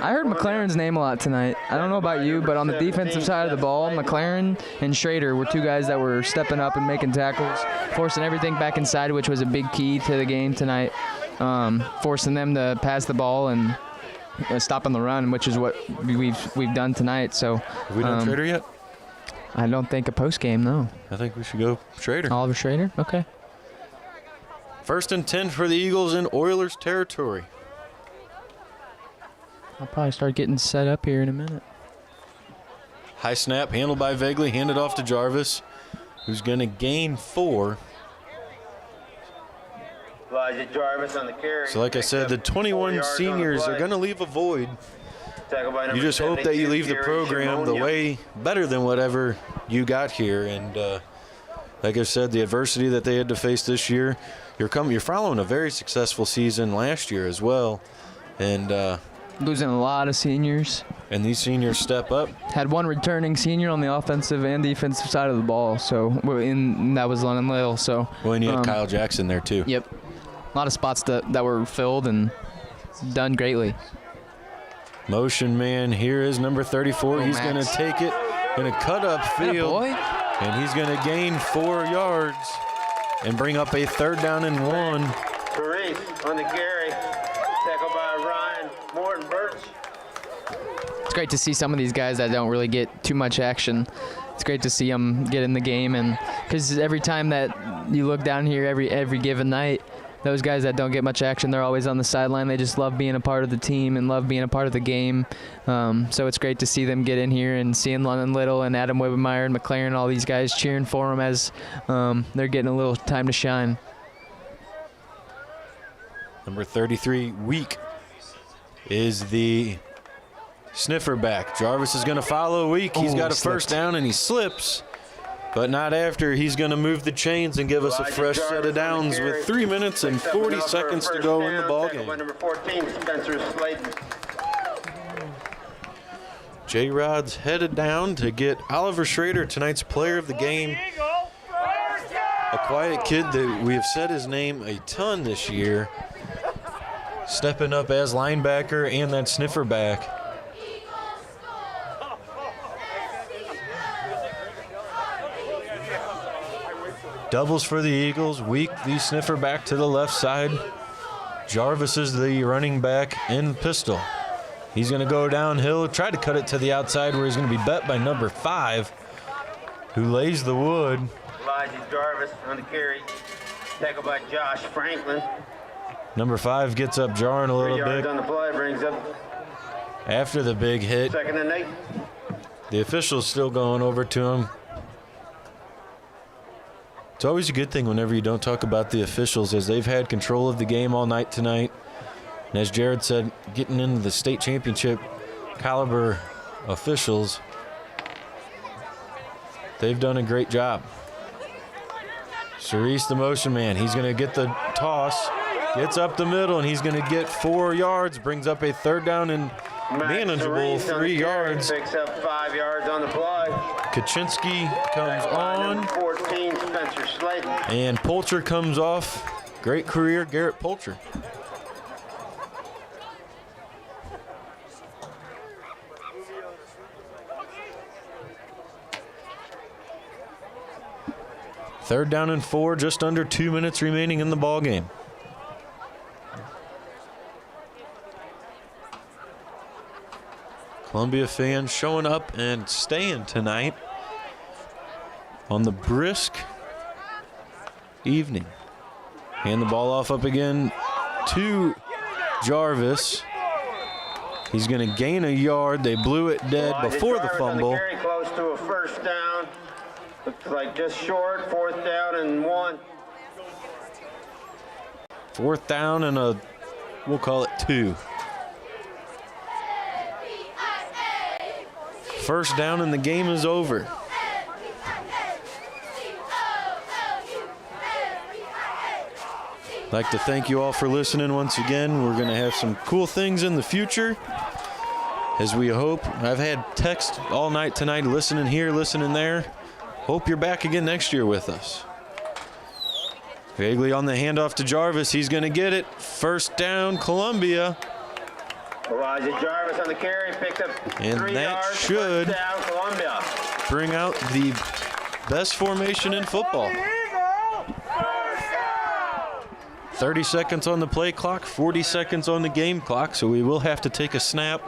I heard McLaren's name a lot tonight. I don't know about you, but on the defensive side of the ball, McLaren and Schrader were 2 guys that were stepping up and making tackles, forcing everything back inside, which was a big key to the game tonight. Forcing them to pass the ball and stopping the run, which is what we've done tonight. So have we done Schrader yet? I don't think a post game, no. I think we should go Schrader. Oliver Schrader? Okay. 1st and 10 for the Eagles in Oilers territory. I'll probably start getting set up here in a minute. High snap, handled by Vagley, handed off to Jarvis, who's going to gain 4. Elijah Jarvis on the carry. So like I said, the 21 seniors are going to leave a void. You just hope that you leave the program the way better than whatever you got here. And like I said, the adversity that they had to face this year, you're following a very successful season last year as well. And Losing a lot of seniors. And these seniors step up. Had one returning senior on the offensive and defensive side of the ball, so that was Lennon Little. So well, and you had Kyle Jackson there too. Yep, a lot of spots that were filled and done greatly. Motion man, here is number 34. He's going to take it, going to cut up field, and he's going to gain 4 yards and bring up a 3rd down and 1. Therese on the carry, tackled by Ryan Morton Birch. It's great to see some of these guys that don't really get too much action. It's great to see them get in the game, and because every time that you look down here, every given night, those guys that don't get much action, they're always on the sideline. They just love being a part of the team and love being a part of the game. So it's great to see them get in here and seeing London Little and Adam Webemeyer and McLaren, all these guys cheering for them as they're getting a little time to shine. Number 33, Week, is the sniffer back. Jarvis is going to follow Week. He's got a first down and he slips. But not after. He's going to move the chains and give us a fresh set of downs with 3 minutes and 40 seconds to go in the ballgame. Number 14, Spencer Slayton. J-Rod's headed down to get Oliver Schrader, tonight's player of the game. A quiet kid that we have said his name a ton this year. Stepping up as linebacker and that sniffer back. Doubles for the Eagles. Week, the sniffer back to the left side. Jarvis is the running back in pistol. He's going to go downhill, try to cut it to the outside where he's going to be bet by number 5, who lays the wood. Elijah Jarvis on the carry, tackled by Josh Franklin. Number 5 gets up jarring a 3 little yards bit on the play, brings up after the big hit. 2nd and 8. The official's still going over to him. It's always a good thing whenever you don't talk about the officials, as they've had control of the game all night tonight. And as Jared said, getting into the state championship caliber officials, they've done a great job. Cerise, the motion man, he's going to get the toss, gets up the middle, and he's going to get 4 yards, brings up a 3rd down and manageable 3 yards. Picks up 5 yards on the play. Kaczynski comes on. 14, Spencer Slayton. And Poulter comes off. Great career, Garrett Poulter. Third down and 4, just under 2 minutes remaining in the ball game. Columbia fans showing up and staying tonight on the brisk evening. Hand the ball off up again to Jarvis. He's going to gain a yard. They blew it dead before the fumble. Very close to a first down. Looks like just short. 4th down and 1. 4th down and we'll call it 2. First down and the game is over. I'd like to thank you all for listening once again. We're going to have some cool things in the future, as we hope. I've had text all night tonight, listening here, listening there. Hope you're back again next year with us. Vaguely on the handoff to Jarvis. He's going to get it. First down, Columbia. Elijah Jarvis on the carry, picks up 3 that yards. should First down, Columbia. Bring out the best formation in football. 30 seconds on the play clock, 40 seconds on the game clock, so we will have to take a snap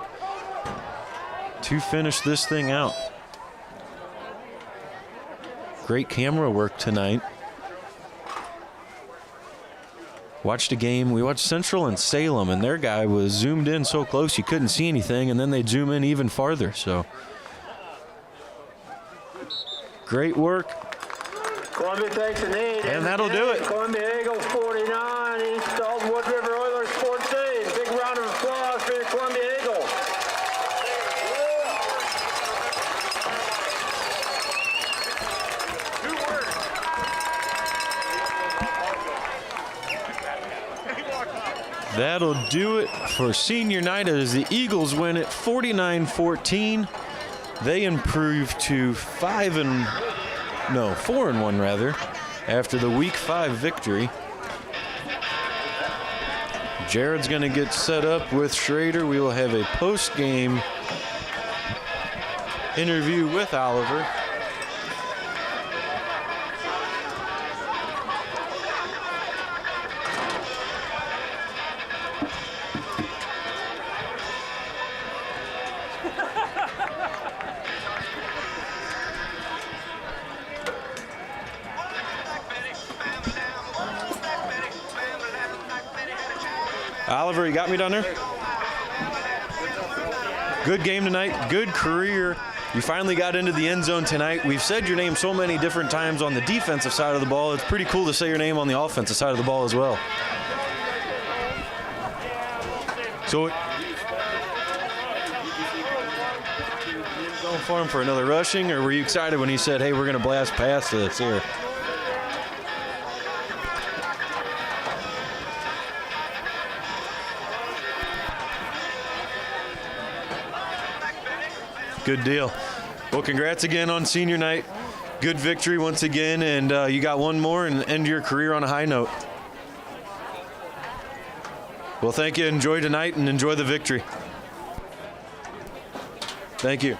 to finish this thing out. Great camera work tonight. Watched a game, we watched Central and Salem, and their guy was zoomed in so close you couldn't see anything, and then they'd zoom in even farther, so. Great work. Columbia takes a knee. And that'll do it. Columbia Eagles 49, East Alton-Wood River Oilers 14. Big round of applause for your Columbia Eagles. That'll do it for senior night as the Eagles win it 49-14. They improve to 4-1 rather, after the Week 5 victory. Jared's going to get set up with Schrader. We will have a post-game interview with Oliver. Oliver, you got me down there? Good game tonight, good career. You finally got into the end zone tonight. We've said your name so many different times on the defensive side of the ball. It's pretty cool to say your name on the offensive side of the ball as well. So, going for him for another rushing, or were you excited when he said, hey, we're going to blast past this here? Good deal. Well, congrats again on senior night. Good victory once again, and you got one more and end your career on a high note. Well, thank you. Enjoy tonight and enjoy the victory. Thank you.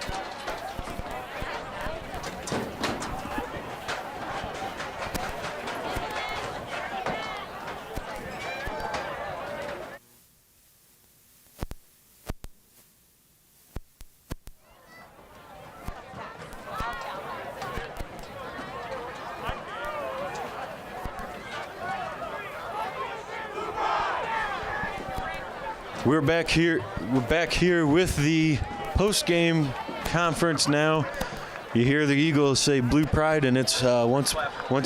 We're back here with the post-game conference now. You hear the Eagles say Blue Pride, and it's once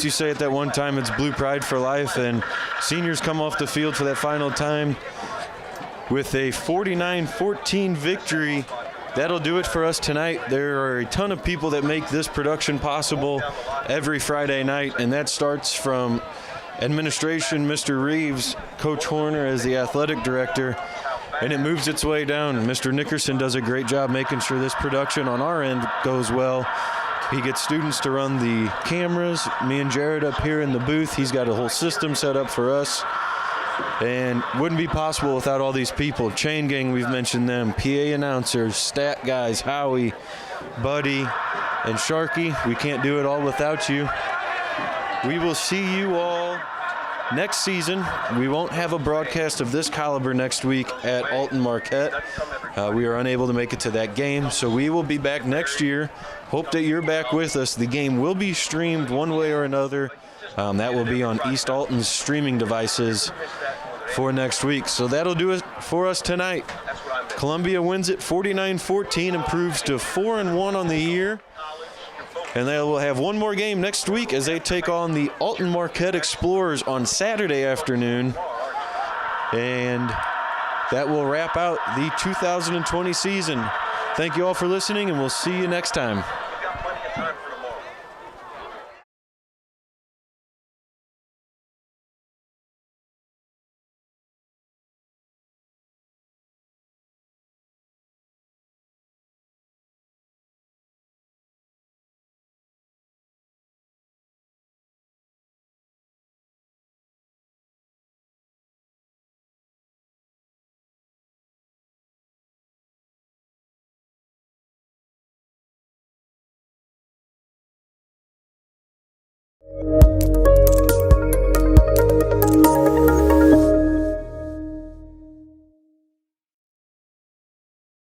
you say it that one time, it's Blue Pride for life. And seniors come off the field for that final time with a 49-14 victory. That'll do it for us tonight. There are a ton of people that make this production possible every Friday night, and that starts from administration, Mr. Reeves, Coach Horner as the athletic director, and it moves its way down. Mr. Nickerson does a great job making sure this production on our end goes well. He gets students to run the cameras. Me and Jared up here in the booth. He's got a whole system set up for us. And wouldn't be possible without all these people. Chain gang, we've mentioned them. PA announcers, stat guys, Howie, Buddy, and Sharky. We can't do it all without you. We will see you all next season. We won't have a broadcast of this caliber next week at Alton-Marquette. We are unable to make it to that game, so we will be back next year. Hope that you're back with us. The game will be streamed one way or another. That will be on East Alton's streaming devices for next week. So that'll do it for us tonight. Columbia wins it 49-14, improves to 4-1 on the year. And they will have one more game next week as they take on the Alton-Marquette Explorers on Saturday afternoon. And that will wrap out the 2020 season. Thank you all for listening, and we'll see you next time.